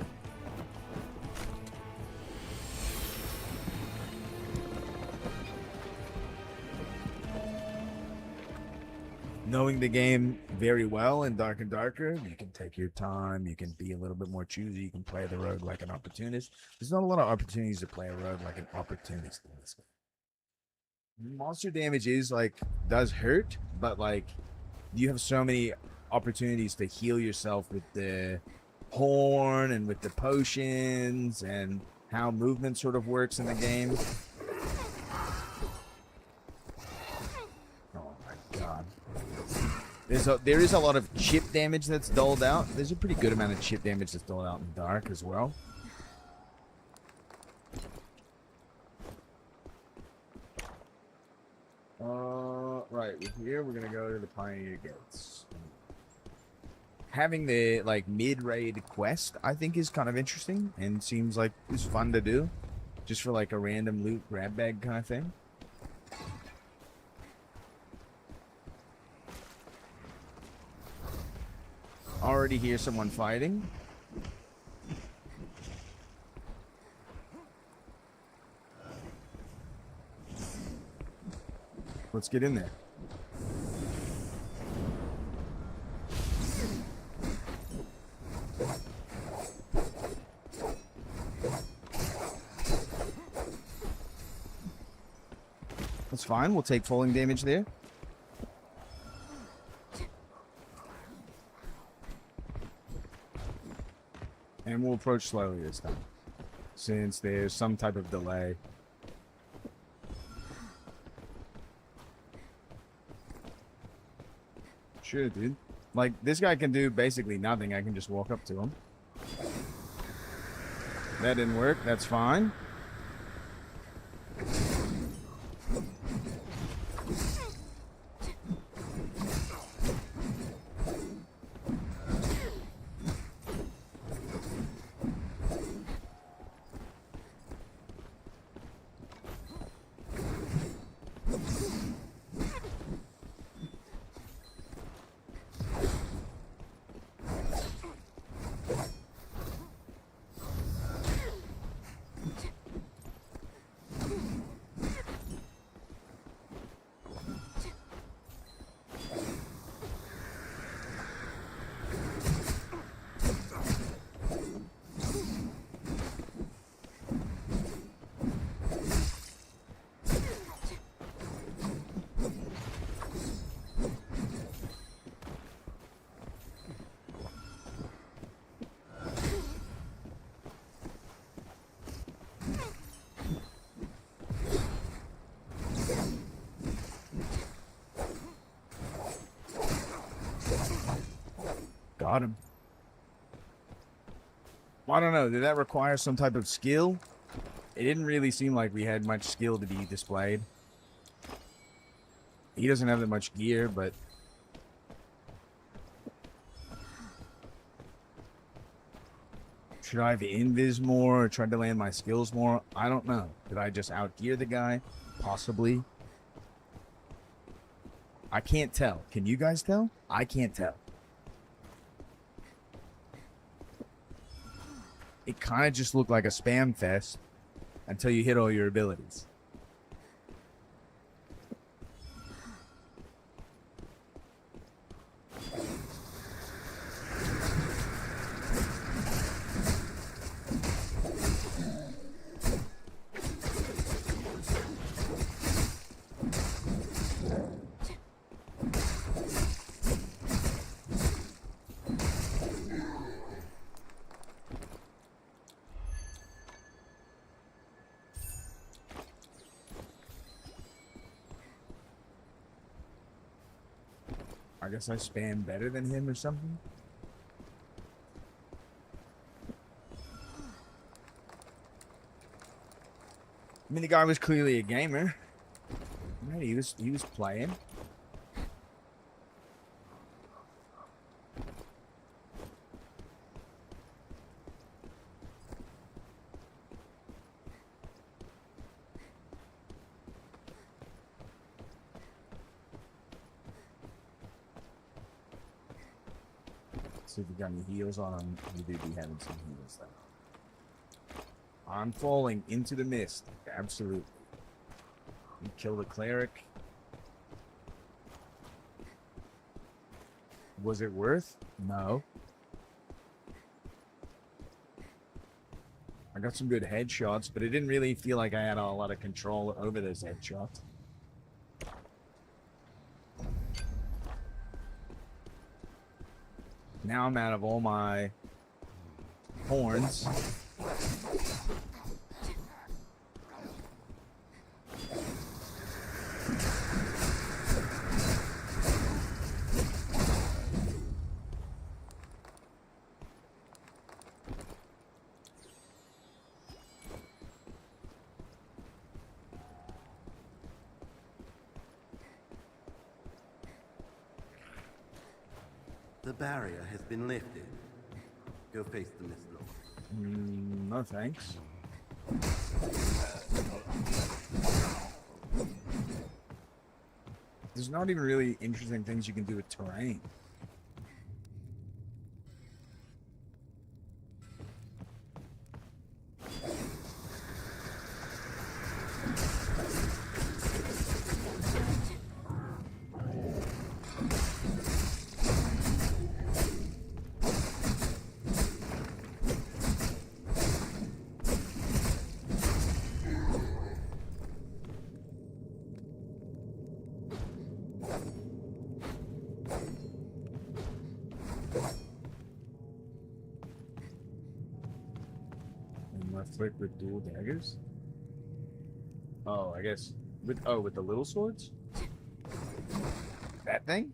Knowing the game very well in Dark and Darker, you can take your time, you can be a little bit more choosy, you can play the rogue like an opportunist. There's not a lot of opportunities to play a rogue like an opportunist in this game. Monster damage is like does hurt, but like you have so many opportunities to heal yourself with the horn and with the potions and how movement sort of works in the game. Oh my god. There is a lot of chip damage that's doled out. There's a pretty good amount of chip damage that's doled out in Dark as well. Right, here we're gonna go to the Pioneer Gates. Having the like mid-raid quest, I think, is kind of interesting and seems like it's fun to do, just for like a random loot grab bag kind of thing. Already hear someone fighting. Let's get in there. That's fine. We'll take falling damage there. And we'll approach slowly this time, since there's some type of delay. Sure, dude. Like, this guy can do basically nothing. I can just walk up to him. That didn't work. That's fine. Got him. I don't know. Did that require some type of skill? It didn't really seem like we had much skill to be displayed. He doesn't have that much gear, but... Should I have invis more or tried to land my skills more? I don't know. Did I just outgear the guy? Possibly. I can't tell. Can you guys tell? I can't tell. It kind of just looked like a spam fest until you hit all your abilities. I guess I spam better than him or something. I mean, the guy was clearly a gamer. Right, he was playing. See if we got any heals on him. We do be having some heals though. I'm falling into the mist. Absolutely. We kill the cleric. Was it worth? No. I got some good headshots, but it didn't really feel like I had a lot of control over those headshots. Now I'm out of all my horns. The barrier has been lifted. Go face the Mist Lord. No thanks. There's not even really interesting things you can do with terrain. Flick with dual daggers? Oh, I guess with the little swords? That thing?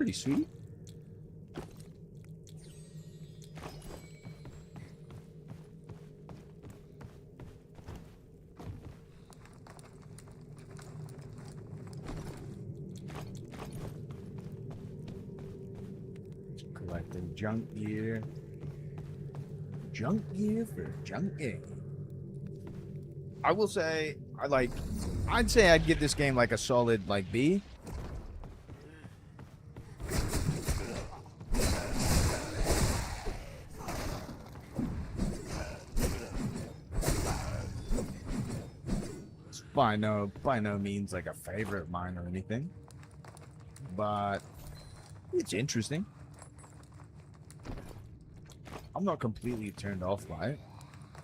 pretty sweet. Collecting junk gear. Junk gear for junk game. I will say, I'd say I'd give this game like a solid, like, B. It's by no means like a favorite of mine or anything, but it's interesting. I'm not completely turned off by it.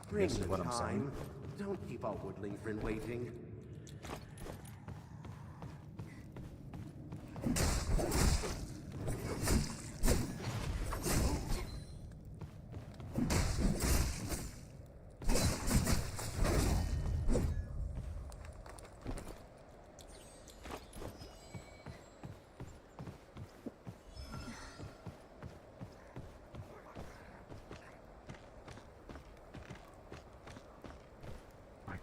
Bring This is what I'm saying. time. Don't keep our woodling friend waiting.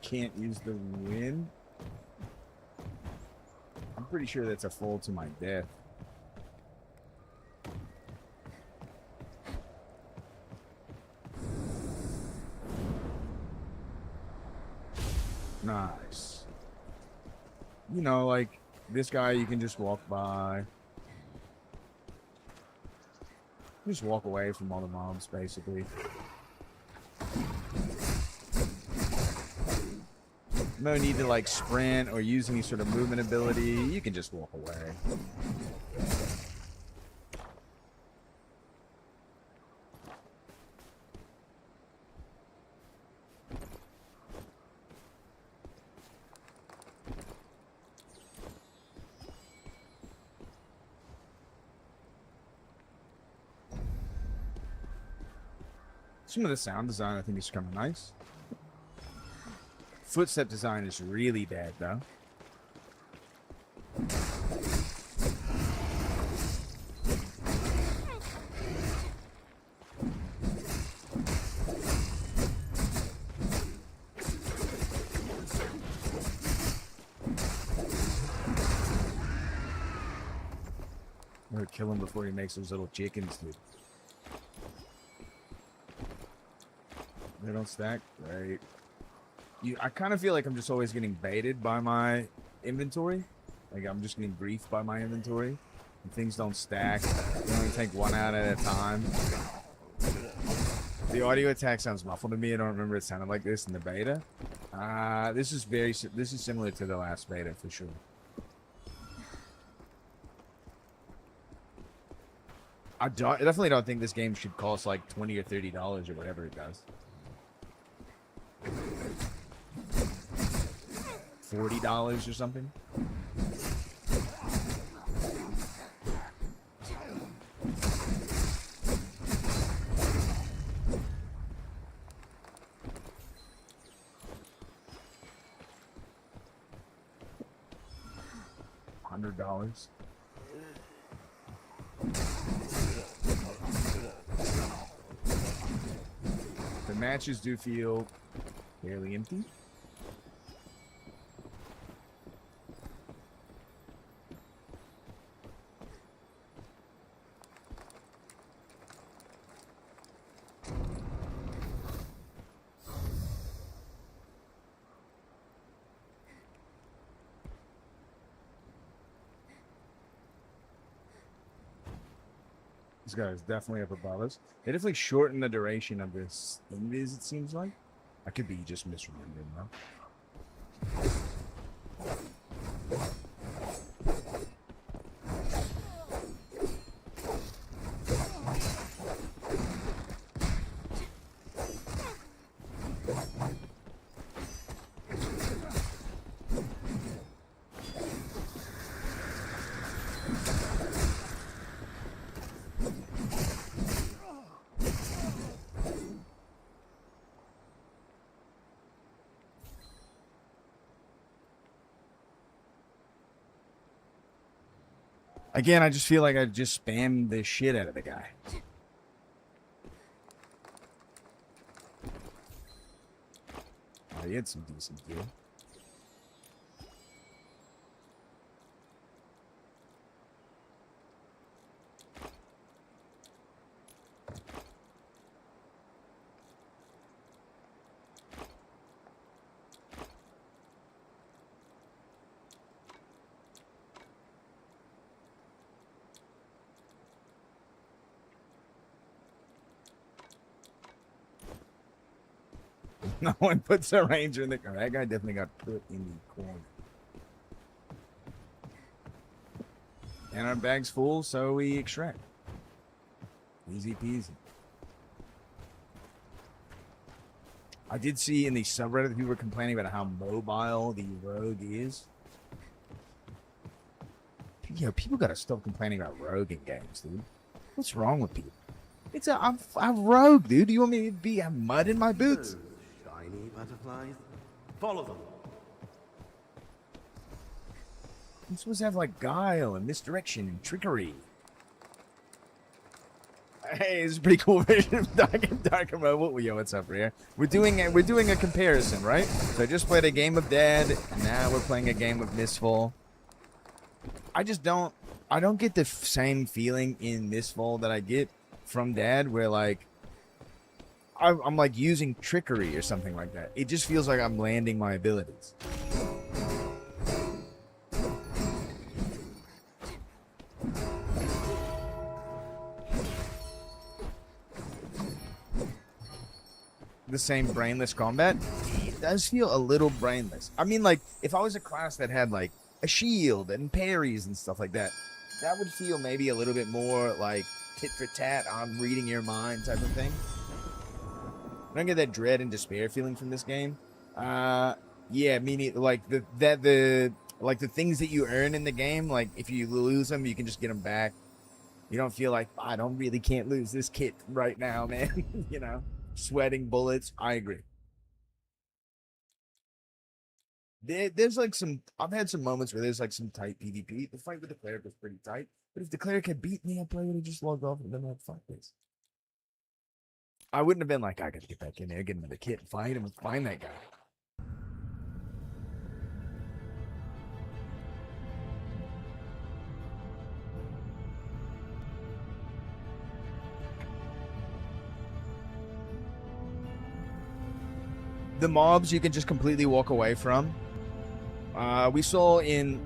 Can't use the wind. I'm pretty sure that's a fall to my death. Nice. You know, like this guy you can just walk by. Just walk away from all the mobs, basically. No need to like sprint or use any sort of movement ability. You can just walk away. Some of the sound design I think is kind of nice. Footstep design is really bad, though. I'm gonna kill him before he makes those little chickens, dude. They don't stack? Great. I kind of feel like I'm just always getting baited by my inventory. Like I'm just getting briefed by my inventory. And things don't stack. You only take one out at a time. The audio attack sounds muffled to me. I don't remember it sounded like this in the beta. This is similar to the last beta for sure. I definitely don't think this game should cost like $20 or $30 or whatever it does. $40 or something. $100. The matches do feel fairly empty. This guy is definitely up above us. They definitely shorten the duration of this it seems like. I could be just misremembering though. Again, I just feel like I just spammed the shit out of the guy. Oh, he had some decent gear. No one puts a ranger in the car. That guy definitely got put in the corner. And our bag's full, so we extract. Easy peasy. I did see in the subreddit that people were complaining about how mobile the rogue is. Yo, people gotta stop complaining about rogue in games, dude. What's wrong with people? I'm rogue, dude. You want me to have mud in my boots? Shiny butterflies. Follow them. I'm supposed to have like guile and misdirection and trickery. Hey, this is a pretty cool version of Dark and Darker mode. What's up, Rhea? We're doing a comparison, right? So I just played a game of Dead, and now we're playing a game of Mistfall. I don't get the same feeling in Mistfall that I get from Dead, where like I'm like using trickery or something like that. It just feels like I'm landing my abilities. The same brainless combat, it does feel a little brainless. I mean, like, if I was a class that had, like, a shield and parries and stuff like that, that would feel maybe a little bit more, like, tit for tat, I'm reading your mind type of thing. I don't get that dread and despair feeling from this game. Yeah, meaning, like, the things that you earn in the game, like, if you lose them, you can just get them back. You don't feel like, I can't lose this kit right now, man, you know? Sweating bullets. I agree. There's like I've had some moments where there's like some tight PvP. The fight with the cleric was pretty tight, but if the cleric had beat me, I probably would have just logged off and been like, fuck this. I wouldn't have been like, I gotta get back in there, get another kit, and fight him, and find that guy. The mobs you can just completely walk away from. We saw in...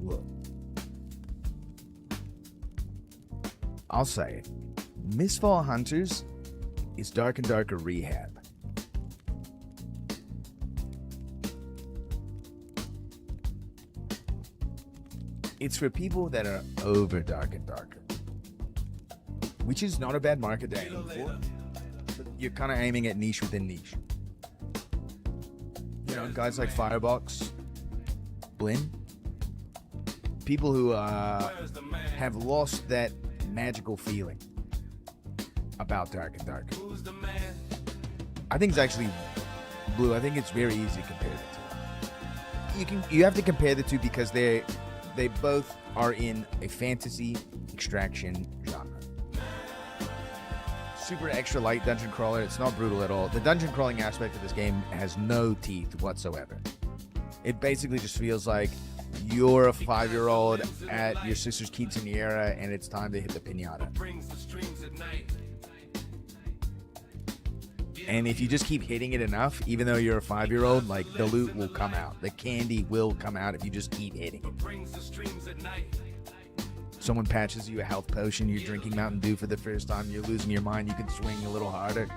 Look. I'll say it. Mistfall Hunters is Dark and Darker Rehab. It's for people that are over Dark and Darker, which is not a bad market to aim for. But you're kind of aiming at niche within niche. You know, guys like Firebox, Blinn, people who have lost that magical feeling about Dark and Darker. I think it's actually Blue. I think it's very easy to compare the two. You have to compare the two because they both are in a fantasy extraction genre. Super extra light dungeon crawler. It's not brutal at all. The dungeon crawling aspect of this game has no teeth whatsoever. It basically just feels like you're a 5-year-old at your sister's quinceañera and it's time to hit the piñata. And if you just keep hitting it enough, even though you're a 5-year-old, like, the loot will come out. The candy will come out if you just keep hitting it. Someone patches you a health potion, you're drinking Mountain Dew for the first time, you're losing your mind, you can swing a little harder.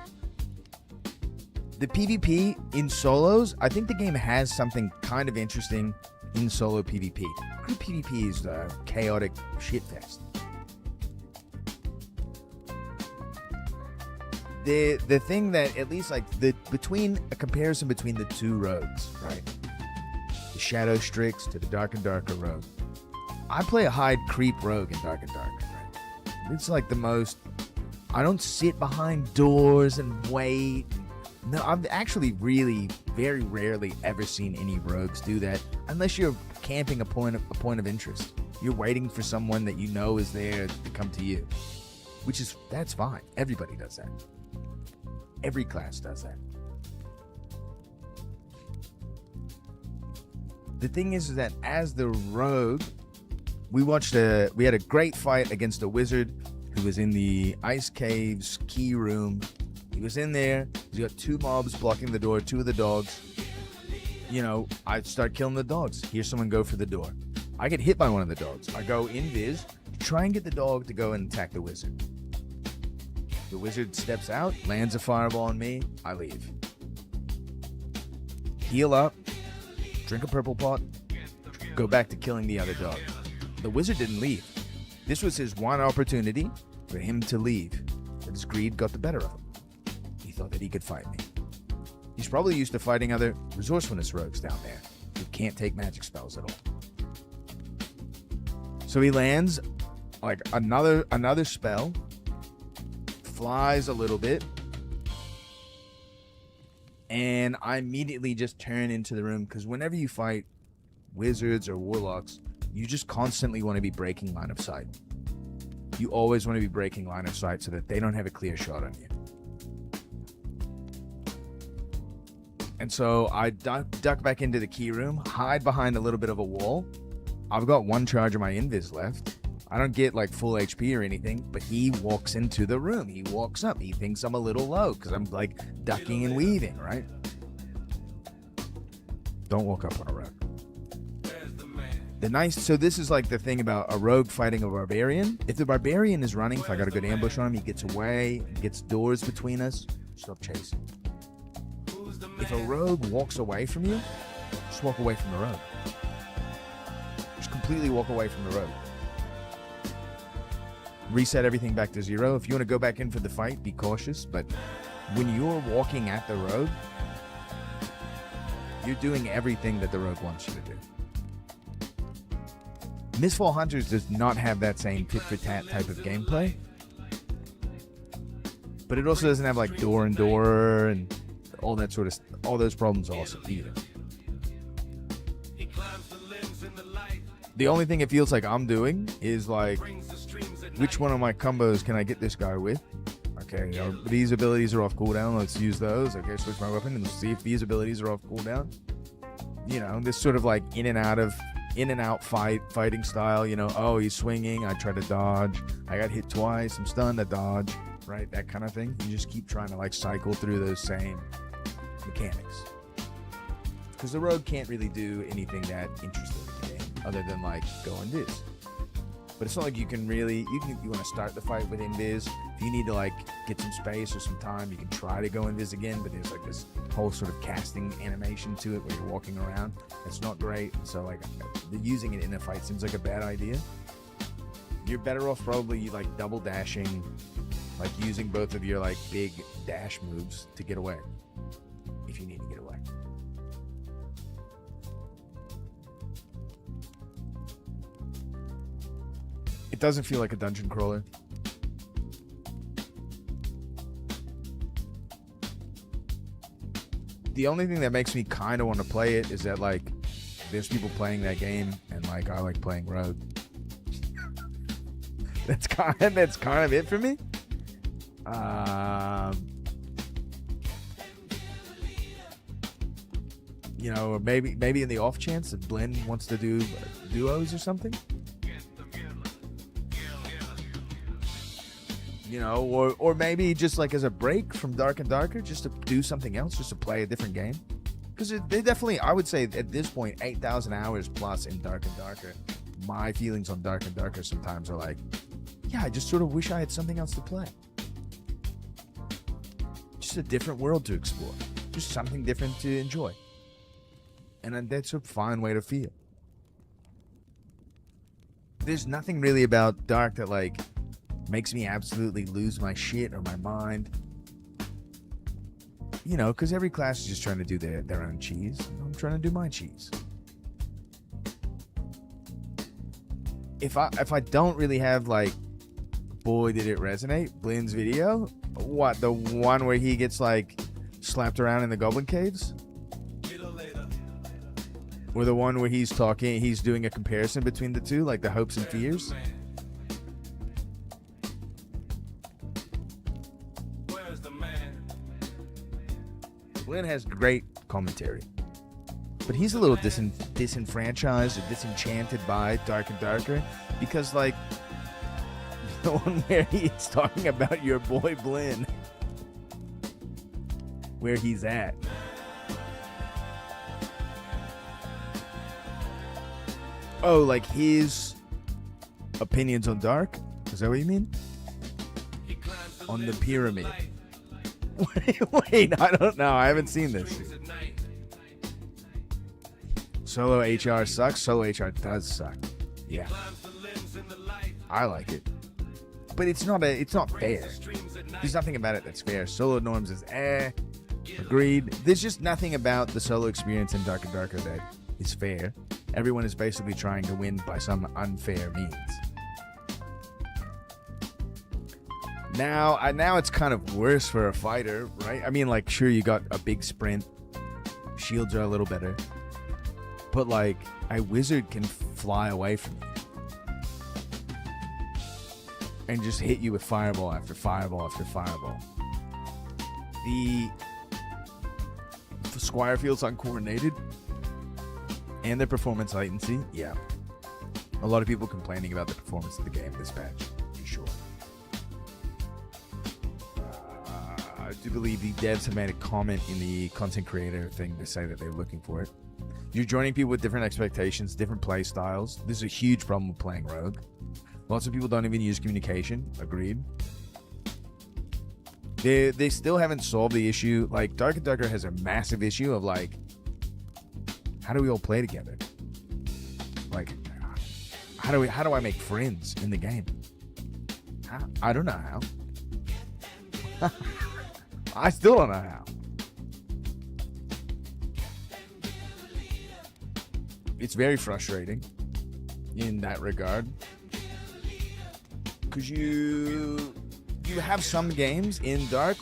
The PvP in solos, I think the game has something kind of interesting in solo PvP. Group PvP is a chaotic shitfest. The thing that, at least like between a comparison between the two roads, right? the Shadow Strix to the Dark and Darker Rogue. I play a hide creep rogue in Dark and Darker. Right? It's like the most. I don't sit behind doors and wait. No, I've actually really very rarely ever seen any rogues do that unless you're camping a point of interest. You're waiting for someone that you know is there to come to you, that's fine. Everybody does that. Every class does that. The thing is that as the rogue, we had a great fight against a wizard who was in the Ice Cave's key room. He was in there. He's got 2 mobs blocking the door, 2 of the dogs. You know, I start killing the dogs. Hear someone go for the door. I get hit by one of the dogs. I go invis to try and get the dog to go and attack the wizard. The wizard steps out, lands a fireball on me. I leave. Heal up, drink a purple pot, go back to killing the other dog. The wizard didn't leave. This was his one opportunity for him to leave, but his greed got the better of him. He thought that he could fight me. He's probably used to fighting other resourcefulness rogues down there who can't take magic spells at all. So he lands like another spell, flies a little bit, and I immediately just turn into the room because whenever you fight wizards or warlocks, you just constantly want to be breaking line of sight. You always want to be breaking line of sight so that they don't have a clear shot on you. And so I duck back into the key room, hide behind a little bit of a wall. I've got 1 charge of my invis left. I don't get like full HP or anything, but he walks into the room. He walks up. He thinks I'm a little low because I'm like ducking and weaving, right? Don't walk up on a rogue. So this is like the thing about a rogue fighting a barbarian. If the barbarian is running, if I got a good ambush on him, he gets away, gets doors between us, stop chasing. If a rogue walks away from you, just walk away from the rogue. Just completely walk away from the rogue. Reset everything back to 0. If you want to go back in for the fight, be cautious. But when you're walking at the rogue, you're doing everything that the rogue wants you to do. Mistfall Hunters does not have that same tit-for-tat type of gameplay. But it also doesn't have like door and door and all that sort of all those problems also either. The only thing it feels like I'm doing is like, which one of my combos can I get this guy with? Okay, these abilities are off cooldown. Let's use those. Okay, switch my weapon and let's see if these abilities are off cooldown. You know, this sort of like in and out fighting style. You know, oh, he's swinging. I try to dodge. I got hit twice. I'm stunned. I dodge. Right, that kind of thing. You just keep trying to like cycle through those same mechanics. Because the rogue can't really do anything that interesting in the game other than like go and this. But it's not like you can really, you want to start the fight with invis. If you need to like get some space or some time, you can try to go invis again, but there's like this whole sort of casting animation to it where you're walking around. It's not great. So like using it in a fight seems like a bad idea. You're better off probably like double dashing, like using both of your like big dash moves to get away if you need to get away. It doesn't feel like a dungeon crawler. The only thing that makes me kind of want to play it is that like there's people playing that game and like I like playing Rogue. That's kind of it for me. You know, or maybe in the off chance that Blinn wants to do duos or something. You know, or maybe just like as a break from Dark and Darker, just to do something else, just to play a different game. Because they definitely, I would say at this point, 8,000 hours plus in Dark and Darker. My feelings on Dark and Darker sometimes are like, yeah, I just sort of wish I had something else to play. Just a different world to explore. Just something different to enjoy. And that's a fine way to feel. There's nothing really about Dark that like makes me absolutely lose my shit or my mind. You know, because every class is just trying to do their own cheese. I'm trying to do my cheese. if I don't really have like, boy did it resonate, Blynn's video, what, the one where he gets like slapped around in the goblin caves, or the one where he's doing a comparison between the two, like the hopes and fears. Blynn has great commentary, but he's a little disenfranchised or disenchanted by Dark and Darker, because like the one where he's talking about your boy Blynn, where he's at. Oh, like his opinions on Dark? Is that what you mean? On the pyramid. Wait, I don't know. I haven't seen this. Solo HR sucks. Solo HR does suck. Yeah. I like it. But it's not fair. There's nothing about it that's fair. Solo norms is agreed. There's just nothing about the solo experience in Dark and Darker that is fair. Everyone is basically trying to win by some unfair means. Now it's kind of worse for a fighter, right? I mean, like, sure, you got a big sprint. Shields are a little better. But, like, a wizard can fly away from you and just hit you with fireball after fireball after fireball. The Squire feels uncoordinated. And the performance latency, yeah. A lot of people complaining about the performance of the game this patch, for sure. I do believe the devs have made a comment in the content creator thing to say that they're looking for it. You're joining people with different expectations, different play styles. This is a huge problem with playing Rogue. Lots of people don't even use communication. Agreed. They still haven't solved the issue. Like, Dark and Darker has a massive issue of, like, how do we all play together? Like, how do I make friends in the game? I don't know how. I still don't know how. It's very frustrating in that regard, because you have some games in Dark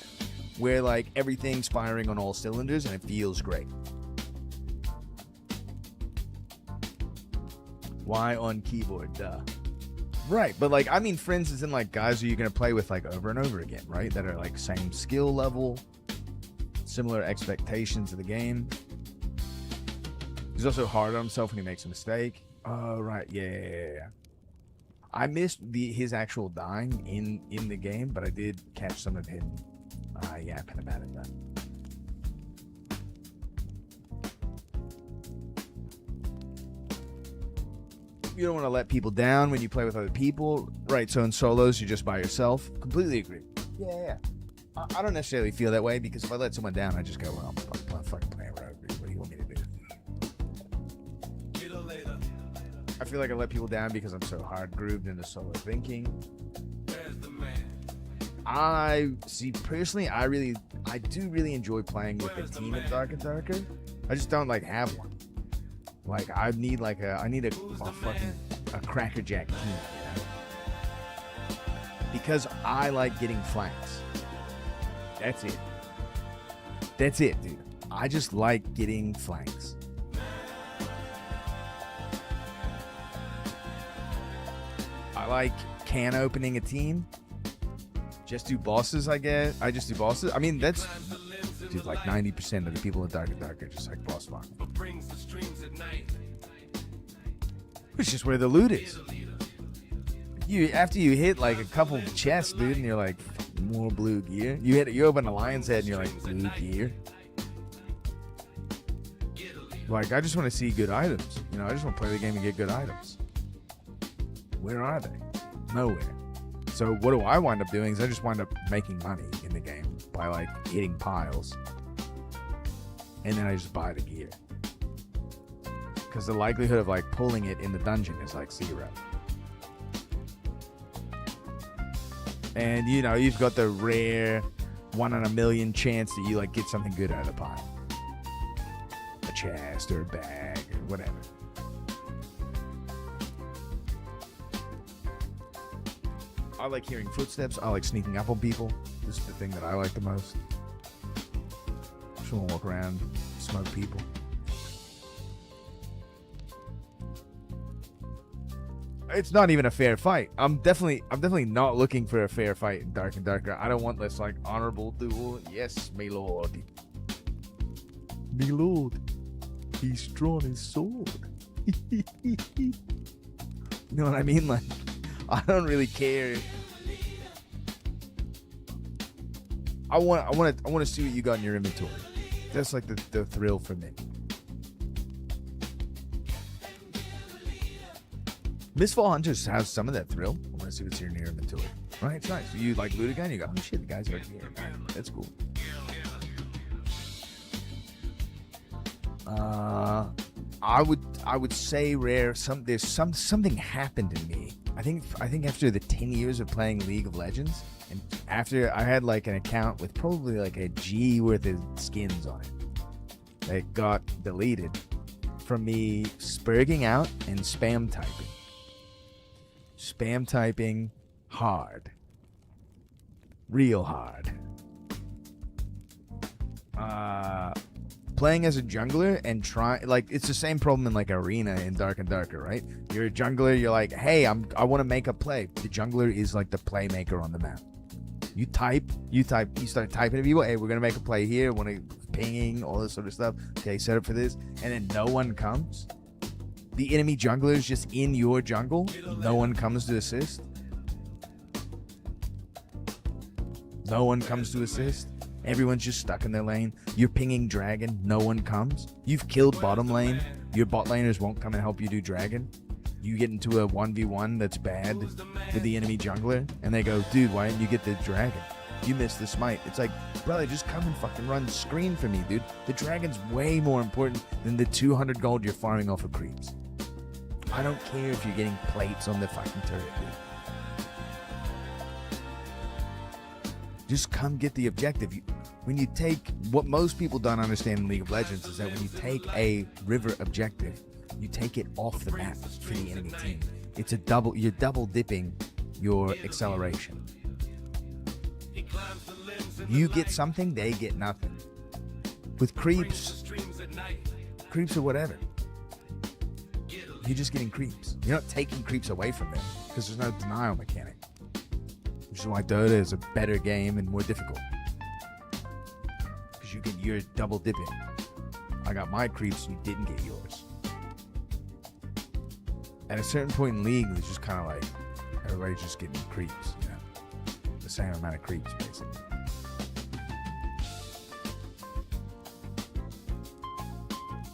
where like everything's firing on all cylinders and it feels great. Why on keyboard? Duh. Right, but like, I mean, friends isn't like guys who you're gonna play with like over and over again, right? That are like same skill level, similar expectations of the game. He's also hard on himself when he makes a mistake. Oh, right, yeah. I missed his actual dying in the game, but I did catch some of him yapping about it then. You don't want to let people down when you play with other people. Right, so in solos, you're just by yourself. Completely agree. Yeah. I don't necessarily feel that way, because if I let someone down, I just go, well, I'm fucking playing Rogue. What do you want me to do? I feel like I let people down because I'm so hard-grooved into solo thinking. I personally, I do really enjoy playing with a team in Dark and Darker. I just don't, like, have one. Like, I need a fucking crackerjack team, you know? Because I like getting flanks. That's it, dude. I just like getting flanks. I like can opening a team. Just do bosses, I guess. I just do bosses. I mean, that's... Dude, like 90% of the people in Dark and Dark are just like boss farm. It's just where the loot is. After you hit like a couple chests, dude, and you're like, more blue gear. You open a lion's head and you're like, blue gear. Like, I just want to see good items. You know, I just want to play the game and get good items. Where are they? Nowhere. So what do I wind up doing is I just wind up making money in the game by like hitting piles. And then I just buy the gear. Because the likelihood of like pulling it in the dungeon is like 0. And you know, you've got the rare 1 in a million chance that you like get something good out of the pile. A chest or a bag or whatever. I like hearing footsteps. I like sneaking up on people. This is the thing that I like the most. Just want to walk around, smoke people. It's not even a fair fight. I'm definitely not looking for a fair fight in Dark and Darker. I don't want this like honorable duel. Yes, my lord. My lord. He's drawn his sword. You know what I mean? Like, I don't really care. I want to see what you got in your inventory. That's like the thrill for me. Mistfall Hunters has some of that thrill. I want to see what's here in your inventory. Right? It's nice. You like loot again, you go, oh shit, the guy's right here. That's cool. I would say rare. Something happened in me. I think after the 10 years of playing League of Legends, and after I had like an account with probably like a G worth of skins on it that got deleted from me spurging out and spam typing. Spam typing hard. Real hard. Playing as a jungler and like it's the same problem in like Arena in Dark and Darker, right? You're a jungler, you're like, hey, I want to make a play. The jungler is like the playmaker on the map. You start typing to people, hey, we're gonna make a play here, want to pinging, all this sort of stuff. Okay, set up for this, and then no one comes. The enemy jungler is just in your jungle. No one comes to assist. No one comes to assist. Everyone's just stuck in their lane. You're pinging dragon. No one comes. You've killed bottom lane. Your bot laners won't come and help you do dragon. You get into a 1v1 that's bad with the enemy jungler, and they go, dude, why didn't you get the dragon? You missed the smite. It's like, brother, just come and fucking run screen for me, dude. The dragon's way more important than the 200 gold you're farming off of creeps. I don't care if you're getting plates on the fucking turret, dude. Just come get the objective. When you take, what most people don't understand in League of Legends is that when you take a river objective, you take it off the map for the enemy team. It's you're double dipping your acceleration. You get something, they get nothing. With creeps or whatever, you're just getting creeps. You're not taking creeps away from them because there's no denial mechanic. Which is why Dota is a better game and more difficult. Because you're double dipping. I got my creeps, you didn't get yours. At a certain point in League, it's just kind of like everybody's just getting creeps, you know, the same amount of creeps basically.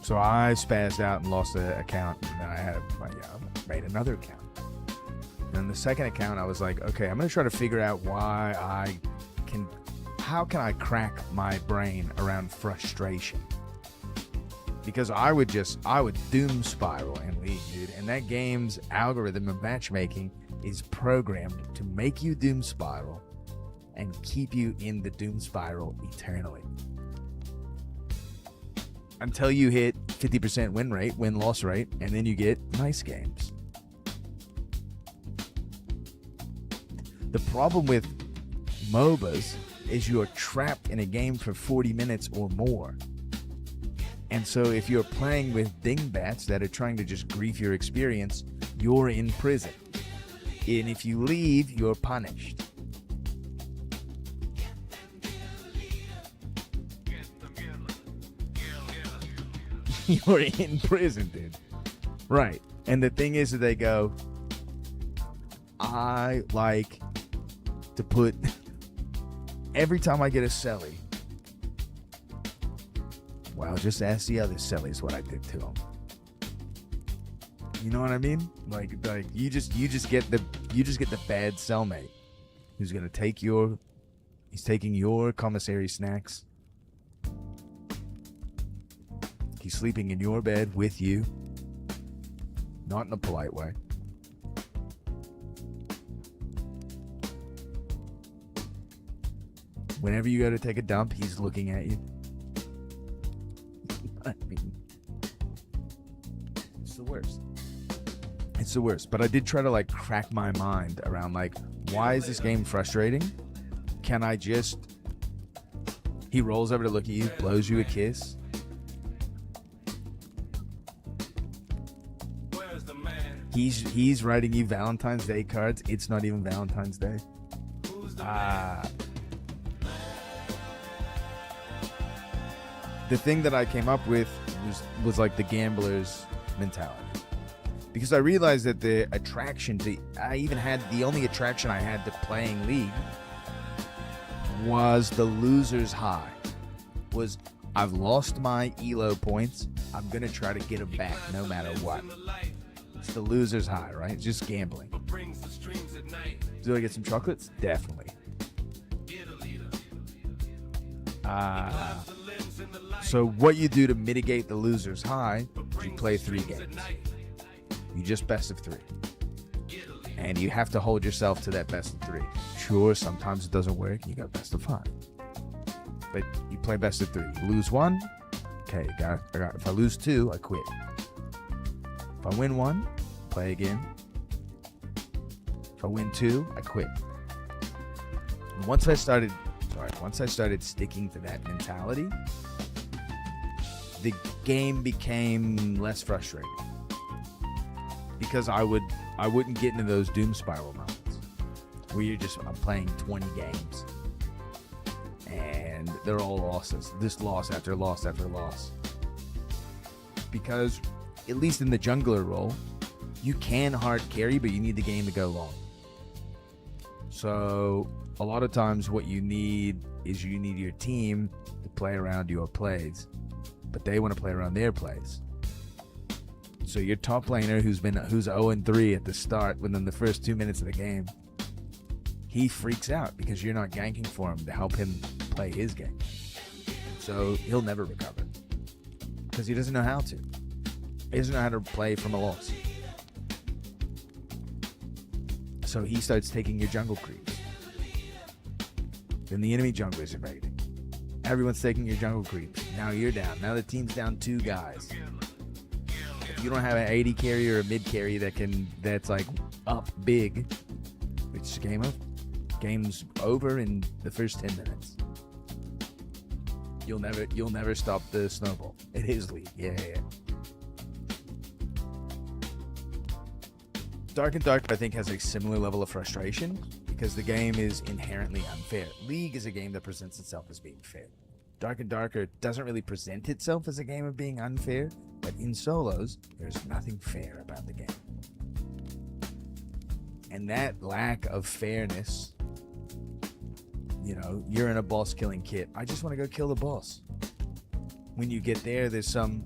So I spazzed out and lost the account, and then I made another account. And the second account, I was like, okay, I'm gonna try to figure out how can I crack my brain around frustration? Because I would doom spiral in League, dude, and that game's algorithm of matchmaking is programmed to make you doom spiral and keep you in the doom spiral eternally. Until you hit 50% win-loss rate, and then you get nice games. The problem with MOBAs is you're trapped in a game for 40 minutes or more. And so if you're playing with dingbats that are trying to just grief your experience, you're in prison. And if you leave, you're punished. You're in prison, dude. Right. And the thing is that they go, I like to put, every time I get a celly, well, just ask the other cellies what I did to them. You know what I mean? Like you just get the bad cellmate who's gonna he's taking your commissary snacks. He's sleeping in your bed with you. Not in a polite way. Whenever you go to take a dump, he's looking at you. I mean, it's the worst. It's the worst. But I did try to like crack my mind around like, Why is this game frustrating? Can I just... He rolls over to look at you, blows you a kiss. He's writing you Valentine's Day cards. It's not even Valentine's Day. The thing that I came up with was like the gambler's mentality. Because I realized that the attraction to... the only attraction I had to playing League was the loser's high. Was, I've lost my ELO points. I'm going to try to get them back no matter what. It's the loser's high, right? It's just gambling. Do I get some chocolates? Definitely. So what you do to mitigate the loser's high is you play 3 games. You just best of 3. And you have to hold yourself to that best of 3. Sure, sometimes it doesn't work. You got best of 5. But you play best of 3. You lose 1, okay, if I lose 2, I quit. If I win 1, play again. If I win 2, I quit. And once I started sticking to that mentality, the game became less frustrating. Because I wouldn't get into those doom spiral moments where I'm playing 20 games and they're all losses. This loss after loss after loss. Because at least in the jungler role, you can hard carry, but you need the game to go long. So a lot of times what you need is your team to play around your plays, but they want to play around their plays. So your top laner who's 0-3 at the start, within the first 2 minutes of the game, he freaks out because you're not ganking for him to help him play his game. So he'll never recover because he doesn't know how to. He doesn't know how to play from a loss. So he starts taking your jungle creeps. Then the enemy junglers are invading. Everyone's taking your jungle creeps. Now you're down. Now the team's down 2 guys. If you don't have an AD carry or a mid carry that's like up big, it's game over. Game's over in the first 10 minutes. You'll never stop the snowball. It is League. Yeah. Dark and Dark, I think, has a similar level of frustration because the game is inherently unfair. League is a game that presents itself as being fair. Dark and Darker doesn't really present itself as a game of being unfair, but in solos, there's nothing fair about the game. And that lack of fairness, you're in a boss killing kit. I just want to go kill the boss. When you get there, there's someone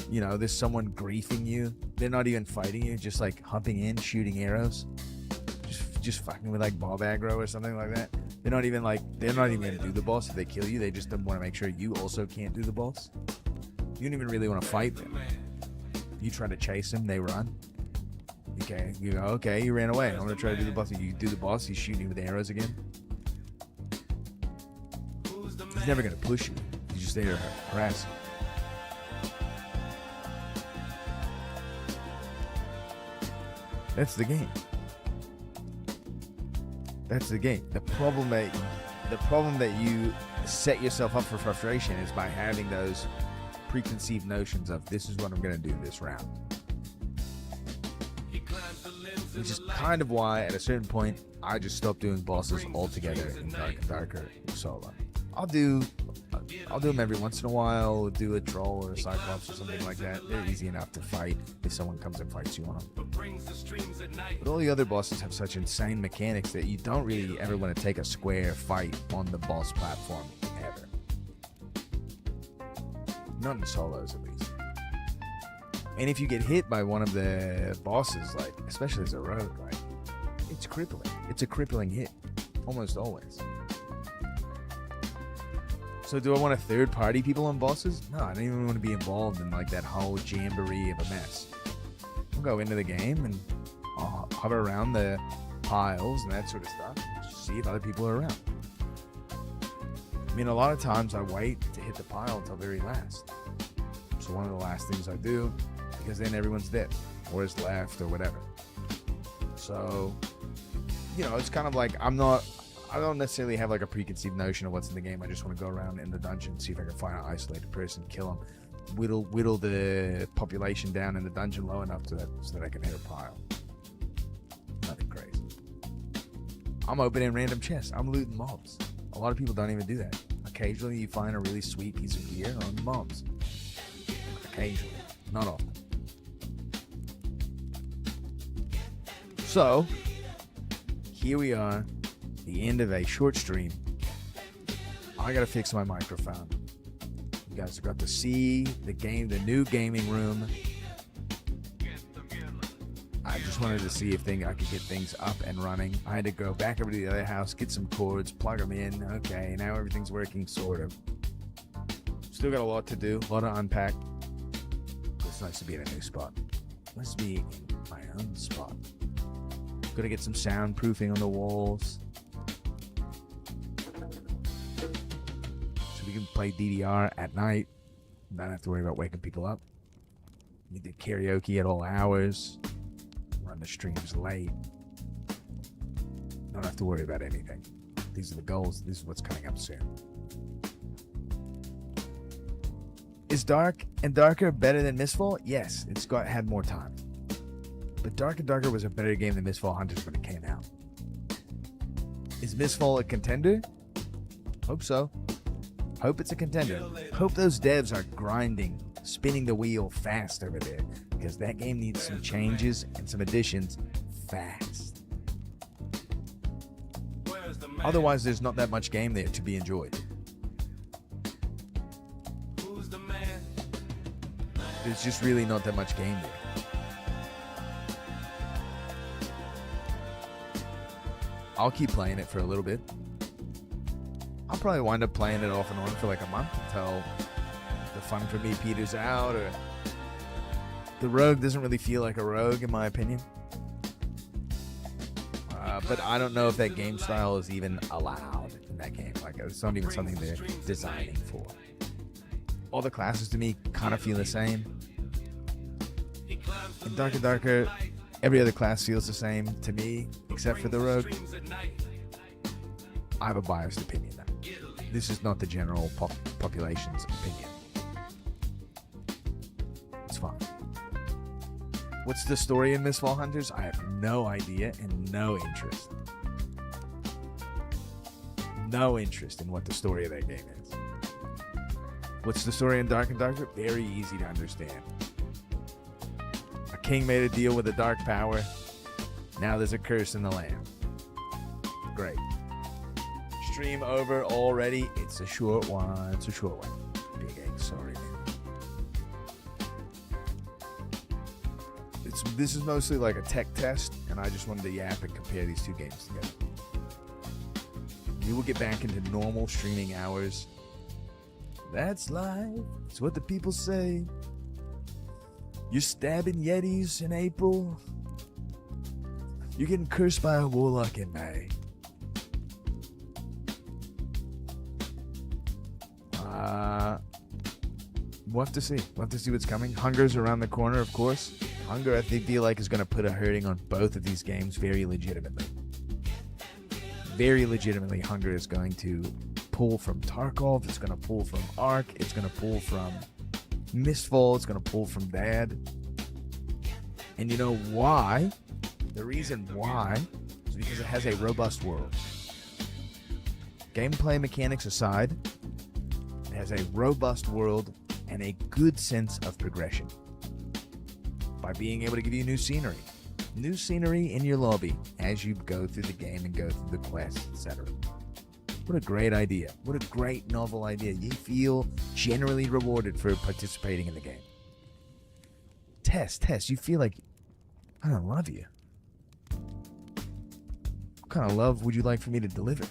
griefing you. They're not even fighting you, just like humping in, shooting arrows. Just fucking with like Bob aggro or something like that. They're not even gonna do the boss if they kill you. They just want to make sure you also can't do the boss. You don't even really want to fight them. You try to chase them, they run. Okay, you go, okay, you ran away. I'm gonna try to do the boss. You do the boss, he's shooting you with arrows again. He's never gonna push you. He's just there to harass you. That's the game. That's the game. The problem that you set yourself up for frustration is by having those preconceived notions of this is what I'm going to do this round. Which is kind of why at a certain point I just stopped doing bosses altogether in Dark and Darker solo. I'll do them every once in a while, do a troll or a cyclops or something like that. They're easy enough to fight if someone comes and fights you on them. But all the other bosses have such insane mechanics that you don't really ever want to take a square fight on the boss platform ever. Not in solos, at least. And if you get hit by one of the bosses, like especially as a rogue, like it's crippling. It's a crippling hit, almost always. So do I want to third-party people on bosses? No, I don't even want to be involved in like that whole jamboree of a mess. I'll go into the game and I'll hover around the piles and that sort of stuff. Just see if other people are around. I mean, a lot of times I wait to hit the pile until very last. So one of the last things I do, because then everyone's dead or is left or whatever. So you know, it's kind of like I don't necessarily have like a preconceived notion of what's in the game. I just want to go around in the dungeon, see if I can find an isolated person, kill him, whittle the population down in the dungeon low enough so that I can hit a pile. Nothing crazy. I'm opening random chests. I'm looting mobs. A lot of people don't even do that. Occasionally you find a really sweet piece of gear on the mobs. Occasionally. Not often. So, here we are, the end of a short stream. I gotta fix my microphone. You guys have got to see the new gaming room. I just wanted to see if I could get things up and running. I had to go back over to the other house, get some cords, plug them in. Okay, now everything's working, sort of. Still got a lot to do, a lot to unpack. It's nice to be in a new spot. Nice to be in my own spot. Gotta get some soundproofing on the walls, so we can play DDR at night. Not have to worry about waking people up. We do karaoke at all hours. Run the streams late. Don't have to worry about anything. These are the goals. This is what's coming up soon. Is Dark and Darker better than Mistfall? Yes, it's had more time. But Dark and Darker was a better game than Mistfall Hunters when it came out. Is Mistfall a contender? Hope so. Hope it's a contender. Hope those devs are grinding, spinning the wheel fast over there, because that game needs some changes and some additions fast. Otherwise, there's not that much game there to be enjoyed. There's just really not that much game there. I'll keep playing it for a little bit. I'll probably wind up playing it off and on for like a month until the fun for me peters out, or the rogue doesn't really feel like a rogue in my opinion. But I don't know if that game style is even allowed in that game. Like, it's not even something they're designing for. All the classes to me kind of feel the same. In Dark and Darker, every other class feels the same to me, except for the rogue. I have a biased opinion now. This is not the general population's opinion. It's fine. What's the story in Mistfall Hunters? I have no idea and no interest. No interest in what the story of that game is. What's the story in Dark and Darker? Very easy to understand. A king made a deal with a dark power. Now there's a curse in the land. Great. Stream over already. It's a short one. It's a short one. Big egg, sorry, man. This is mostly like a tech test, and I just wanted to yap and compare these two games together. We will get back into normal streaming hours. That's life. It's what the people say. You're stabbing Yetis in April. You're getting cursed by a warlock in May. We'll have to see. We'll have to see what's coming. Hunger's around the corner, of course. Hunger, I feel like, is going to put a hurting on both of these games very legitimately. Very legitimately, Hunger is going to pull from Tarkov. It's going to pull from Ark. It's going to pull from Mistfall. It's going to pull from Dad. And you know why? The reason why is because it has a robust world. Gameplay mechanics aside, it has a robust world and a good sense of progression. By being able to give you new scenery in your lobby as you go through the game and go through the quests, etc. What a great idea. What a great novel idea. You feel generally rewarded for participating in the game. Tess, you feel like, I don't love you. What kind of love would you like for me to deliver?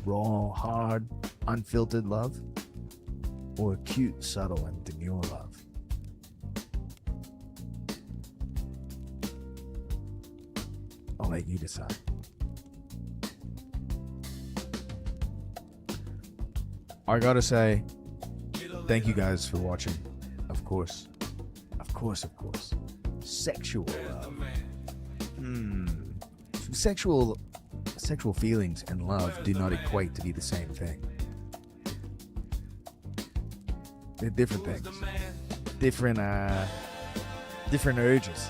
Raw, hard, unfiltered love? Or cute, subtle, and demure love? I'll let you decide. I gotta say, thank you guys for watching. Of course. Sexual love. Sexual feelings and love do not equate to be the same thing. They're different things. Different urges.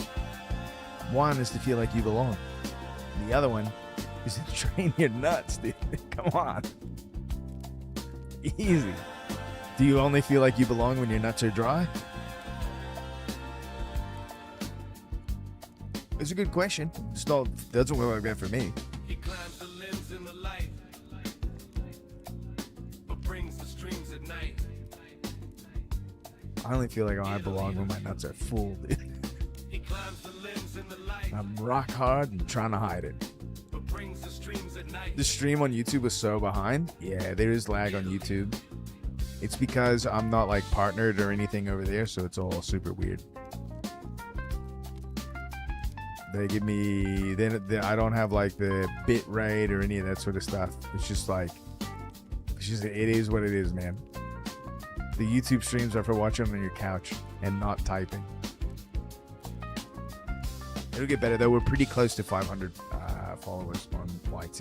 One is to feel like you belong. The other one is to drain your nuts, dude. Come on. Easy. Do you only feel like you belong when your nuts are dry? It's a good question. Doesn't work like that for me. He climbs the limbs in the light, but brings the streams at night. I only feel like I belong when my nuts are full, dude. He climbs the limbs in the light, I'm rock hard and trying to hide it. but brings the streams at night. The stream on YouTube was so behind. Yeah, there is lag on YouTube. It's because I'm not like partnered or anything over there, so it's all super weird. They give me, I don't have like the bit rate or any of that sort of stuff. It's just like, it is what it is, man. The YouTube streams are for watching on your couch and not typing. It'll get better though. We're pretty close to 500 followers on YT.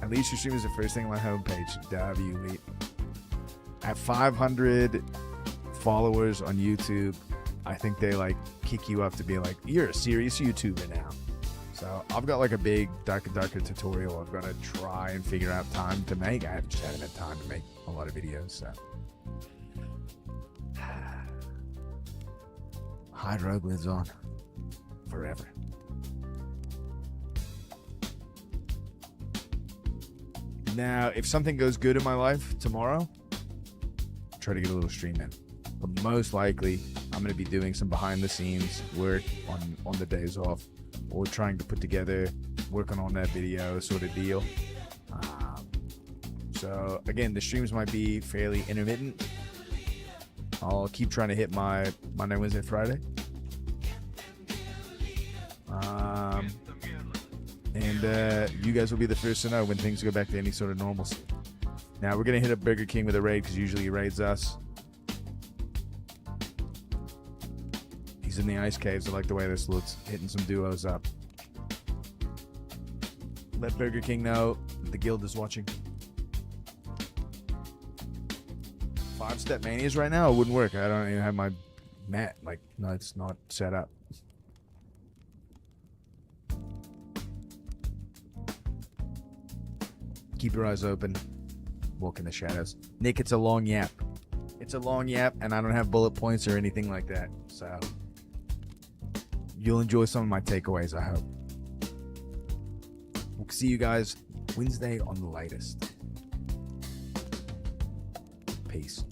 At least your stream is the first thing on my homepage. W. At 500 followers on YouTube, I think they like kick you up to be like, you're a serious YouTuber now. So I've got like a big darker tutorial I've got to try and figure out time to make. I just haven't had time to make a lot of videos, so. Hide Rogue lives on forever. Now, if something goes good in my life tomorrow, I'll try to get a little stream in. But most likely, I'm going to be doing some behind-the-scenes work on the days off, or trying to put together, working on that video sort of deal. So again, the streams might be fairly intermittent. I'll keep trying to hit my Monday, Wednesday, Friday. And you guys will be the first to know when things go back to any sort of normalcy. Now, we're going to hit up Burger King with a raid because usually he raids us. He's in the ice caves. I like the way this looks. Hitting some duos up. Let Burger King know that the guild is watching. 5-step manias right now, it wouldn't work. I don't even have my mat. Like, no, it's not set up. Keep your eyes open. Walk in the shadows. Nick, it's a long yap. It's a long yap, and I don't have bullet points or anything like that. So, you'll enjoy some of my takeaways, I hope. We'll see you guys Wednesday on the latest. Peace.